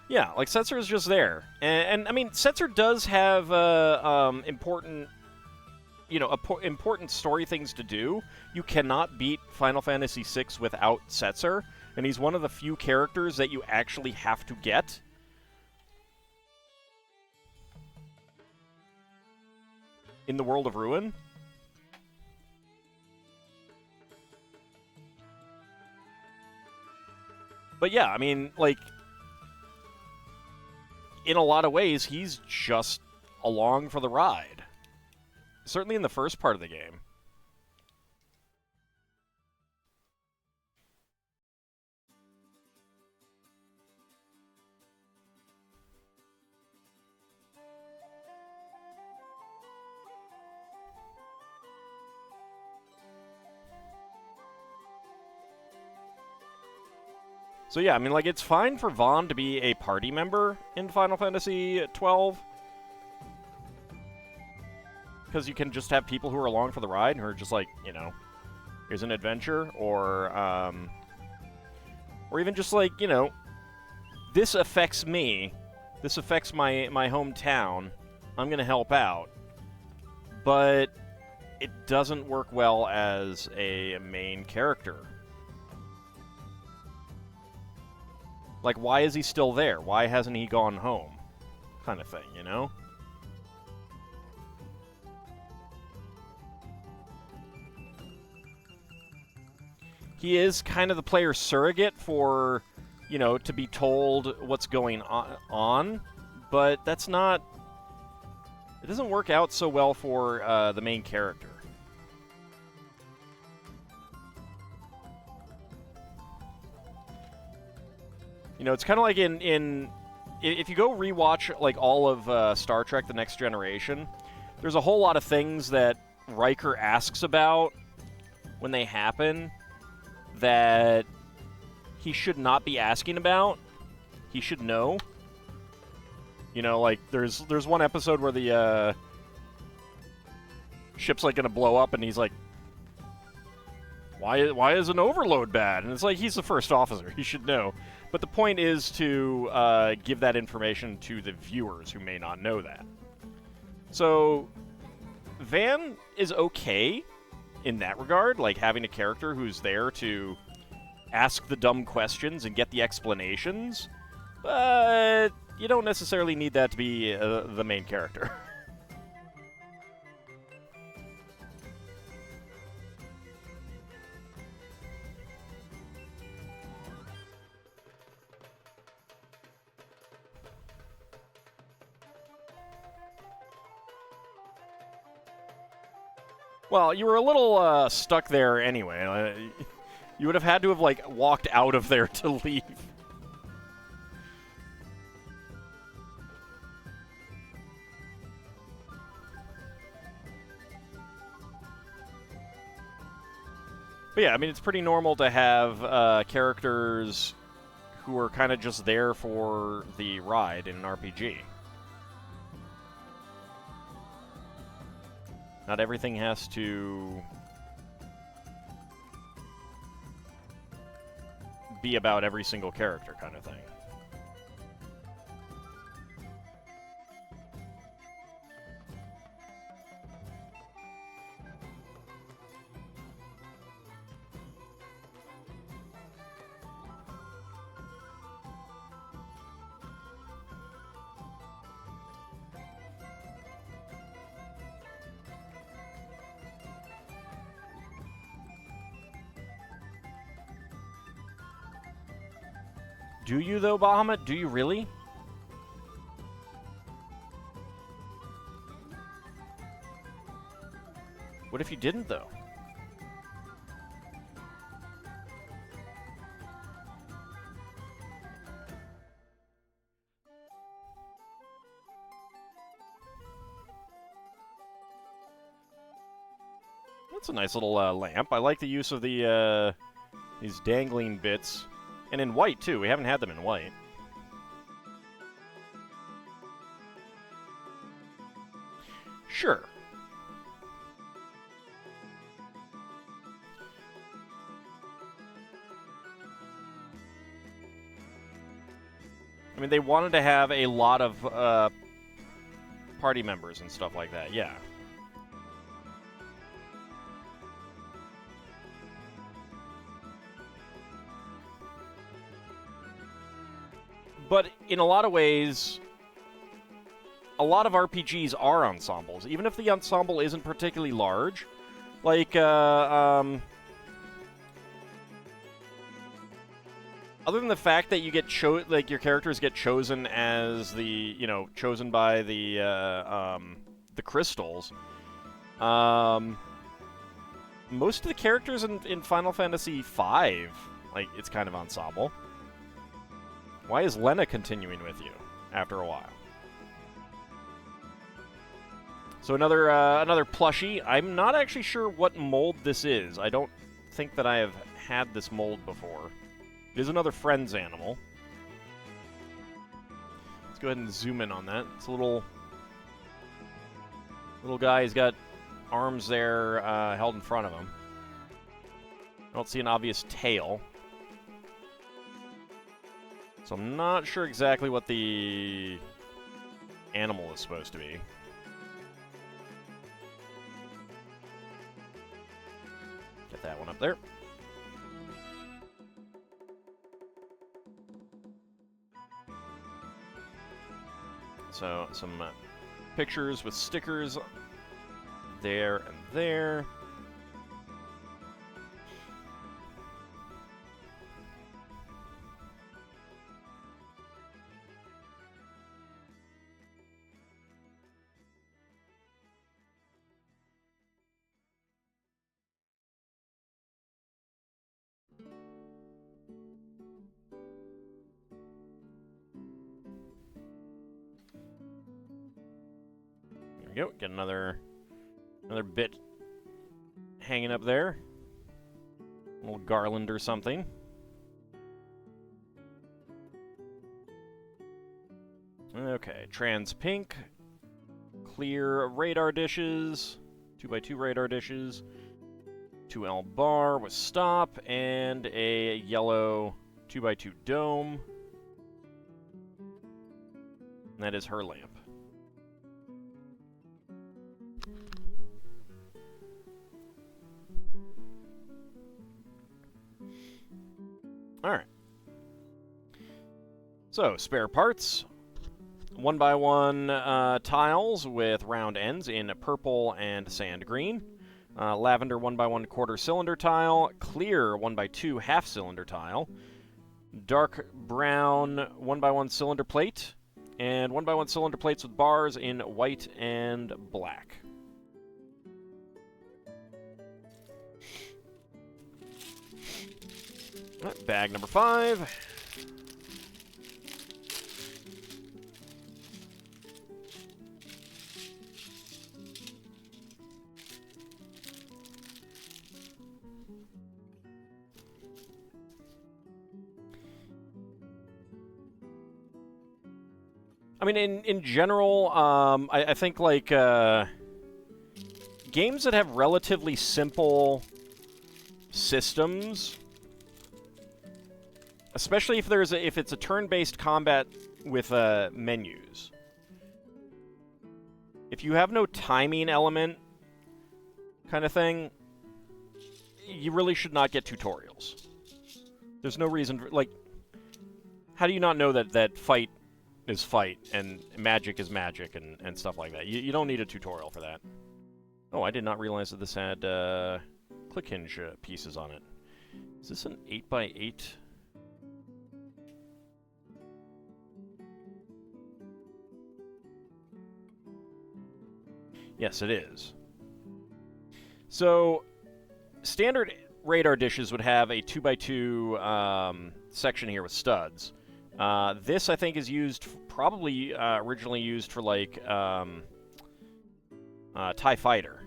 Yeah, like Setzer is just there, and I mean Setzer does have important, you know, important story things to do. You cannot beat Final Fantasy VI without Setzer, and he's one of the few characters that you actually have to get. In the World of Ruin. But yeah, I mean, like, in a lot of ways, he's just along for the ride. Certainly in the first part of the game. So yeah, I mean, like, it's fine for Vaughn to be a party member in Final Fantasy 12. Because you can just have people who are along for the ride who are just like, you know, here's an adventure, or even just like, you know, this affects me, this affects my hometown, I'm gonna help out. But it doesn't work well as a main character. Like, why is he still there? Why hasn't he gone home? Kind of thing, you know? He is kind of the player's surrogate for, you know, to be told what's going on, but that's not... It doesn't work out so well for the main character. You know, it's kind of like if you go rewatch like all of Star Trek: The Next Generation, there's a whole lot of things that Riker asks about when they happen that he should not be asking about. He should know. You know, like there's one episode where the ship's like gonna blow up, and he's like, why is an overload bad? And it's like, he's the first officer. He should know. But the point is to give that information to the viewers who may not know that. So, Van is okay in that regard, like having a character who's there to ask the dumb questions and get the explanations, but you don't necessarily need that to be the main character. Well, you were a little stuck there anyway. You would have had to have, like, walked out of there to leave. But yeah, I mean, it's pretty normal to have characters who are kind of just there for the ride in an RPG. Not everything has to be about every single character kind of thing. Do you, though, Bahamut? Do you really? What if you didn't, though? That's a nice little lamp. I like the use of the these dangling bits. And in white, too. We haven't had them in white. Sure. I mean, they wanted to have a lot of party members and stuff like that, yeah. But in a lot of ways, a lot of RPGs are ensembles, even if the ensemble isn't particularly large. Like, other than the fact that you get like your characters get chosen as the, chosen by the crystals. Most of the characters in Final Fantasy V, like, it's kind of ensemble. Why is Lena continuing with you after a while? So another plushie. I'm not actually sure what mold this is. I don't think that I have had this mold before. It is another Friends animal. Let's go ahead and zoom in on that. It's a little guy. He's got arms there held in front of him. I don't see an obvious tail. So I'm not sure exactly what the animal is supposed to be. Get that one up there. So some pictures with stickers there and there. There we go. Get another bit hanging up there. A little garland or something. Okay, trans pink, clear radar dishes, 2x2 radar dishes, 2L bar with stop, and a yellow 2x2 dome. And that is her lamp. Alright. So, spare parts. 1x1 tiles with round ends in purple and sand green. Lavender 1x1 quarter cylinder tile. Clear 1x2 half cylinder tile. Dark brown 1x1 cylinder plate. And 1x1 cylinder plates with bars in white and black. Right, bag number 5. I mean, in general, I think, like, games that have relatively simple systems, especially if if it's a turn-based combat with menus. If you have no timing element kind of thing, you really should not get tutorials. There's no reason for, like, how do you not know that fight is fight and magic is magic and stuff like that? You don't need a tutorial for that. Oh, I did not realize that this had click hinge pieces on it. Is this an 8x8? Yes, it is. So, standard radar dishes would have a 2x2 section here with studs. This, I think, is used, probably originally used for, like, TIE Fighter.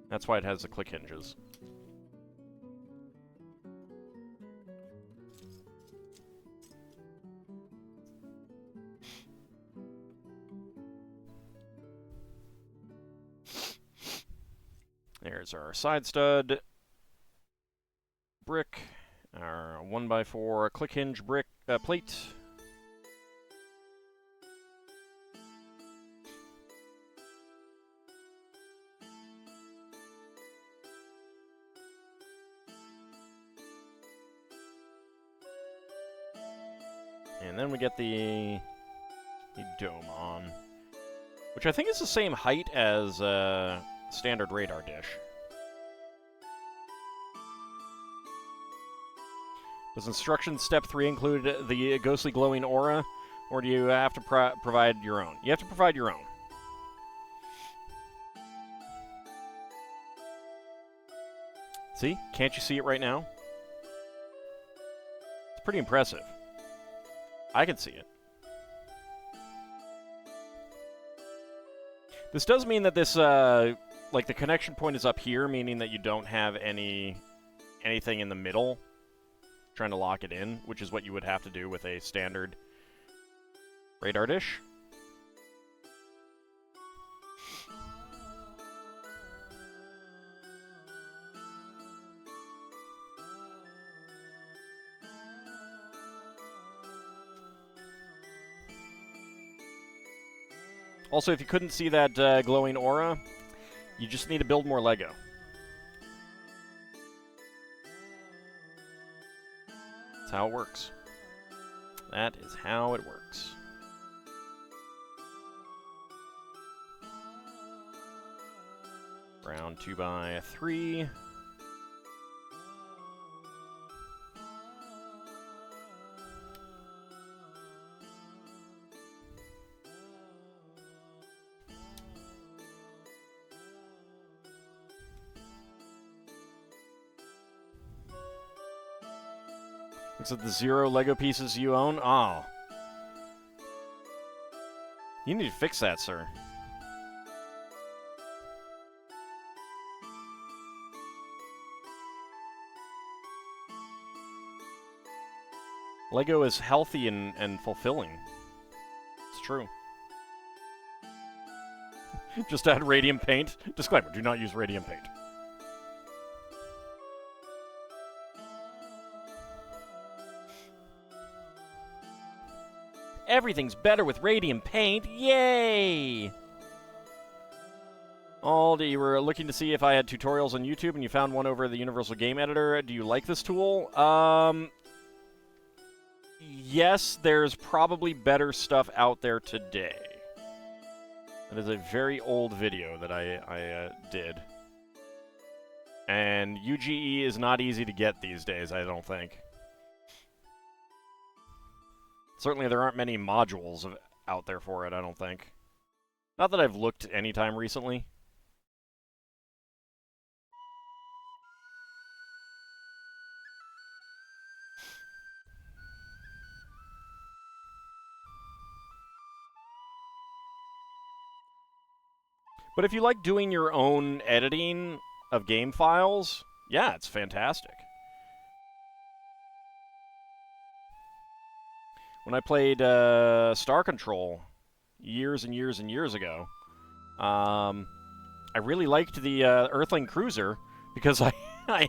That's why it has the click hinges. There's our side stud brick, our 1x4 click hinge brick plate. And then we get the dome on, which I think is the same height as standard radar dish. Does instruction step 3 include the ghostly glowing aura, or do you have to provide your own? You have to provide your own. See? Can't you see it right now? It's pretty impressive. I can see it. This does mean that this, like, the connection point is up here, meaning that you don't have anything in the middle trying to lock it in, which is what you would have to do with a standard radar dish. Also, if you couldn't see that glowing aura, you just need to build more Lego. That's how it works. That is how it works. Round 2x3. Looks like the 0 Lego pieces you own. Oh. You need to fix that, sir. Lego is healthy and fulfilling. It's true. Just add Radium Paint. Disclaimer, do not use Radium Paint. Everything's better with Radium Paint. Yay! Aldi, you were looking to see if I had tutorials on YouTube and you found one over the Universal Game Editor. Do you like this tool? Yes, there's probably better stuff out there today. That is a very old video that I did. And UGE is not easy to get these days, I don't think. Certainly there aren't many modules out there for it, I don't think. Not that I've looked anytime recently. But if you like doing your own editing of game files, yeah, it's fantastic. When I played Star Control years and years and years ago, I really liked the Earthling Cruiser because I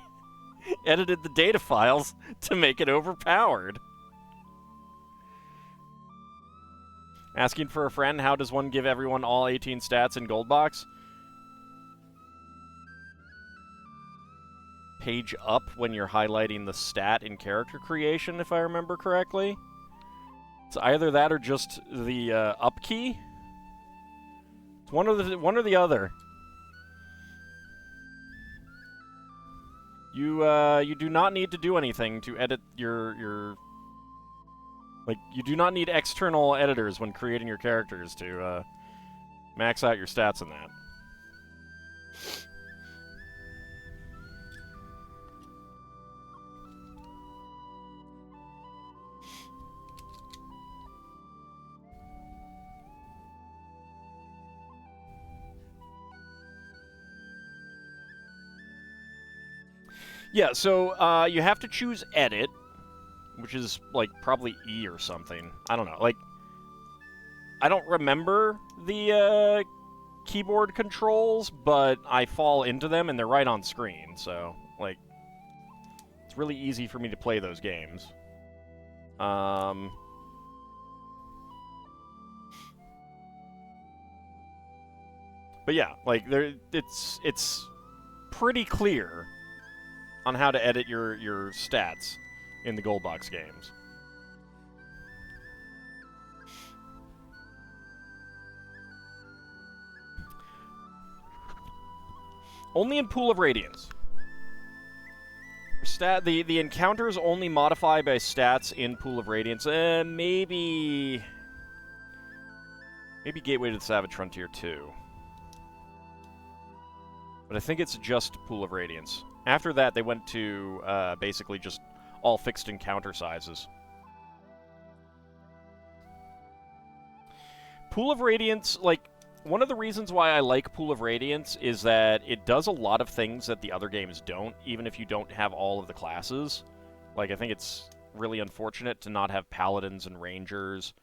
edited the data files to make it overpowered. Asking for a friend, how does one give everyone all 18 stats in Gold Box? Page up when you're highlighting the stat in character creation, if I remember correctly. It's either that or just the up key. It's one or the other. You do not need to do anything to edit your like, you do not need external editors when creating your characters to max out your stats in that. Yeah, so you have to choose Edit, which is, like, probably E or something. I don't know. Like, I don't remember the keyboard controls, but I fall into them, and they're right on screen. So, like, it's really easy for me to play those games. But yeah, like, it's pretty clear on how to edit your stats in the Gold Box games. Only in Pool of Radiance. The encounters only modify by stats in Pool of Radiance. Maybe Gateway to the Savage Frontier 2. But I think it's just Pool of Radiance. After that, they went to basically just all fixed encounter sizes. Pool of Radiance, like, one of the reasons why I like Pool of Radiance is that it does a lot of things that the other games don't, even if you don't have all of the classes. Like, I think it's really unfortunate to not have Paladins and Rangers.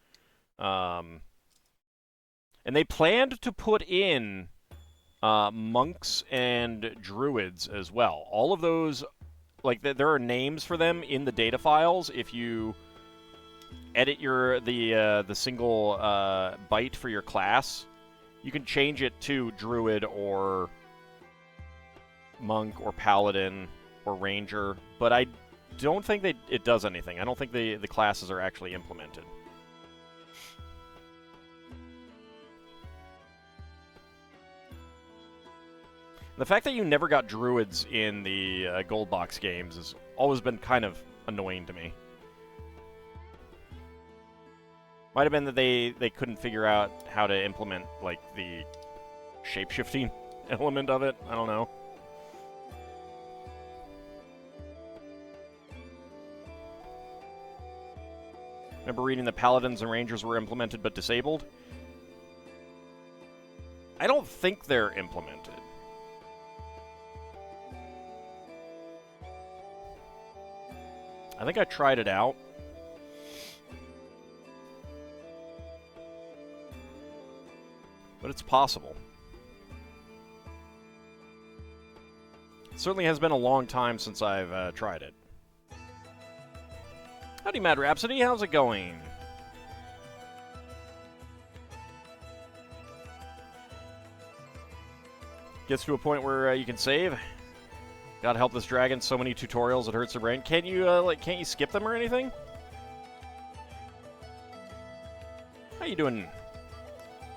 And they planned to put in monks and druids as well. All of those, like, there are names for them in the data files. If you edit the single byte for your class, you can change it to druid or monk or paladin or ranger. But I don't think it does anything. I don't think the classes are actually implemented. The fact that you never got druids in the Gold Box games has always been kind of annoying to me. Might have been that they couldn't figure out how to implement, like, the shape-shifting element of it. I don't know. Remember reading that Paladins and Rangers were implemented but disabled? I don't think they're implemented. I think I tried it out. But it's possible. Certainly has been a long time since I've tried it. Howdy, Mad Rhapsody. How's it going? Gets to a point where you can save. Gotta help this dragon. So many tutorials, it hurts the brain. Can't you skip them or anything? How you doing?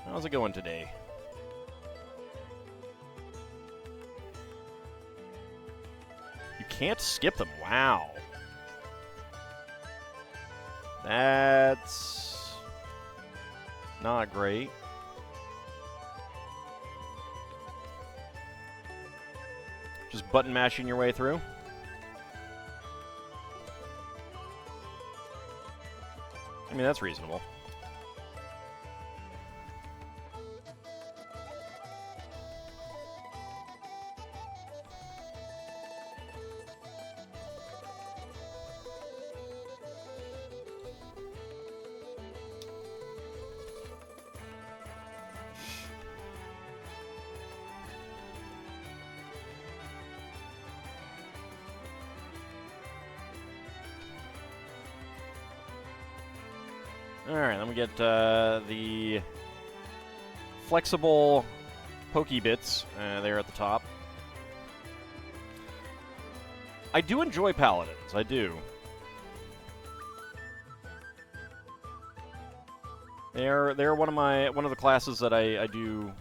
How's it going today? You can't skip them. Wow. That's not great. Just button mashing your way through. I mean, that's reasonable. Alright, then we get the flexible pokey bits there at the top. I do enjoy paladins, I do. They're one of the classes that I do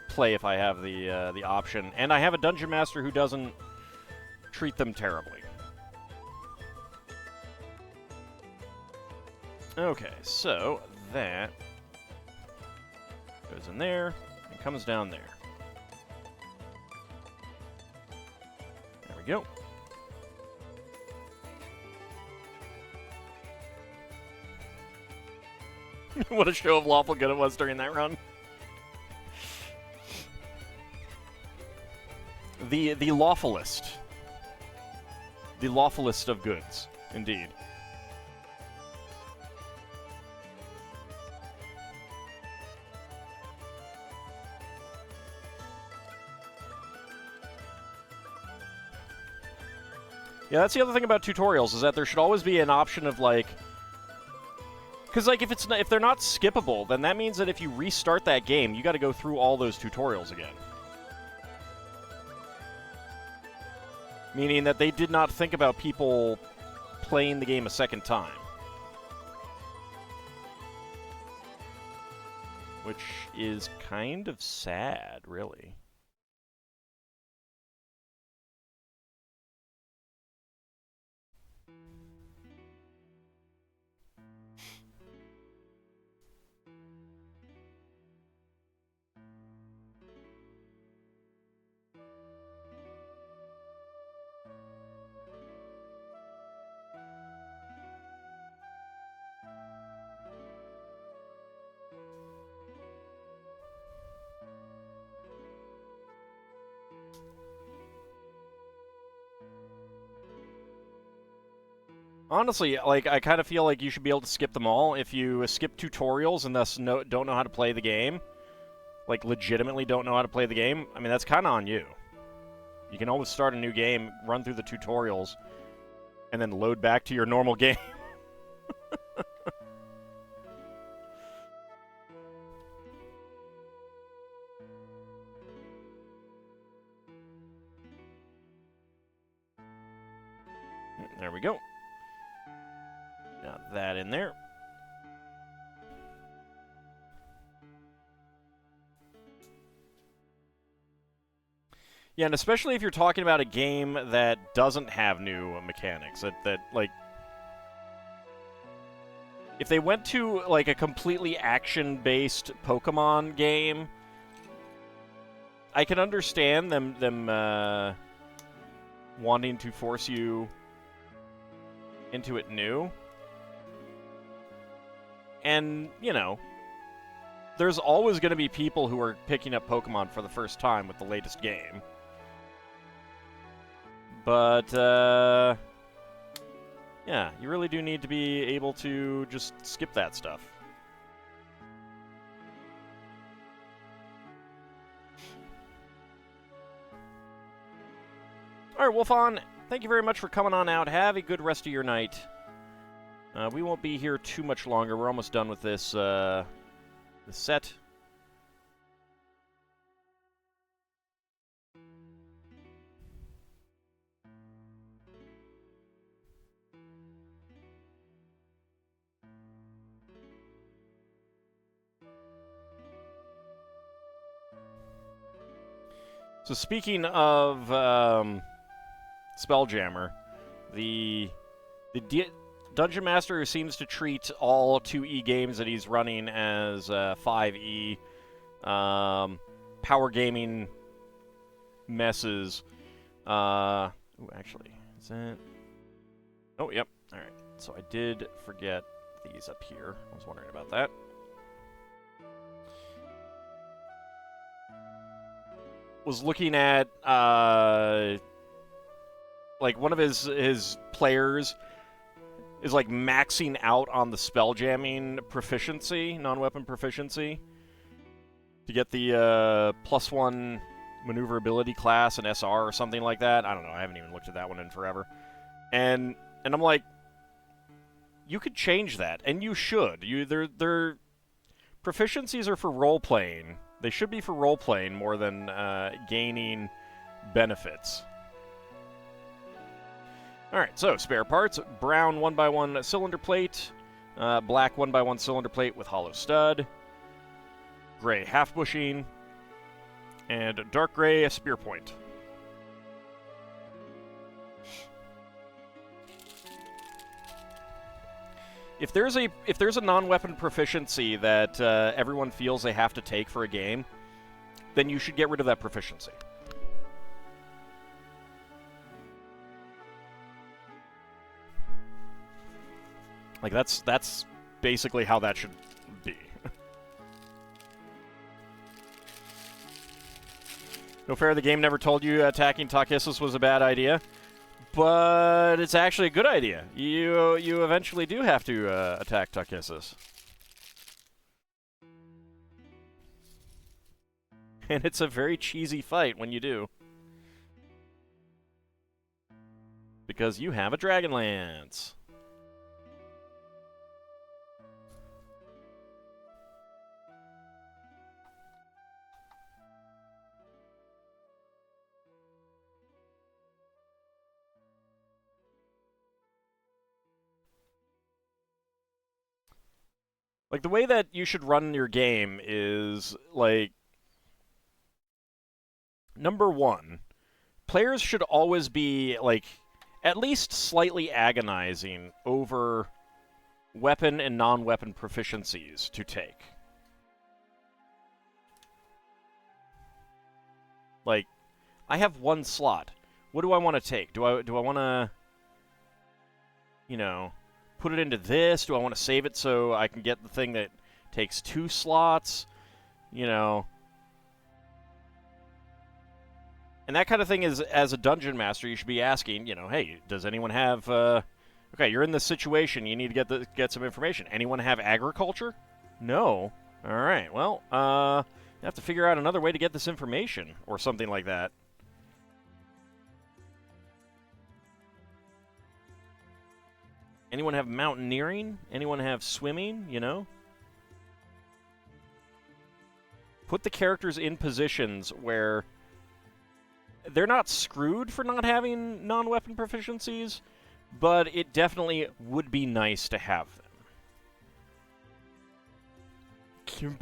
play if I have the option, and I have a dungeon master who doesn't treat them terribly. Okay, so that goes in there and comes down there. There we go. What a show of lawful good it was during that run. The lawfulest. The lawfulest of goods, indeed. Yeah, that's the other thing about tutorials, is that there should always be an option of, like... Because, like, if they're not skippable, then that means that if you restart that game, you gotta go through all those tutorials again. Meaning that they did not think about people playing the game a second time. Which is kind of sad, really. Honestly, like, I kind of feel like you should be able to skip them all. If you skip tutorials and thus don't know how to play the game, like, legitimately don't know how to play the game, I mean, that's kind of on you. You can always start a new game, run through the tutorials, and then load back to your normal game. There we go. Got that in there. Yeah, and especially if you're talking about a game that doesn't have new mechanics, that like... If they went to, like, a completely action-based Pokemon game, I can understand them wanting to force you into it new. And, you know, there's always going to be people who are picking up Pokemon for the first time with the latest game. But, yeah, you really do need to be able to just skip that stuff. right, Wolfon, thank you very much for coming on out. Have a good rest of your night. We won't be here too much longer. We're almost done with this, this set. So speaking of Spelljammer, the Dungeon Master who seems to treat all 2E games that he's running as 5E power gaming messes. Ooh, actually, is that... Oh, yep. All right. So I did forget these up here. I was wondering about that. Was looking at like one of his players is like maxing out on the spelljamming proficiency, non-weapon proficiency, to get the +1 maneuverability class, an SR or something like that. I don't know. I haven't even looked at that one in forever. And I'm like, you could change that, and you should. Their proficiencies are for role playing. They should be for role-playing more than gaining benefits. Alright, so spare parts. Brown 1x1 cylinder plate. Black 1x1 cylinder plate with hollow stud. Gray half bushing. And dark gray spear point. If there's a non-weapon proficiency that everyone feels they have to take for a game, then you should get rid of that proficiency. Like that's basically how that should be. No fair, the game never told you attacking Takhisis was a bad idea. But it's actually a good idea. You eventually do have to attack Takhisis. And it's a very cheesy fight when you do. Because you have a Dragonlance. Like, the way that you should run your game is, like, number one, players should always be, like, at least slightly agonizing over weapon and non-weapon proficiencies to take. Like, I have one slot. What do I want to take? Do I want to, you know, put it into this? Do I want to save it so I can get the thing that takes 2 slots? You know. And that kind of thing is, as a dungeon master, you should be asking, you know, hey, does anyone have, okay, you're in this situation, you need to get some information. Anyone have agriculture? No. All right, well, you have to figure out another way to get this information, or something like that. Anyone have mountaineering? Anyone have swimming, you know? Put the characters in positions where they're not screwed for not having non-weapon proficiencies, but it definitely would be nice to have them.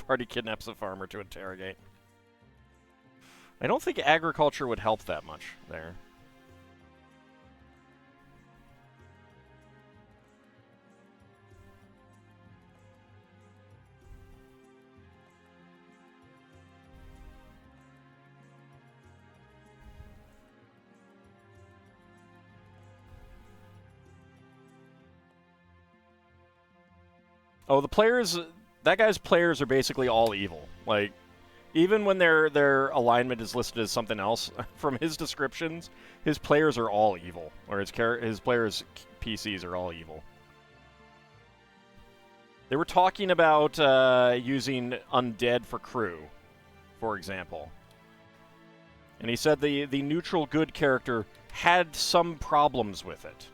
Party kidnaps a farmer to interrogate. I don't think agriculture would help that much there. Oh, the players... That guy's players are basically all evil. Like, even when their alignment is listed as something else, from his descriptions, his players are all evil. Or his players' PCs are all evil. They were talking about using undead for crew, for example. And he said the neutral good character had some problems with it.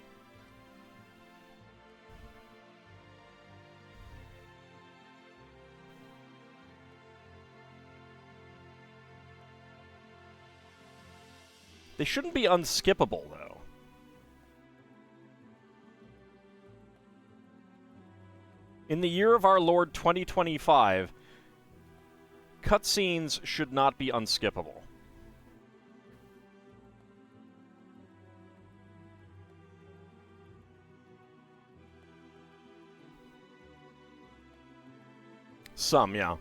They shouldn't be unskippable, though. In the year of our Lord 2025, cutscenes should not be unskippable. Some, yeah.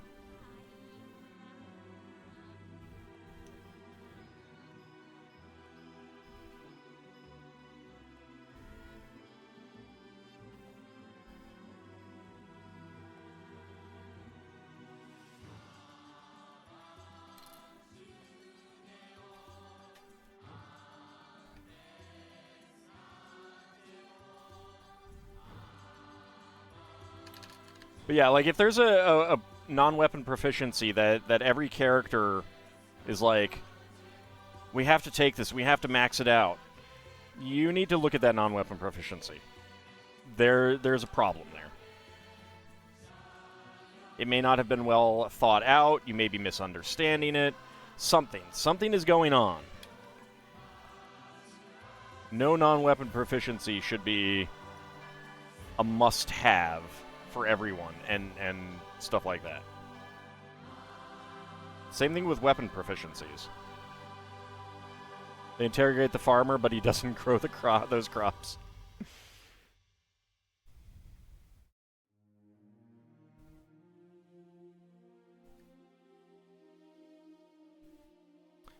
But yeah, like, if there's a non-weapon proficiency that every character is like, we have to take this, we have to max it out, you need to look at that non-weapon proficiency. There's a problem there. It may not have been well thought out, you may be misunderstanding it. Something is going on. No non-weapon proficiency should be a must-have for everyone, and stuff like that. Same thing with weapon proficiencies. They interrogate the farmer, but he doesn't grow those crops.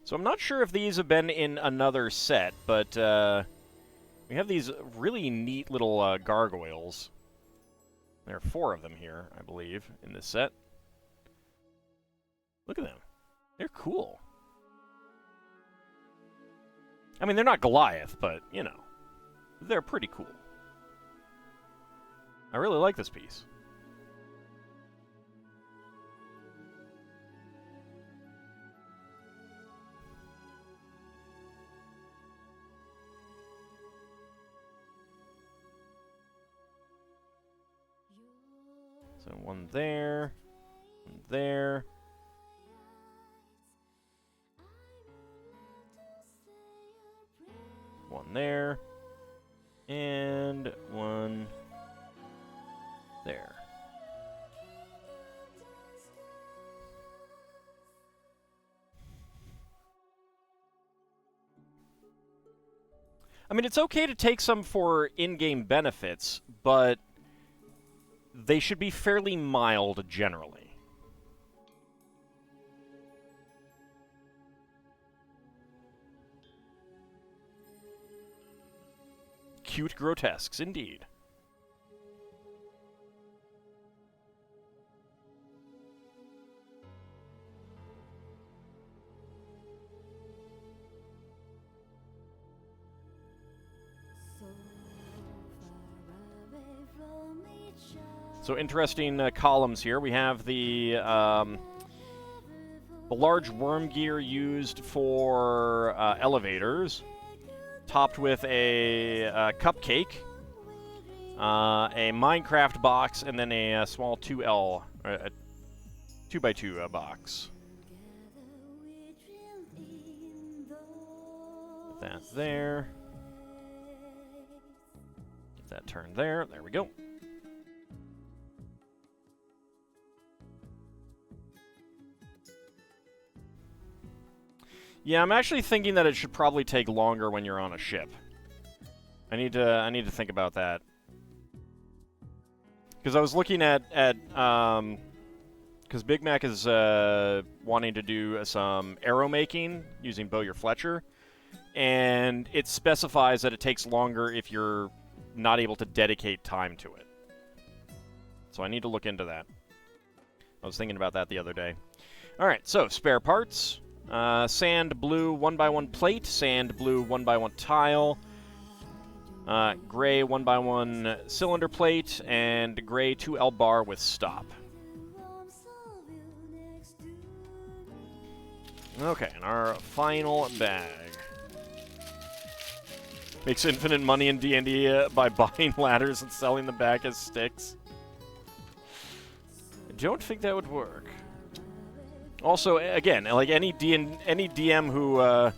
So I'm not sure if these have been in another set, but we have these really neat little gargoyles. There are 4 of them here, I believe, in this set. Look at them. They're cool. I mean, they're not Goliath, but, you know, they're pretty cool. I really like this piece. So one there, one there. One there, and one there. I mean, it's okay to take some for in-game benefits, but they should be fairly mild generally. Cute grotesques, indeed. So interesting columns here. We have the large worm gear used for elevators, topped with a cupcake, a Minecraft box, and then a small 2L, a 2x2 box. Put that there. Get that turned there. There we go. Yeah, I'm actually thinking that it should probably take longer when you're on a ship. I need to think about that. Because I was looking at because Big Mac is wanting to do some arrow making using Bowyer Fletcher, and it specifies that it takes longer if you're not able to dedicate time to it. So I need to look into that. I was thinking about that the other day. All right, so spare parts. Sand blue 1x1 plate, sand blue 1x1 tile, gray 1x1 cylinder plate, and gray 2L bar with stop. Okay, and our final bag. Makes infinite money in D&D by buying ladders and selling them back as sticks. I don't think that would work. Also, again, like any DM who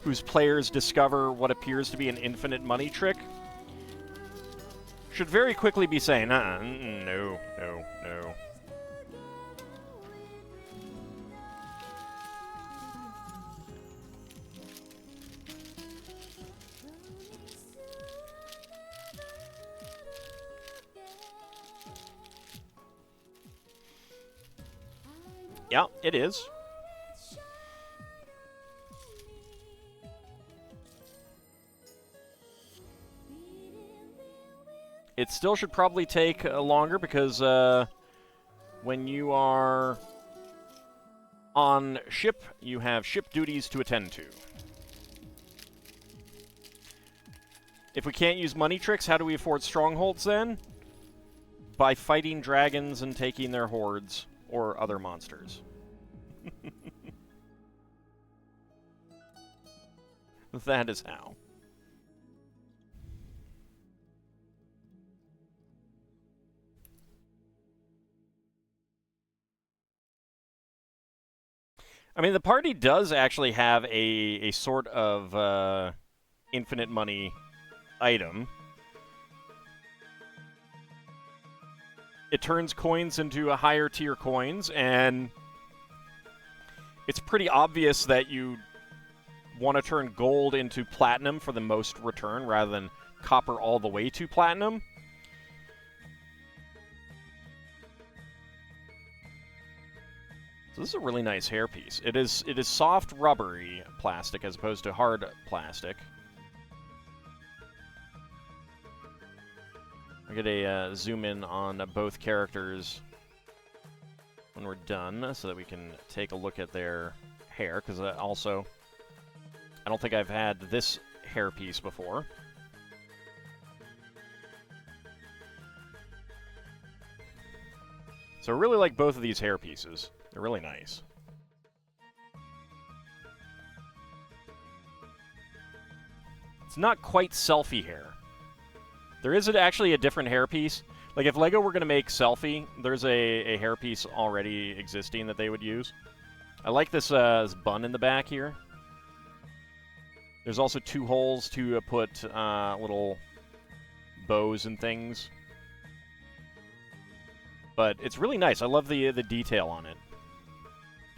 whose players discover what appears to be an infinite money trick should very quickly be saying, no. Yeah, it is. It still should probably take longer because when you are on ship, you have ship duties to attend to. If we can't use money tricks, how do we afford strongholds then? By fighting dragons and taking their hordes or other monsters. That is how. I mean, the party does actually have a sort of infinite money item. It turns coins into a higher tier coins, and it's pretty obvious that you want to turn gold into platinum for the most return rather than copper all the way to platinum. So this is a really nice hairpiece. It is soft rubbery plastic as opposed to hard plastic. I get a zoom in on both characters when we're done so that we can take a look at their hair, because also I don't think I've had this hairpiece before. So I really like both of these hairpieces. They're really nice. It's not quite selfie hair. There is actually a different hairpiece. Like, if LEGO were going to make selfie, there's a hairpiece already existing that they would use. I like this bun in the back here. There's also 2 holes to put little bows and things. But it's really nice. I love the detail on it.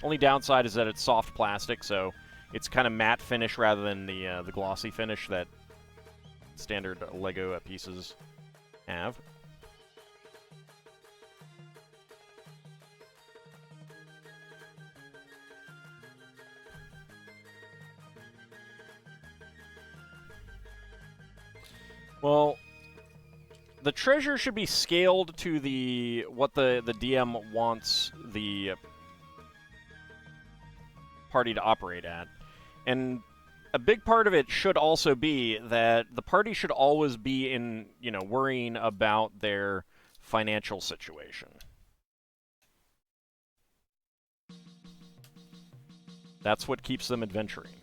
Only downside is that it's soft plastic, so it's kind of matte finish rather than the glossy finish that standard LEGO pieces have. Well, the treasure should be scaled to what the DM wants the party to operate at. And a big part of it should also be that the party should always be worrying about their financial situation. That's what keeps them adventuring.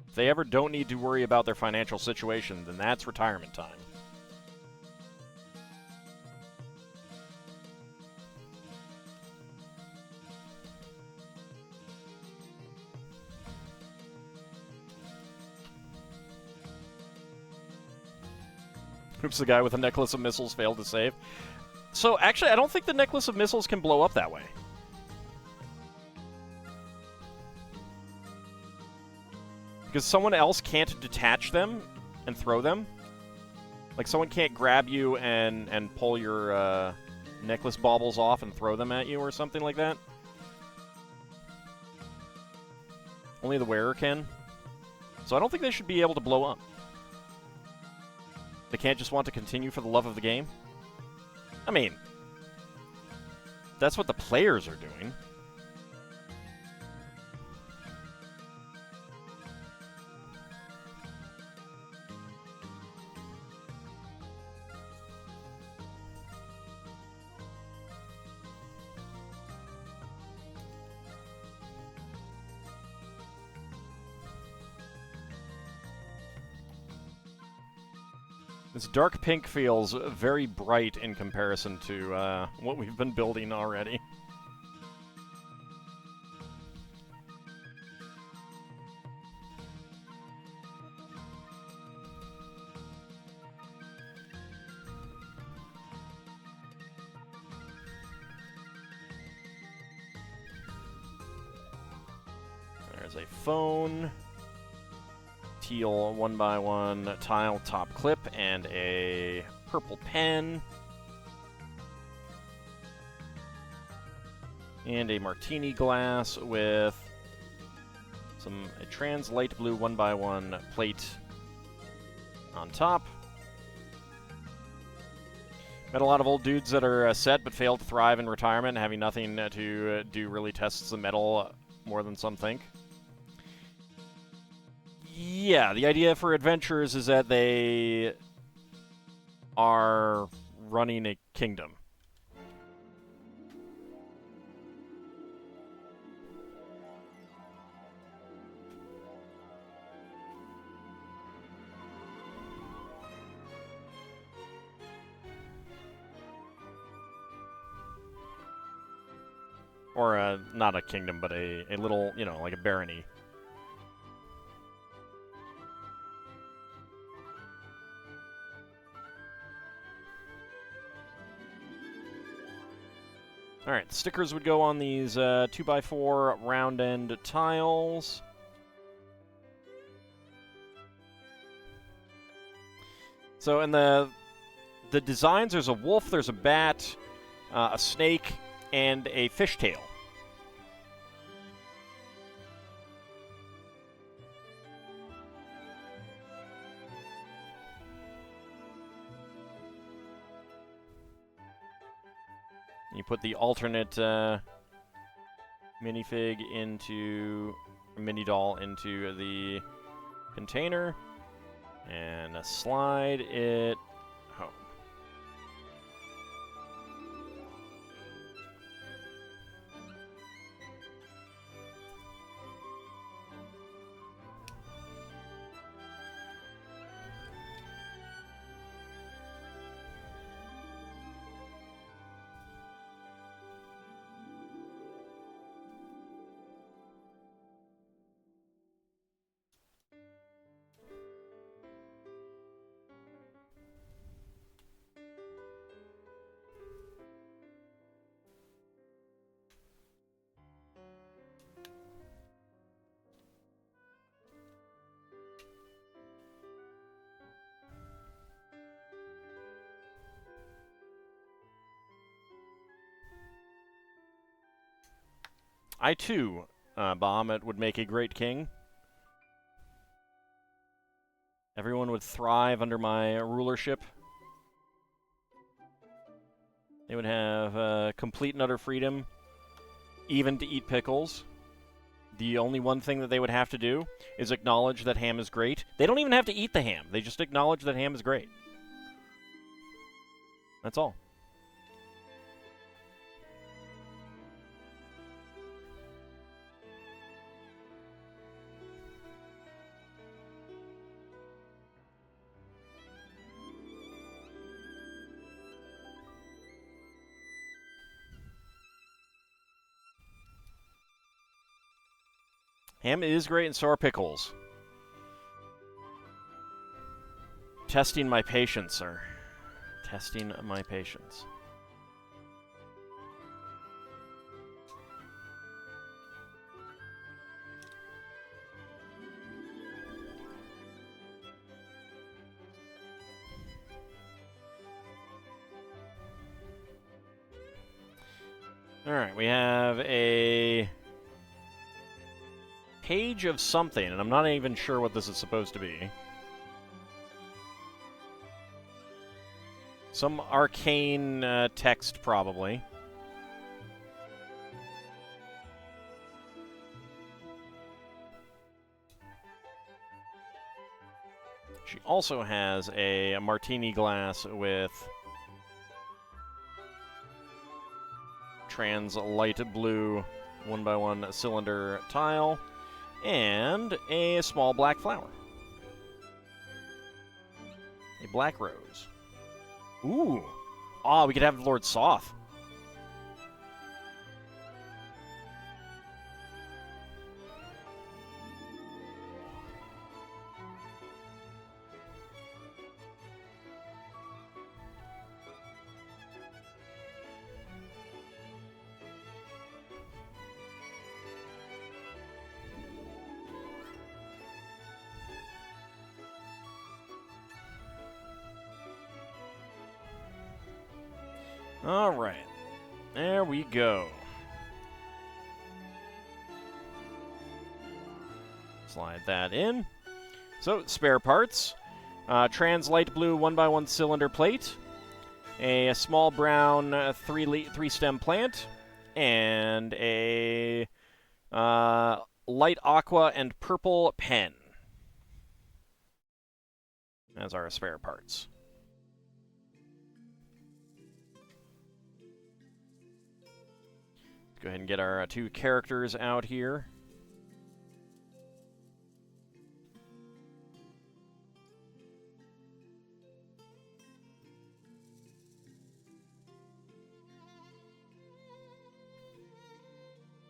If they ever don't need to worry about their financial situation, then that's retirement time. Oops, the guy with a necklace of missiles failed to save. So, actually, I don't think the necklace of missiles can blow up that way. Because someone else can't detach them and throw them. Like, someone can't grab you and pull your necklace baubles off and throw them at you or something like that. Only the wearer can. So I don't think they should be able to blow up. They can't just want to continue for the love of the game? I mean, that's what the players are doing. This dark pink feels very bright in comparison to what we've been building already. There's a phone. Teal 1x1 tile top clip and a purple pen and a martini glass with a trans light blue 1x1 plate on top. Got a lot of old dudes that are set but failed to thrive in retirement, having nothing to do really tests the metal more than some think. Yeah, the idea for adventures is that they are running a kingdom. Or not a kingdom, but a little, you know, like a barony. Alright, stickers would go on these 2x4 round end tiles. So in the designs, there's a wolf, there's a bat, a snake, and a fishtail. You put the alternate minifig into mini doll into the container and slide it home. I, too, Bahamut would make a great king. Everyone would thrive under my rulership. They would have complete and utter freedom, even to eat pickles. The only one thing that they would have to do is acknowledge that ham is great. They don't even have to eat the ham. They just acknowledge that ham is great. That's all. Ham is great and so are pickles. Testing my patience, sir. Testing my patience. Alright, we have a page of something, and I'm not even sure what this is supposed to be. Some arcane text, probably. She also has a martini glass with trans light blue 1x1 cylinder tile and a small black flower. A black rose. Ooh. Oh, we could have Lord Soth. All right. There we go. Slide that in. So, spare parts. Trans light blue 1x1 cylinder plate. A small brown 3-stem plant. And a light aqua and purple pen. As our spare parts. Go ahead and get our two characters out here.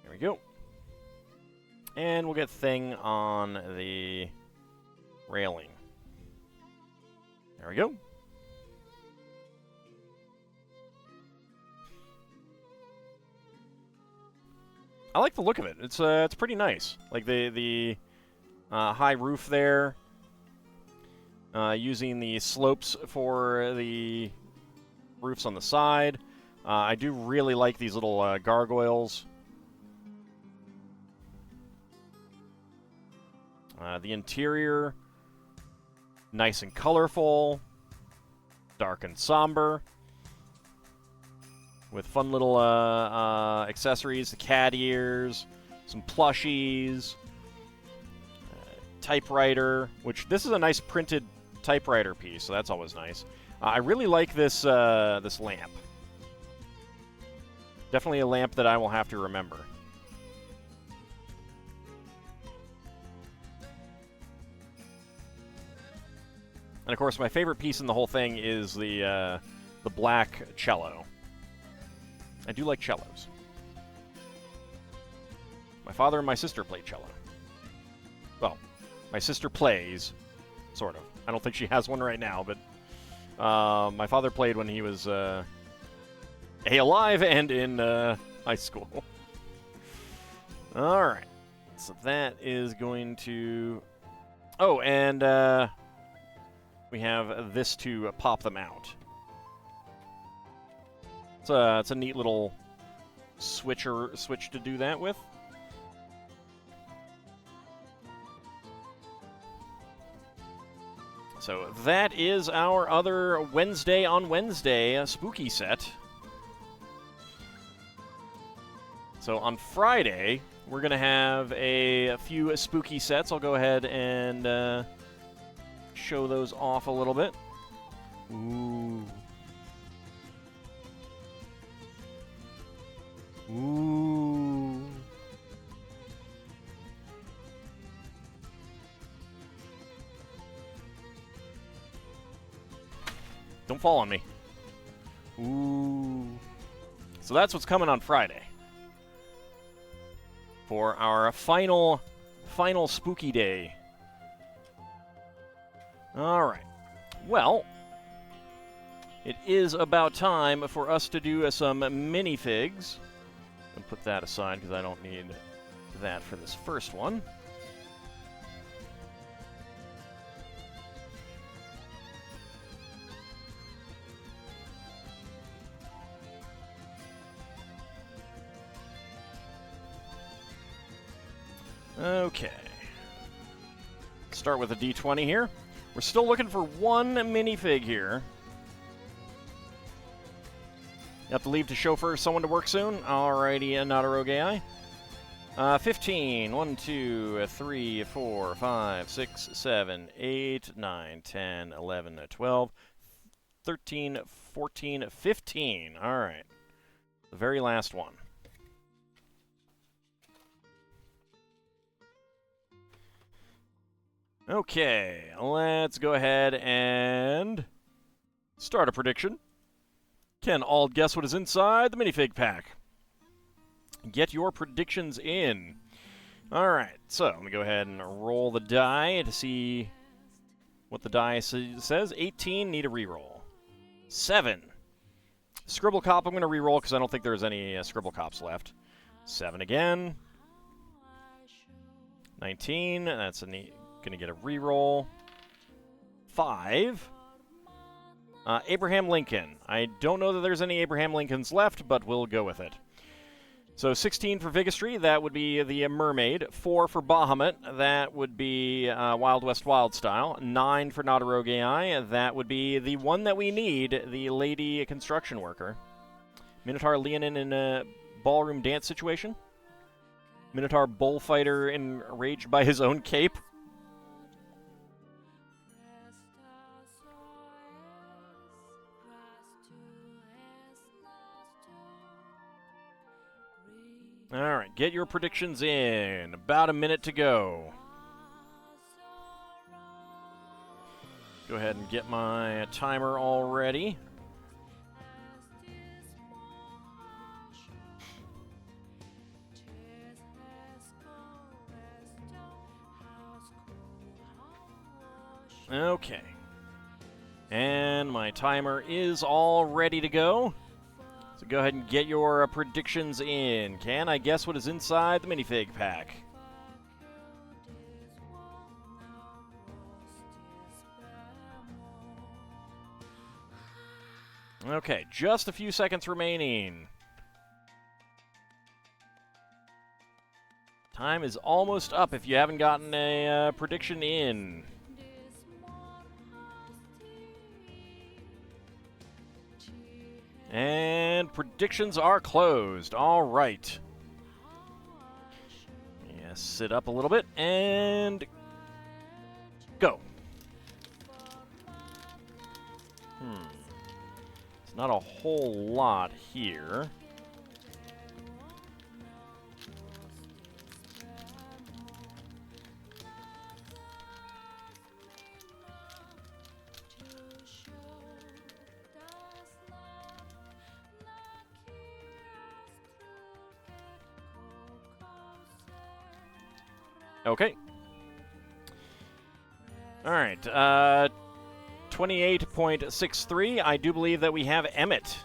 There we go. And we'll get Thing on the railing. There we go. I like the look of it. It's pretty nice. Like the high roof there. Using the slopes for the roofs on the side. I do really like these little gargoyles. The interior, nice and colorful, dark and somber. With fun little accessories, the cat ears, some plushies, typewriter, which this is a nice printed typewriter piece, so that's always nice. I really like this this lamp. Definitely a lamp that I will have to remember. And of course, my favorite piece in the whole thing is the black cello. I do like cellos. My father and my sister play cello. Well, my sister plays, sort of. I don't think she has one right now, but my father played when he was alive and in high school. All right. So that is going to... Oh, and we have this to pop them out. It's a neat little switch to do that with. So that is our other Wednesday on Wednesday spooky set. So on Friday, we're going to have a few spooky sets. I'll go ahead and show those off a little bit. Ooh. Ooh. Don't fall on me. Ooh. So that's what's coming on Friday. For our final spooky day. All right. Well, it is about time for us to do some minifigs. I'll put that aside because I don't need that for this first one. Okay. Start with a D20 here. We're still looking for one minifig here. You have to leave to chauffeur someone to work soon? Alrighty, not a rogue AI. 15. 1, 2, 3, 4, 5, 6, 7, 8, 9, 10, 11, 12, 13, 14, 15. Alright. The very last one. Okay, let's go ahead and start a prediction. Can all guess what is inside the minifig pack? Get your predictions in. Alright, so let me go ahead and roll the die to see what the die says. 18, need a reroll. 7. Scribble Cop, I'm going to reroll because I don't think there's any Scribble Cops left. 7 again. 19, that's going to get a reroll. 5. Abraham Lincoln. I don't know that there's any Abraham Lincolns left, but we'll go with it. So 16 for Vigistry, that would be the Mermaid. 4 for Bahamut, that would be Wild West Wild Style. 9 for Not a Rogue AI, that would be the one that we need, the Lady Construction Worker. Minotaur Leonin in a ballroom dance situation. Minotaur Bullfighter enraged by his own cape. Alright, get your predictions in. About a minute to go. Go ahead and get my timer all ready. Okay. And my timer is all ready to go. So go ahead and get your predictions in. Can I guess what is inside the minifig pack? Okay, just a few seconds remaining. Time is almost up if you haven't gotten a prediction in. And predictions are closed. All right. Yeah, sit up a little bit and go. It's not a whole lot here. Okay. All right. 28.63. I do believe that we have Emmett.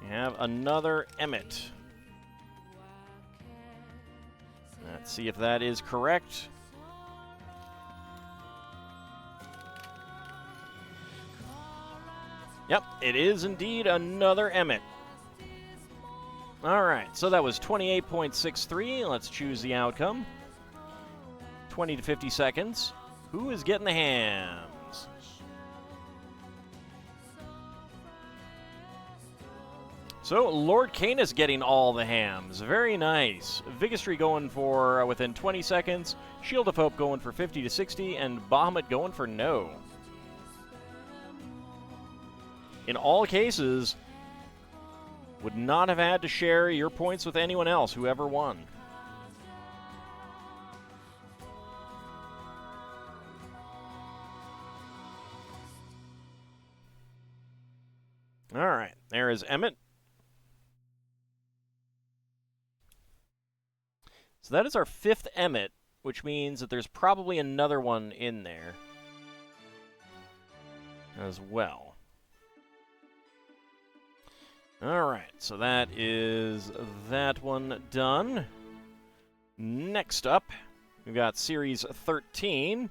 We have another Emmett. Let's see if that is correct. Yep, it is indeed another Emmett. All right, so that was 28.63. Let's choose the outcome. 20 to 50 seconds. Who is getting the hams? So, Lord Canis getting all the hams. Very nice. Vigistry going for within 20 seconds. Shield of Hope going for 50 to 60. And Bahamut going for no. In all cases, would not have had to share your points with anyone else, whoever won. All right, there is Emmett. So that is our 5th Emmett, which means that there's probably another one in there as well. All right, so that is that one done. Next up, we've got Series 13.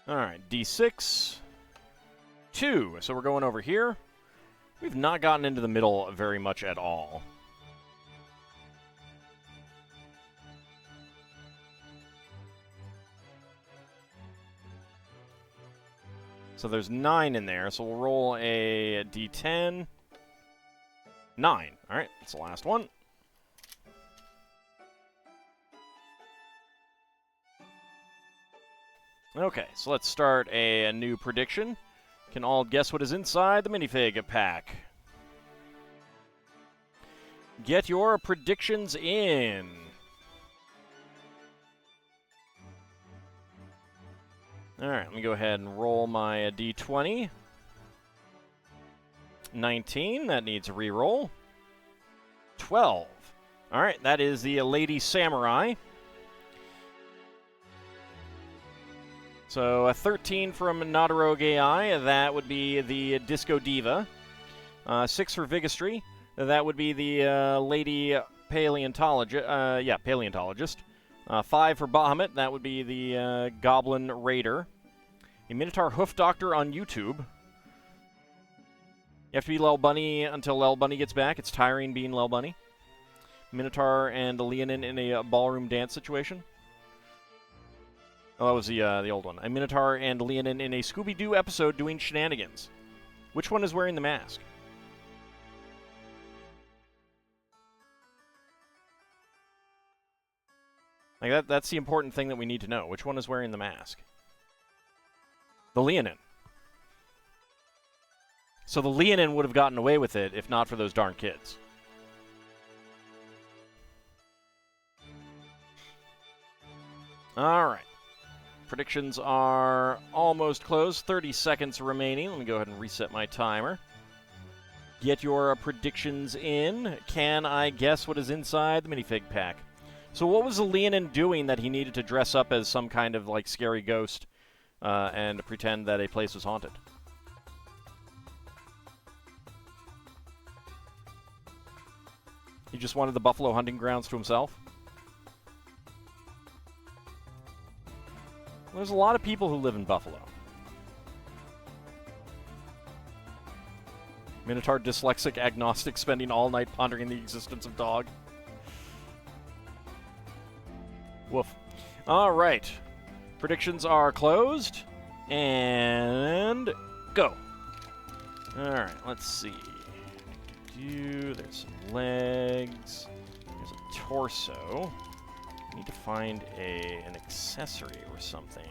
All right, D6, 2. So we're going over here. We've not gotten into the middle very much at all. So there's 9 in there, so we'll roll a D10. 9. All right, that's the last one. Okay, so let's start a new prediction. can all guess what is inside the minifig pack. Get your predictions in. All right, let me go ahead and roll my D20. 19, that needs a reroll. 12. All right, that is the Lady Samurai. So a 13 from Nadaro Gai, that would be the Disco Diva. 6 for Vigistry, that would be the Lady Paleontologist. Paleontologist. 5 for Bahamut, that would be the Goblin Raider. A Minotaur Hoof Doctor on YouTube. You have to be Lel Bunny until Lel Bunny gets back. It's tiring being Lel Bunny. Minotaur and Leonin in a ballroom dance situation. Oh, that was the old one. A Minotaur and Leonin in a Scooby-Doo episode doing shenanigans. Which one is wearing the mask? Like that's the important thing that we need to know. Which one is wearing the mask? The Leonin. So the Leonin would have gotten away with it if not for those darn kids. All right. Predictions are almost closed. 30 seconds remaining. Let me go ahead and reset my timer. Get your predictions in. Can I guess what is inside the minifig pack? So what was the Leonin doing that he needed to dress up as some kind of like scary ghost and pretend that a place was haunted? He just wanted the buffalo hunting grounds to himself? There's a lot of people who live in Buffalo. Minotaur dyslexic agnostic spending all night pondering the existence of dog. Woof. All right. Predictions are closed. And go. All right, let's see. There's some legs. There's a torso. I need to find an accessory or something.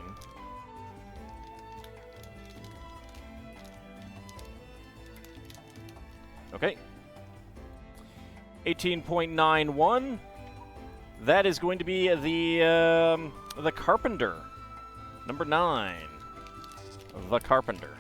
Okay. 18.91. That is going to be the Carpenter. Number 9. The Carpenter.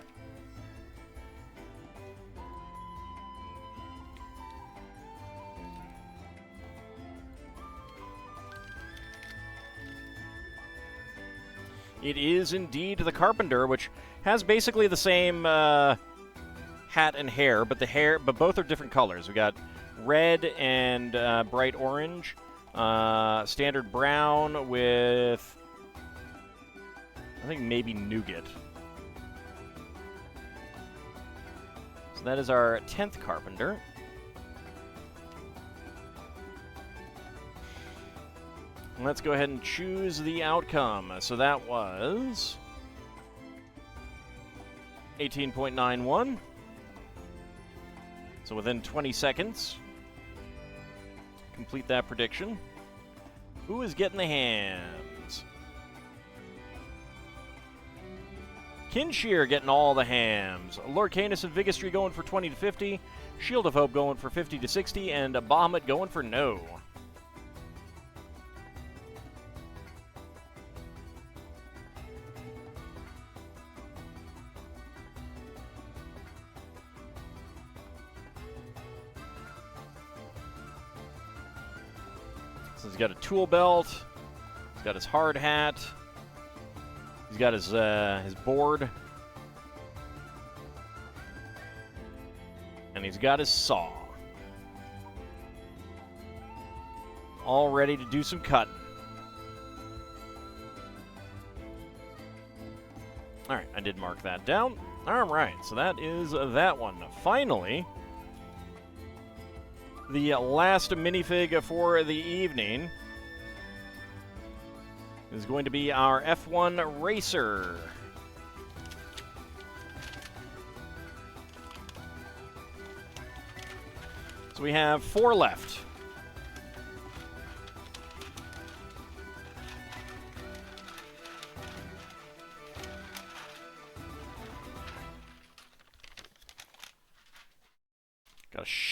It is indeed the Carpenter, which has basically the same hat and hair, but both are different colors. We got red and bright orange, standard brown with, I think maybe nougat. So that is our 10th Carpenter. Let's go ahead and choose the outcome. So that was 18.91. So within 20 seconds, complete that prediction. Who is getting the hams? Kinshear getting all the hams. Lord Canis and Vigistry going for 20 to 50. Shield of Hope going for 50 to 60. And Bahamut going for no. So he's got a tool belt. He's got his hard hat. He's got his board. And he's got his saw. All ready to do some cutting. All right, I did mark that down. All right, so that is that one. Finally, the last minifig for the evening is going to be our F1 Racer. So we have 4 left.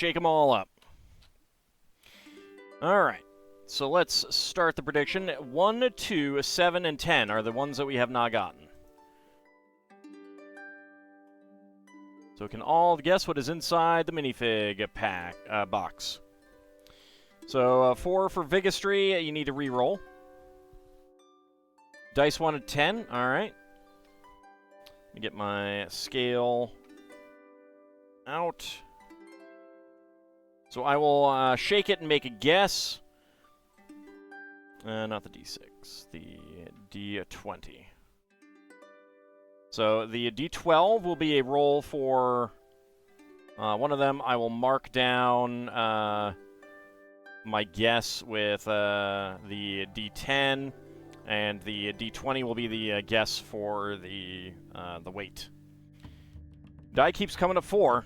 shake them all up. All right. So let's start the prediction. 1, 2, 7, and 10 are the ones that we have not gotten. So we can all guess what is inside the minifig pack box. So 4 for Vigistry, you need to re-roll. Dice wanted 10, all right. Let me get my scale out. So I will shake it and make a guess. Not the D6, the D20. So the D12 will be a roll for one of them. I will mark down my guess with the D10, and the D20 will be the guess for the weight. Die keeps coming to 4.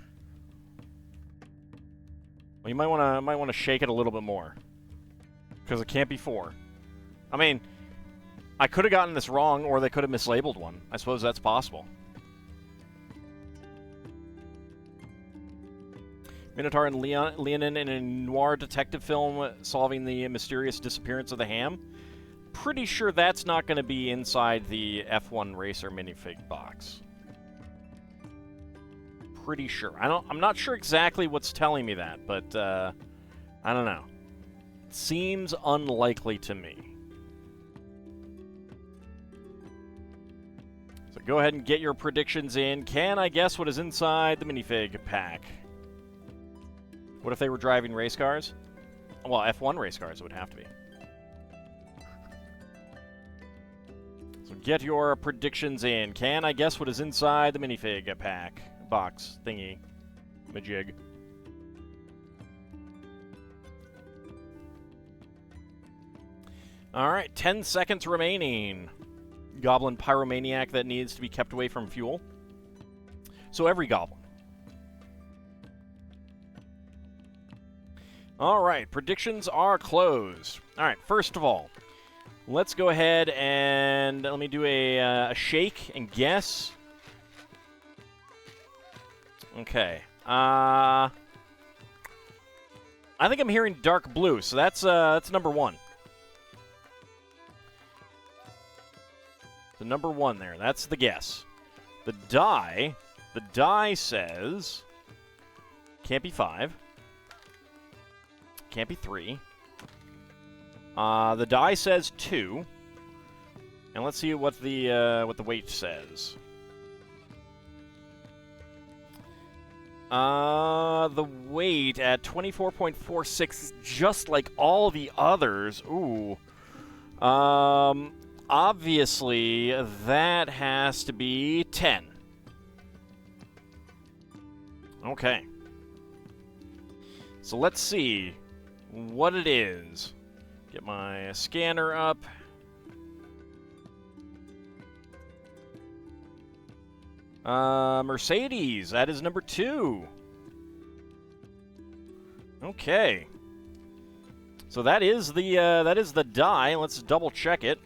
Well, you might want to shake it a little bit more, because it can't be 4. I mean, I could have gotten this wrong, or they could have mislabeled one. I suppose that's possible. Minotaur and Leonin in a noir detective film solving the mysterious disappearance of the ham. Pretty sure that's not going to be inside the F1 Racer minifig box. Pretty sure. I'm not sure exactly what's telling me that, but I don't know. It seems unlikely to me. So go ahead and get your predictions in. Can I guess what is inside the minifig pack? What if they were driving race cars? Well, F1 race cars would have to be. So get your predictions in. Can I guess what is inside the minifig pack? Box thingy. Majig. Alright, 10 seconds remaining. Goblin pyromaniac that needs to be kept away from fuel. So every goblin. Alright, predictions are closed. Alright, first of all, let's go ahead and let me do a shake and guess. Okay. I think I'm hearing dark blue, so that's number 1. The number 1 there. That's the guess. The die says can't be 5. Can't be 3. The die says 2. And let's see what the weight says. The weight at 24.46, just like all the others. Ooh. Obviously, that has to be 10. Okay. So let's see what it is. Get my scanner up. Mercedes, that is number 2. Okay. So that is the die. Let's double check it.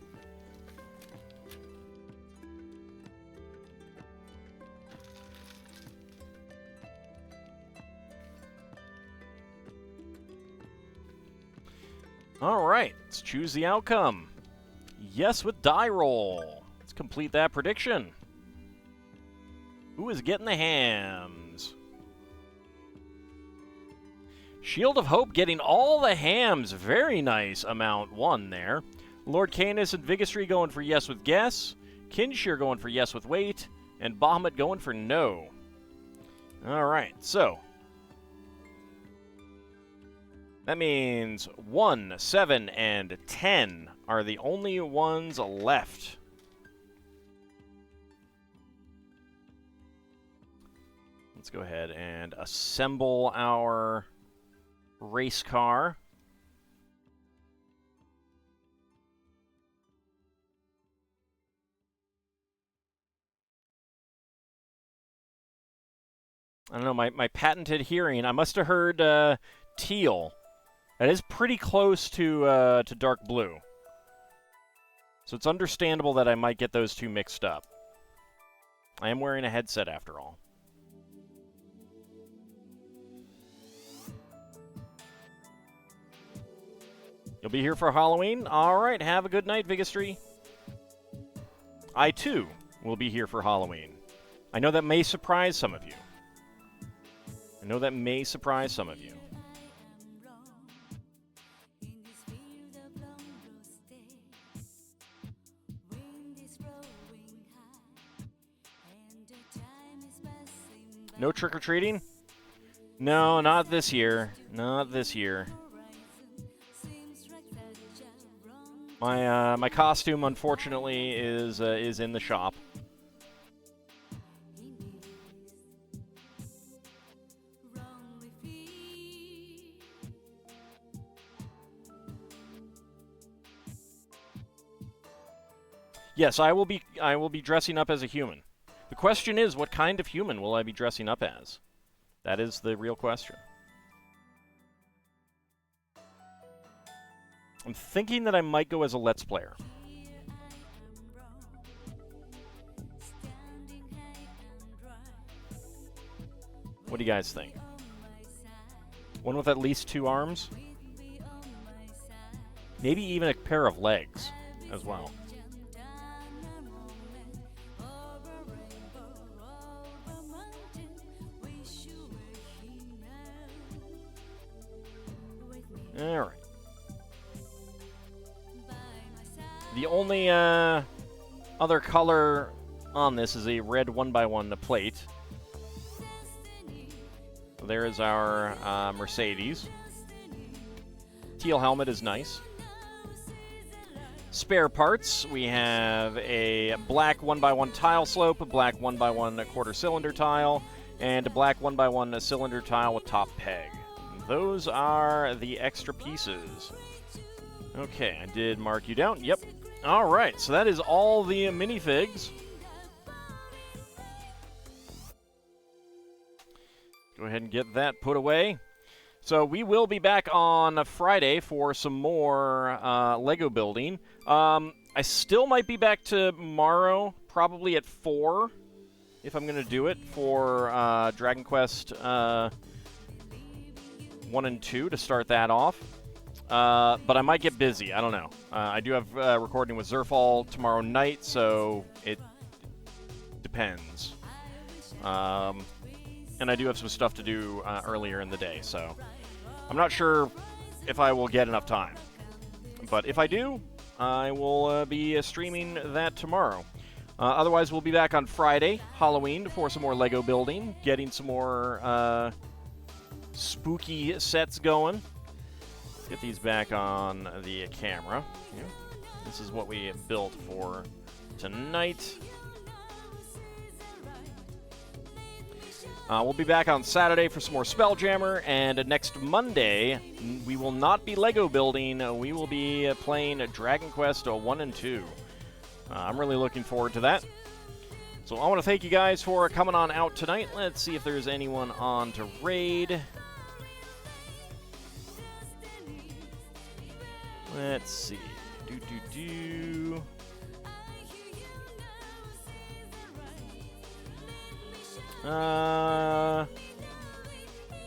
All right, let's choose the outcome. Yes with die roll. Let's complete that prediction. Who is getting the hams? Shield of Hope getting all the hams. Very nice amount won there. Lord Canis and Vigistry going for yes with guess. Kinshir going for yes with weight. And Bahamut going for no. All right, so that means 1, 7, and 10 are the only ones left. Let's go ahead and assemble our race car. I don't know, my patented hearing. I must have heard teal. That is pretty close to dark blue. So it's understandable that I might get those two mixed up. I am wearing a headset after all. You'll be here for Halloween? All right, have a good night, Vigastry. I, too, will be here for Halloween. I know that may surprise some of you. No trick-or-treating? No, not this year. Not this year. My costume, unfortunately, is in the shop. Yes, I will be dressing up as a human. The question is, what kind of human will I be dressing up as? That is the real question. I'm thinking that I might go as a Let's Player. What do you guys think? One with at least 2 arms? Maybe even a pair of legs as well. All right. The only other color on this is a red 1x1 plate. There is our Mercedes. Teal helmet is nice. Spare parts, we have a black 1x1 tile slope, a black 1x1 quarter cylinder tile, and a black 1x1 cylinder tile with top peg. Those are the extra pieces. Okay, I did mark you down. Yep. All right, so that is all the minifigs. Go ahead and get that put away. So we will be back on Friday for some more Lego building. I still might be back tomorrow, probably at 4, if I'm going to do it, for Dragon Quest 1 and 2 to start that off. But I might get busy. I don't know. I do have recording with Zerfall tomorrow night, so it depends. And I do have some stuff to do earlier in the day, so I'm not sure if I will get enough time. But if I do, I will be streaming that tomorrow. Otherwise, we'll be back on Friday, Halloween, for some more Lego building, getting some more spooky sets going. Get these back on the camera. Yeah. This is what we built for tonight. We'll be back on Saturday for some more Spelljammer, and next Monday, we will not be Lego building. We will be playing Dragon Quest 1 and 2. I'm really looking forward to that. So I want to thank you guys for coming on out tonight. Let's see if there's anyone on to raid. Let's see.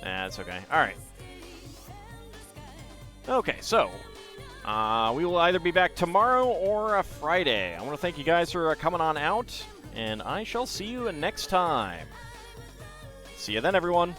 That's okay. All right. Okay, so we will either be back tomorrow or Friday. I want to thank you guys for coming on out, and I shall see you next time. See you then, everyone.